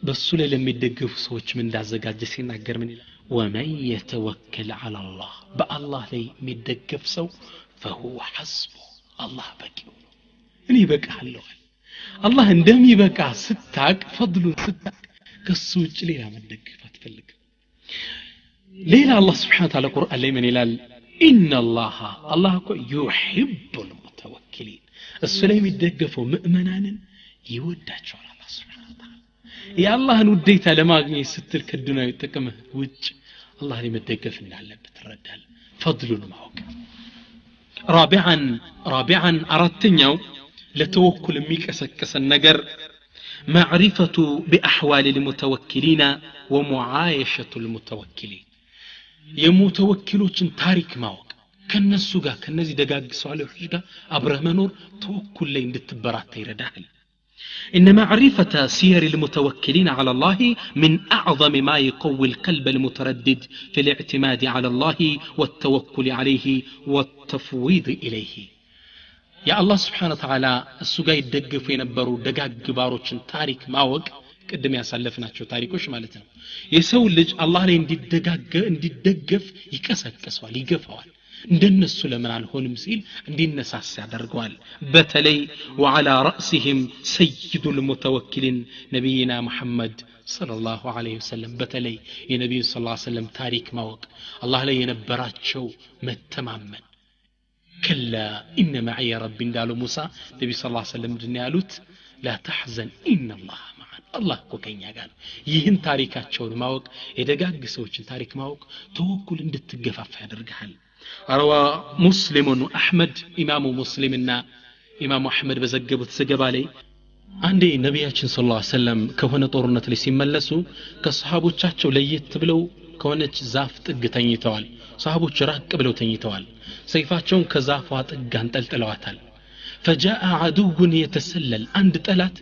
በሱ ላይ ለሚደገፉ ሰዎች ምን እንዳዘጋጀ ሲናገር ምን ይላል ومن يتوكل على الله بالله ላይ የሚደገፍ ሰው فهو حسبه الله በቂው ነው እኔ በቃለሁ አላህ እንደሚበቃ ስታቅ ፈድሉን ስታቅ ከሱ ውጭ ሌላ መደገፍ አትፈልግ ሌላ አላህ Subhanahu Wa Ta'ala ቁርአን ላይ ምን ይላል ان الله الله يحب المتوكلين እሱ ላይ የሚደገፈው ምእመናንን ይወዳቸዋል አላህ Subhanahu Wa Ta'ala የአላህን ውዴታ ለማግኘት ስትል ከዱንያዊ ጥቅም ውጭ አላህ ላይ መደገፍ እንዳለበት ተረዳል ፈድሉን ማወቅ رابعا አራተኛው ለተወኩል የሚቀሰቀሰን ነገር معرفة بأحوال المتوكلين ومعايشة المتوكلين የሙተወኪሎችን ታሪክ ማወቅ ከነሱ ጋር ከነዚህ ደጋግ ሷሊሆች ጋር አብረህ መኖር ተወኩል ላይ እንድትበራታ ይረዳል إن معرفة سير المتوكلين على الله من أعظم ما يقوي القلب المتردد في الاعتماد على الله والتوكل عليه والتفويض إليه የአላህ Subhanahu Wa Ta'ala እሱ ጋር ይደገፉ የነበሩ ደጋግ ባሮችን ታሪክ ማወቅ ቅድም ያሳለፍናቸው ታሪኮች ማለት ነው የሰው ልጅ አላህ ላይ እንዲደገፍ ይቀሰቅሰዋል ይገፋዋል እንደነሱ ለምን አልሆንም ሲል እንዲነሳሳ ያደርገዋል በተለይ وعلى رأسهم سيد المتوكلين نبينا محمد صلى الله عليه وسلم በተለይ የነብዩ صلى الله عليه وسلم ታሪክ ማወቅ አላህ ላይ የነበራቸው መተማመን كلا إن معي ربي እንዳሉ ሙሳ ነብዩ صلى الله عليه وسلم ምንድነው ያሉት لا تحزن إن الله معنا الله እኮ ከኛ ጋር ነው ይህን ታሪካቸውን ማወቅ የደጋግ ሰዎችን ታሪክ ማወቅ ተወኩል እንድትገፋፋ ያደርጋል روى مسلم وأحمد إمام مسلمنا إمام أحمد بزجبت سجبالي عندي نبياتنا صلى الله عليه وسلم كهنا طورنة لسيملسو كصحابو تشاتشو ليت بلو كونت زافت تنيتوال صحابو شراك بلو تنيتوال سيفاتشون كزافات تلواتال فجاء عدو يتسلل عند تلات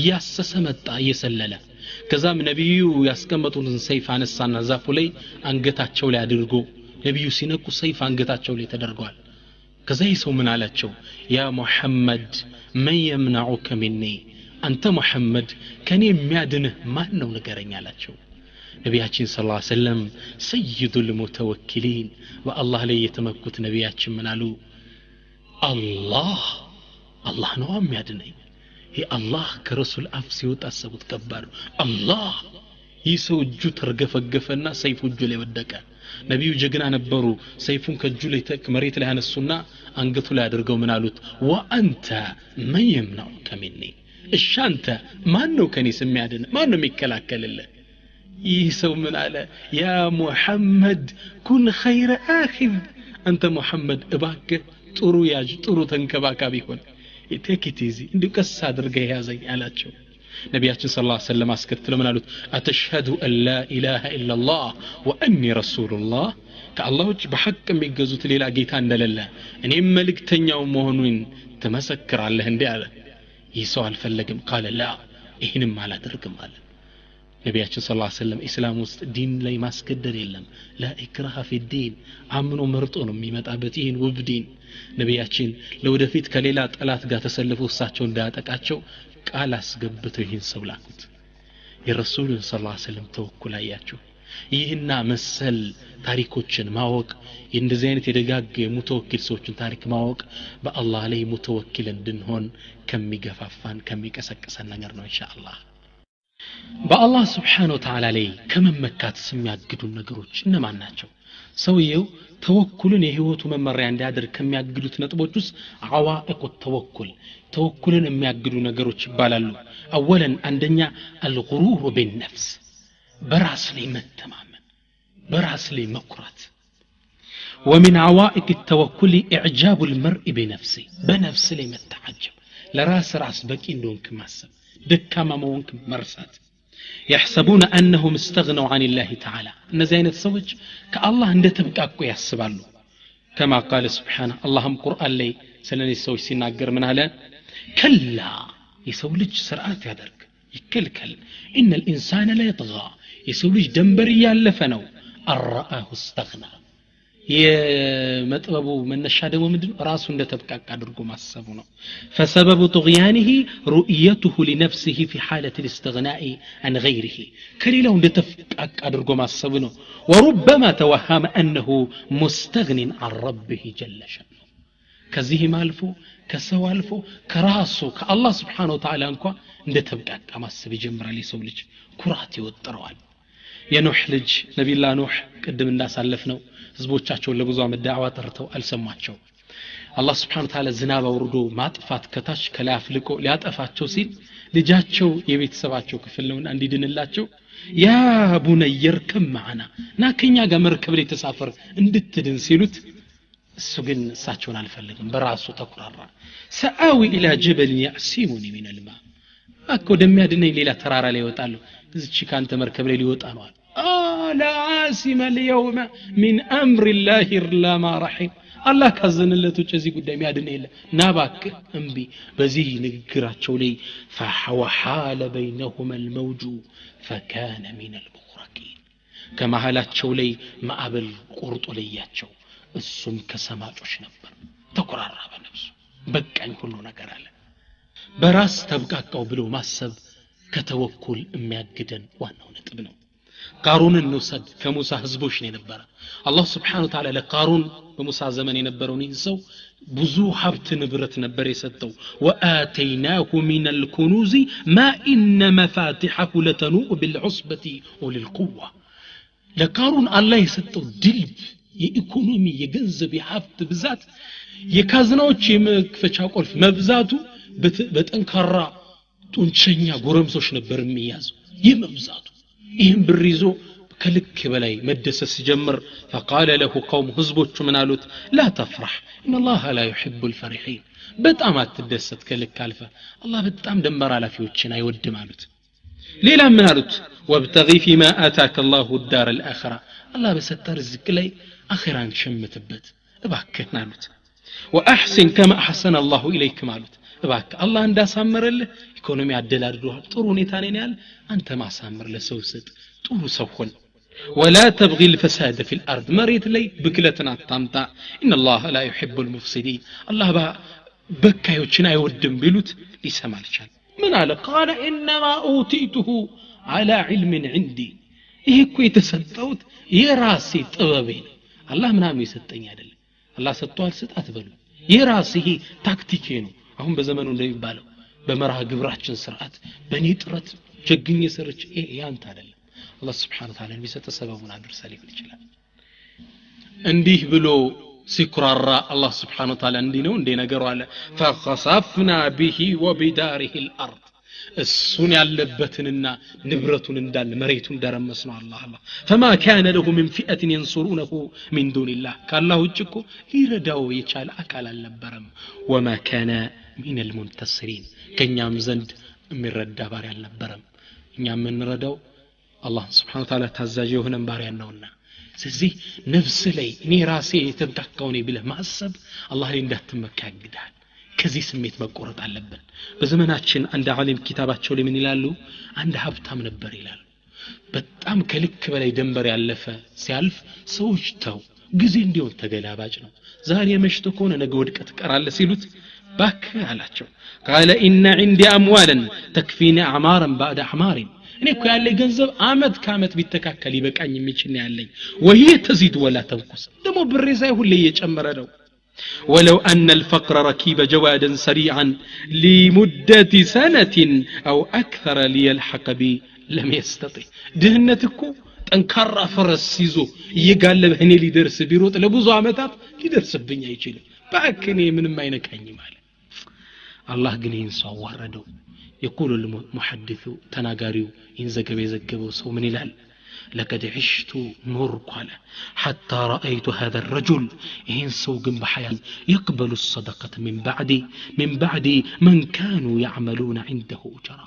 ياسسمت يسلل كزام نبيو ياسكمتون سيف عن السنة زافو لي أنقتاتشو لي أدرقو ነብዩ ሲነቁ ሰይፍ አንገታቸው ላይ ተደርጓል ከዛ ይሰው ምን አላቸው ያ ሙሐመድ من يمنعك مني አንተ ሙሐመድ ከኔ የሚያድንህ ማን ነው ንገረኝ አላቸው ነብያችን ሰለላሁ ዐለይሂ ወሰለም ሰይዱል ሙተወኪሊን ወአላህ ላይ የተመኩት ነብያችን ምን አሉ አላህ ነው የሚያድነኝ ይሄ አላህ ከረሱል አፍ ሲወጣ አሰቡት ከባድ አላህ ይሰው እጁ ተርገፈገፈና ሰይፉ እጁ ላይ ወደቀ ነብዩ ጀግና ነበሩ ሰይፉን ከጁ ላይ መሬት ላይ አነሱና አንገቱ ላይ አድርገው ምን አሉት ወአንተ من يمنعك مني እሺ አንተ ማን ነው ከኔ የሚያድን ማን ነው የሚከላከልልህ ይህ ሰው ምን አለ ያ ሙሐመድ ኩን ኸይረ አኺዝ አንተ ሙሐመድ እባክህ ጥሩ ያጅ ጥሩ ተንከባካቢ ሆን ኢቴኪቲዚ እንድቀስ አድርገህ ያዘኝ አላቸው ነብያችን ሰለላሁ ዐለይሂ ወሰለም አስከተለው ምን አሉት አተሽሀዱ አን ላ ኢላሃ ኢላላህ ወአኒ ረሱሉላህ ከአላህ ውጭ በሐቅ የሚገዙት ሌላ ጌታ እንደሌለ እኔም መልእክተኛው መሆኑን ተመሰክራለህ እንዴ አለ ይህ ሰው አልፈለግም ቃለ ላ ይህንም አላደርግም አለ ነብያችን ሰለላሁ ዐለይሂ ወሰለም እስላም ውስጥ ዲን ላይ ማስገደድ የለም ላ ኢክራሃ ፊ ዲን አምኖ መርጦ ነው የሚመጣበት ይህን ውብ ዲን ነብያችን ለወደፊት ከሌላ ጠላት ጋር ተሰልፎ እሳቸው እንዳያጠቃቸው ቃል አስገብተው ይህን ሰው ላኩት የረሱሉን ሰለላሁ ዐለይሂ ወሰለም ተወኩል አያችሁ ይህና መሰል ታሪኮችን ማወቅ እንደዚህ አይነት የደጋግ ሙተወኪል ሰዎችን ታሪክ ማወቅ በአላህ ላይ ሙተወኪል እንድንሆን ከሚገፋፋን ከሚቀሰቅሰን ነገር ነው ኢንሻአላህ በአላህ Subhanahu Wa Ta'ala ላይ ከመመካት የሚያግዱ ነገሮች እነማን ናቸው ሰውየው ተወኩልን የህይወቱ መመሪያ እንዲያደርግ ከሚያግዱት ነጥቦች ውስጥ አዋኢቁ ተወኩልን የሚያግዱ ነገሮች ይባላሉ አወለን አንደኛ الغرور بالنفس በራስ ላይ መተማመን በራስ ላይ መኩራት ومن عوائق التوكل اعجاب المرء بنفسه بنفس ላይ መተዓጀብ ለራስ በቂ እንደሆንክ ማሰብ ደካማ መሆንክ መርሳት يحسبون أنهم استغنوا عن الله تعالى نزين السوج كالله عند تبقى يحسبالو كما قال سبحانه اللهم قرآن لي سلني السوج سيناقر من هلا كلا يسولج سرعات يدرك يكلكل إن الإنسان لا يطغى يسولج دنبري يالفنو أن رآه استغنى يمطلبو من الشادم ومدن راسه እንደተብቃቃ አድርጎ ማሰቡ ነው فسبب طغيانه رؤيته لنفسه في حالة الاستغناء عن غيره كليلو እንደተብቃቃ አድርጎ ማሰቡ ነው وربما توهم انه مستغن عن ربه جل شأنه ከዚህም አልፎ ከሰው አልፎ ከራሱ ከአላህ Subhanahu Wa Ta'ala እንኳን እንደተብቃቃ ማሰብ ይጀምራል የሰው ልጅ ኩራት ይወጥረዋል የኖህ ልጅ ነብዩላህ ኖህ ቅድም እንዳሳለፍነው ህዝቦቻቸውን ለብዙ ዓመት ዳዕዋ ተርተው አልሰማቸው አላህ Subhanahu Wa Ta'ala ዝናብ አውርዶ ማጥፋት ከታች ከላይ አፍልቆ ሊያጠፋቸው ሲል ልጃቸው የቤተሰባቸው ክፍል ነውና እንዲድንላቸው ያ ቡነየር ከማና ናከኛ ጋር መርከብ ላይ ተሳፈር እንድትድን ሲሉት እሱ ግን እሳቸውን አልፈልግም በራሱ ተኩራራ ሰአዊ ኢላ ጀበል ያሲሙኒ ሚን አልማ አኮ ደሚያድነኝ ሌላ ተራራ ላይ ይወጣሉ እዚች ካንተ መርከብ ላይ ሊወጣ ነው لا عاصم اليوم من أمر الله إلا ما رحم الله كزنلته እዚህ ጉዳይ የሚያድን የለ ናባክ እንቢ በዚህ ንግግራቸው ላይ فحال بينهما الموج فكان من المغرقين ከመሃላቸው ላይ ማዕበል ቁርጦ ለያቸው እሱም ከሰማጮች ነበር ተቆራራ በነፍሱ በቃኝ ሁሉ ነገር አለ በራስ ተብቃቃው ብሎ ማሰብ ከተወኩል የሚያግደን ዋናው ነጥብ ነው ቃሩንን ንውሰድ ከሙሳ ህዝቦች ነው የነበረ አላህ Subhanahu Wa Ta'ala ለቃሩን በሙሳ ዘመን የነበረውን ይዘው ብዙ ሀብት ንብረት ነበር የሰጠው ወአተይናሁ ሚነል ኩኑዚ ማ ኢነ መፋቲሐሁ ለተኑኡ ቢልዑስበቲ ወልልቁዋ ለቃሩን አላህ የሰጠው ድልብ የኢኮኖሚ የገንዘብ የሀብት ብዛት የካዝናዎች የመክፈቻ ቁልፍ መብዛቱ በጠንካራ ጡንቸኛ ጎረምሶች ነበር የሚያዙ የመብዛቱ ይህን ብር ይዞ ከልክ በላይ መደሰስ ጀመር فقال له قوم ህዝቦቹ ምን አሉት لا تفرح ان الله لا يحب الفرحين በጣም አትደሰት ከልክ አልፈ አላህ በጣም ደንበር አላፊዎችን አይወድም አሉት ሌላ ምን አሉት وابتغي فيما آتاك الله الدار الآخرة الله በሰጠህ ርዝቅ ላይ አኺራን ሸምትበት እባክህ አሉት واحسن كما احسن الله اليك ማለት እባክህ አላህ እንዳሳመረልህ ኢኮኖሚ አደላድሏል ጥሩ ሁኔታ ነኝ ያለ አንተ ማሳመር ለሰው ስጥ ጥሩ ሰው ሆን ولا تبغي الفساد في الارض مريت لي بكلتنا አታምጣ ان الله لا يحب المفسدين الله በካዮችን አይወድም ቢሉት ሊሰማ አልቻለም ምን አለ قال انما اوتيته على علم عندي ይሄ እኮ የተሰጠውት የራሴ ጥበቤ ነው አላህ ምናምን የሰጠኝ አይደለም አላህ ሰጥቷል ስጣት በሉ የራሴ ታክቲኬ ነው አሁን በዘመኑ እንደሚባለው በመርሃ ግብራችን ስርዓት በኔ ጥረት ጀግኝ ሰርች ያንተ አይደለም አላህ Subhanahu Wa Ta'ala ቢሰጥ ሰበቡን አድርሳ ሊሆን ይችላል እንዲህ ብሎ ሲኩራራ አላህ Subhanahu Wa Ta'ala እንዲህ ነው እንደ ነገሩ አለ فخسفنا به وبداره الارض እሱን ያለበትንና ንብረቱን እንዳለ መሬቱን ደረመስነው አላህ فما كان له من فئة ينصرونه من دون الله ካላህ ውጭ እኮ ሊረዳው የቻለ አካል አልነበረም وما كان من المنتصرين ከኛም ዘንድ የሚረዳ ባሪያ አልነበረም እኛም እንረዳው አላህ Subhanahu Wa Ta'ala ታዛዥ የሆነን ባሪያ ነውና ስለዚህ ነፍስ ላይ እኔ ራሴ የተብቃቃው ነኝ ብለህ ማሰብ አላህ ላይ እንዳትመካ ያግዳል ከዚህ ስሜት መቆረጥ አለብን በዘመናችን አንድ ዓሊም ኪታባቸው ላይ ምን ይላሉ አንድ ሀብታም ነበር ይላሉ በጣም ከልክ በላይ ደንበር ያለፈ ሲያልፍ ሰዎች ተው ጊዜ እንዲሆን ተገላባጭ ነው ዛሬ መሽቶ ከሆነ ነገ ወድቀት ቀራለ ሲሉት ባክ አላቸው قال ان عندي اموالا تكفيني اعمارا بعد اعمار እኔ እኮ ያለ ገንዘብ አመት ከአመት ቢተካከል ይበቃኝ የሚችል ነው ያለኝ وهي تزيد ولا تنقص ደሞ ብሬ ሳይ ሁሌ እየጨመረ ነው ولو أن الفقر ركيب جوادا سريعا لمدة سنة أو أكثر ليلحق بي لم يستطع دهنتكو تنكر فرس يزو يقال هني لي درس بيروت لبوزو عمتات لي درس بني يجيل باكني من ما ينكاني مال الله قنين سو وردو يقول المحدث تناغاريو ينزقب يزقبو سو من الهل لقد عشت نور قال حتى رأيت هذا الرجل إن سوق بحياة يقبل الصدقة من بعد من كانوا يعملون عنده أجرا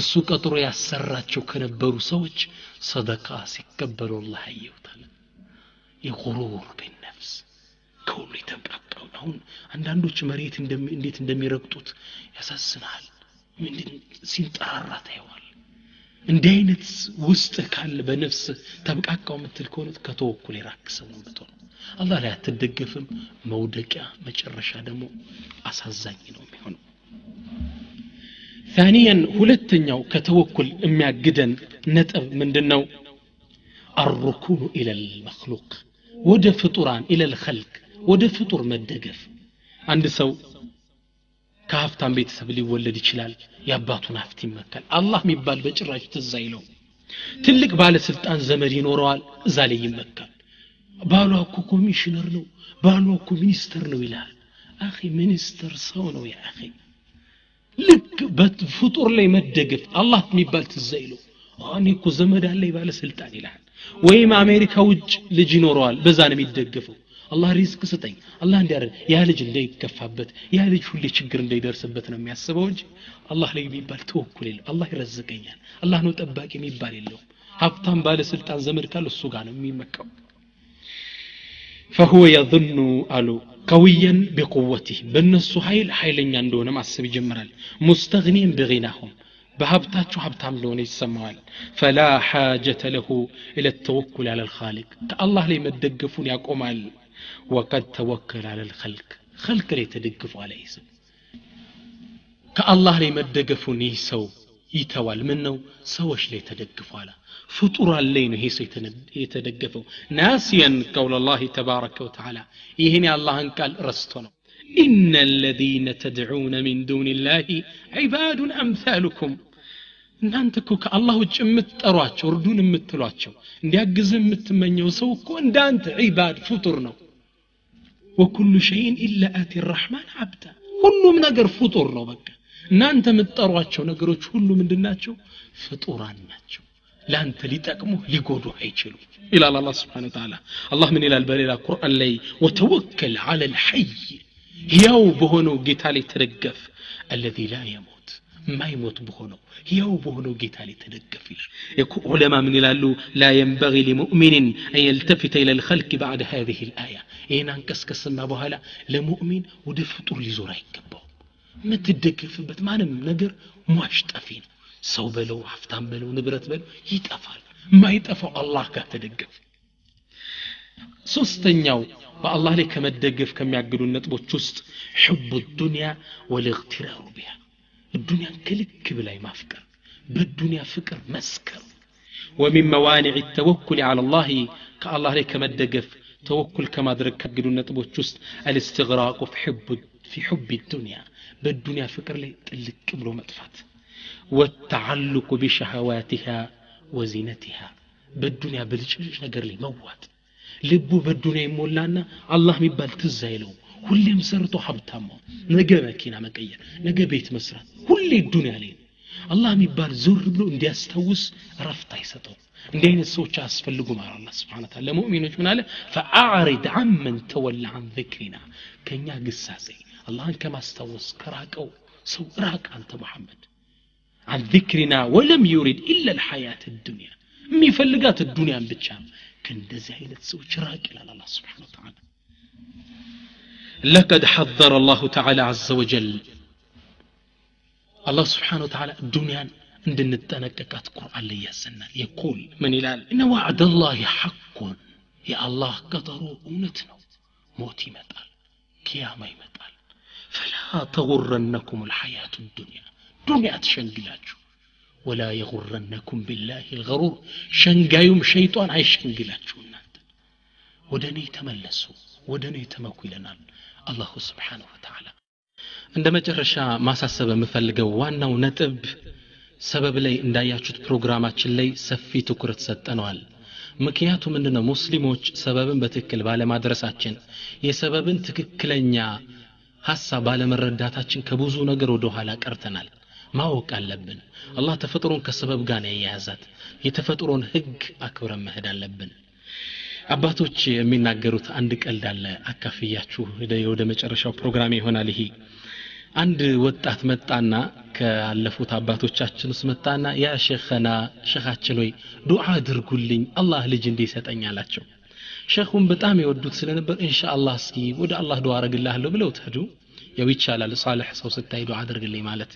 السوق أطروا يسرات شو كنبروا سوج صدقة سيكبروا الله يوتال يغرور بالنفس كوني تبقون هون عندوش مريت انديت اندمي ربطوت يساسنال من سينترارات هيوال እንዲህ አይነት ውስጥ ካለ በነፍስ ተብቃቃው ምትልኮኑት ከተወኩል ይራክሰው ነው በተው አላህ ላይ አትደገፍም መውደቂያ መጨረሻ ደግሞ አሳዛኝ ነው የሚሆነው ثانيا ሁለተኛው ከተወኩል የሚያግደን ነጥብ ምንድነው الركون الى المخلوق ወደ ፍጡራን الى الخلق ወደ ፍጡር መደገፍ አንድ ሰው ከሀብታም ቤተሰብ ሊወለድ ይችላል ያባቱን ሀብት ይመካል አላህ የሚባል በጭራሽ ተዛይለው ትልቅ ባለስልጣን ዘመድ ይኖረዋል እዛ ላይ ይመካል ባሏ እኮ ኮሚሽነር ነው ባሏ እኮ ሚኒስተር ነው ይላል አኺ ሚኒስተር ሰው ነው ያ አኺ ልክ በፍጡር ላይ መደገፍ አላህ የሚባል ተዛይለው እኔ እኮ ዘመድ አለኝ ባለስልጣን ይላል ወይም አሜሪካ ውጭ ልጅ ይኖረዋል በዛ ነው የሚደገፈው አላህ ሪዝቅ ስጠኝ አላህ እንዲያረግ ያ ልጅ እንዳይከፋበት ያ ልጅ ሁሌ ችግር እንዳይደርስበት ነው የሚያስበው እንጂ አላህ ላይ የሚባል ተወኩል የለም አላህ ይረዝቀኛል አላህ ነው ጠባቂ የሚባል የለው ሀብታም ባለስልጣን ዘመድ ካለ እሱ ጋር ነው የሚመካው فهو يظن አሉ قويا بقوته በእነሱ ኃይለኛ እንደሆነ ማሰብ ይጀምራል مستغنين بغناهم በሀብታቸው ሀብታም እንደሆነ ይሰማዋል فلا حاجة له الى التوكل على الخالق الله ላይ መደገፉን ያቆማል وقد توكل على الخلق خلق ላይ ተደግፎ አለ ይህ ሰው ከአላህ ላይ መደገፉን ይህ ሰው ይተዋል ምን ነው ሰዎች ላይ ተደግፎ አለ ፍጡራን ላይ ነው ይህ ሰው የተደገፈው ናሲያን ቀውል አላህ ተባረከ ወተዓላ ይህን የአላህን ቃል ረስቶ ነው إن الذين تدعون من دون الله عباد أمثالكم እናንተ እኮ ከአላህ ውጭ የምትጠሯቸው እርዱን የምትሏቸው እንዲያግዝ የምትመኘው ሰው እኮ እንዳንተ ዒባድ ፍጡር ነው وكل شيء إلا آتي الرحمن عبدا ሁሉም ነገር ፍጡር ነው በቃ እናንተ የምትጠሯቸው ነገሮች ሁሉ ምንድናቸው ፍጡራን ናቸው ላንተ ሊጠቅሙ ሊጎዱ አይችሉም ይላል አላህ Subhanahu Wa Ta'ala አላህ ምን ይላል በሌላ ቁርአን ላይ وتوكل على الحي ያው በሆነው ጌታ ላይ ተደገፍ الذي لا يموت ما يموت بخونو ياو بخونو جيتالي تدقف يكون علماء من يلالو لا ينبغي لمؤمن أن يلتفت إلى الخلق بعد هذه الآية إن أنكسكس ما بهلا لمؤمن ودفطر لزورا يكبو ما تدقف بت ما نقر ماشتفين سو بلو حفتان بلو نبرت بلو يتأفل ما يتأفل الله كتدقف ሶስተኛው በአላህ ላይ ከመደገፍ ከሚያግዱን ነጥቦች ውስጥ حب الدنيا والاغترار بها الدنيا كلك بلاي مافكر بالدنيا فكر مسكر ومن موانع التوكل على الله كالله عليك مدقف توكل كما درك كجدون نطبوچ ውስጥ الاستغراق في حب الدنيا بالدنيا فكر لي تلك بلو مطفات والتعلق بشهواتها وزينتها بالدنيا بالجش ነገር ላይ መዋጥ ልቡ በዱንያ ይሞላና አላህ የሚባል ትዝ አይለው ሁሌም ሰርቶ ሀብታም ነገ መኪና መቀየር ነገ ቤት መስራት ሁሌ ዱንያ ላይ አላህ የሚባል ዞር ብሎ እንዲያስተውስ ረፍት አይሰጠው እንዲህ አይነት ሰዎች አስፈልጉም አለ አላህ Subhanahu Wa Ta'ala ለሙእሚኖች ምን አለ فأعرض عمن تولى عن ذكرنا ከኛ ግሳጼ አላህን ከማስተዋወስ ከራቀው ሰው ራቅ አንተ መሐመድ عن ذكرنا ولم يريد إلا الحياة الدنيا የሚፈልጋት ዱንያን ብቻ ከእንደዚህ አይነት ሰዎች ራቅ ይላል አላህ Subhanahu Wa Ta'ala لقد حذر الله تعالى عز وجل الله سبحانه وتعالى الدنيا እንድንጠነቀቃት ቁርአን ላይ ያሰናል يقول من ይላል إن وعد الله حق يا الله ቀጠሮ እውነት ነው ሞት ይመጣል ቂያማ ይመጣል فلا تغرنكم الحياة الدنيا ዱንያ ተሸንግላችሁ ولا يغرنكم بالله الغرور شنغايوم شيطان አይሸንግላችሁ እናንተ ወደኔ ተመለሱ ወደኔ ተመኩ ይለናል አላህ Subhanahu Wa Ta'ala እንደ መጨረሻ ማሳሰብ የምፈልገው ዋናው ነጥብ ሰበብ ላይ እንዳያችሁት ፕሮግራማችን ላይ ሰፊ ትኩረት ሰጠነዋል ምክንያቱም ምንድነው ሙስሊሞች ሰበብን በትክክል ባለማድረሳችን የሰበብን ትክክለኛ ሐሳብ ባለመረዳታችን ከብዙ ነገር ወደ ኋላ ቀርተናል ማወቅ አለብን አላህ ተፈጥሮን ከሰበብ ጋር ያያዛት የተፈጥሮን ህግ አክብረን መሄድ አለብን አባቶች የሚናገሩት አንድ ቀልድ አለ አካፍያችሁ ወደ መጨረሻው ፕሮግራም ይሆናል ይሄ አንድ ወጣት መጣና ከአለፉት አባቶቻችን ውስጥ መጣና ያ ሸኸና ሸኻችን ወይ ዱዓ አድርጉልኝ አላህ ልጅ እንዲሰጠኝ አላቸው ሸኹም በጣም ይወዱት ስለነበር ኢንሻአላህ እስኪ ወደ አላህ ዱዓ አረግልሃለሁ ብለው ተዱ ያው ይቻላል ሷሊህ ሰው ስታይ ዱዓ አድርግልኝ ማለት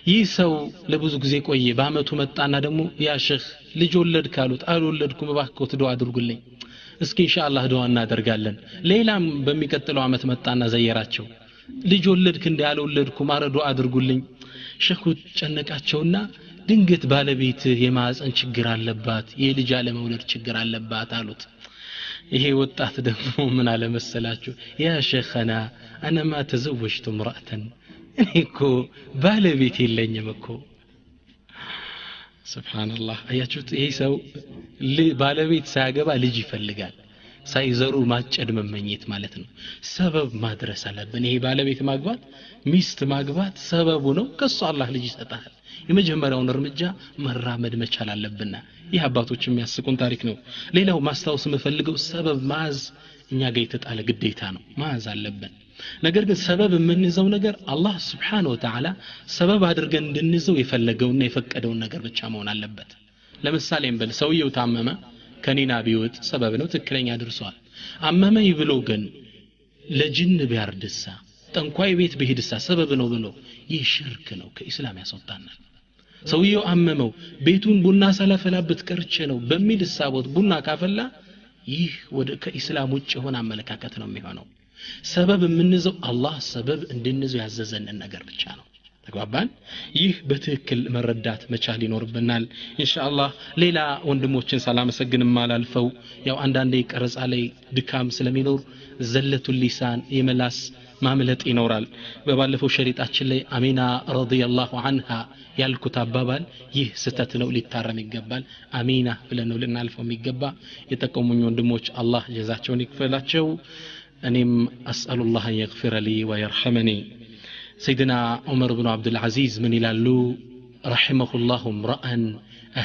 ይህ ሰው ለብዙ ጊዜ ቆየ በአመቱ መጣና ደግሞ ያ ሸኽ ልጅ ወለድ ካሉት አልወለድኩም እባክዎት ዱዓ አድርጉልኝ እስኪ ኢንሻአላህ ዱዓ እናደርጋለን ሌላም በሚቀጥለው አመት መጣና ዘየራቸው ልጅ ወለድክ እንደ ያልወለድኩም አረ ዱዓ አድርጉልኝ ሸኹ ጨነቃቸውና ድንገት ባለቤት የማህፀን ችግር አለባት የልጅ አለመውለድ ችግር አለባት አሉት ይሄ ወጣት ደግሞ ምን አለ መሰላችሁ ያ ሸኸና انا ما تزوجت امراه እኔኮ ባለቤት የለኝም እኮ ሱብሃንአላህ አያችሁት ይሄ ሰው ባለቤት ሳያገባ ልጅ ይፈልጋል ሳይዘሩ ማጨድ መመኘት ማለት ነው ሰበብ ማድረስ አለብን ይሄ ባለቤት ማግባት ሚስት ማግባት ሰበቡ ነው ከሱ አላህ ልጅ ይሰጣል የመጀመሪያውን እርምጃ መራመድ መቻል አለብንና ይህ አባቶች የሚያስቁን ታሪክ ነው ሌላው ማስታወስ የምፈልገው ሰበብ ማዝ እኛ ጋር የተጣለ ግዴታ ነው ማዝ አለብን ነገር ግን ሰበብ የምንይዘው ነገር አላህ Subhanahu Wa Ta'ala ሰበብ አድርገን እንድንይዘው የፈለገውና የፈቀደውን ነገር ብቻ መሆን አለበት ለምሳሌ እንበል ሰውየው ታመመ ከኒና ቢወጥ ሰበብ ነው ትክክለኛ ድርሷል አመመኝ ብሎ ግን ለጅን ቢያርድሳ ጠንቋይ ቤት ቢሄድሳ ሰበብ ነው ብሎ ይህ ሽርክ ነው ከኢስላም ያስወጣናል ሰውየው አመመው ቤቱን ቡና ሰላፈላበት ቀርቼ ነው በሚል ሐሳቦት ቡና ካፈላ ይህ ወደ ከኢስላም ውጭ ሆነ አመለካከት ነው የሚሆነው ሰበብ የምንይዘው አላህ ሰበብ እንድንይዘው ያዘዘንን ነገር ብቻ ነው ተግባባን ይህ በትክክል መረዳት መቻል ይኖርብናል ኢንሻአላህ ሌላ ወንድሞችን ሰላመሰግን ማላልፈው ያው አንዳንዴ ቀረጻ ላይ ድካም ስለሚኖር ዘለቱል ሊሳን የመላስ ማምለጥ ይኖራል በባለፈው ሸሪጣችን ላይ አሚና ረዲየላሁ ዐንሃ ያልኩት አባባል ይህ ስተት ነው ሊታረም ይገባል አሚና ብለን ነው ልናልፈው የሚገባ የጠቀሙኝ ወንድሞች አላህ ጀዛቸውን ይክፈላቸው እኔም አስአሉላህ يغفر لي ويرحمني سيدنا عمر بن عبد العزيز من يلالو رحمه الله امرأ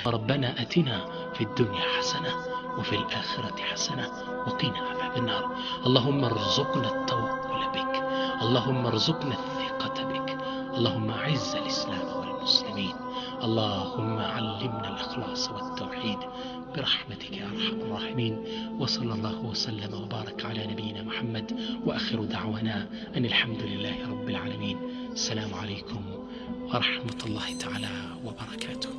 ربنا أتنا في الدنيا حسنة وفي الآخرة حسنة وقنا عذاب النار اللهم ارزقنا التوكل بك اللهم ارزقنا الثقة بك اللهم أعز الإسلام والمسلمين اللهم علمنا الإخلاص والتوحيد برحمتك يا أرحم الراحمين وصلى الله وسلم وبارك على نبينا محمد وآخر دعوانا أن الحمد لله رب العالمين السلام عليكم ورحمة الله تعالى وبركاته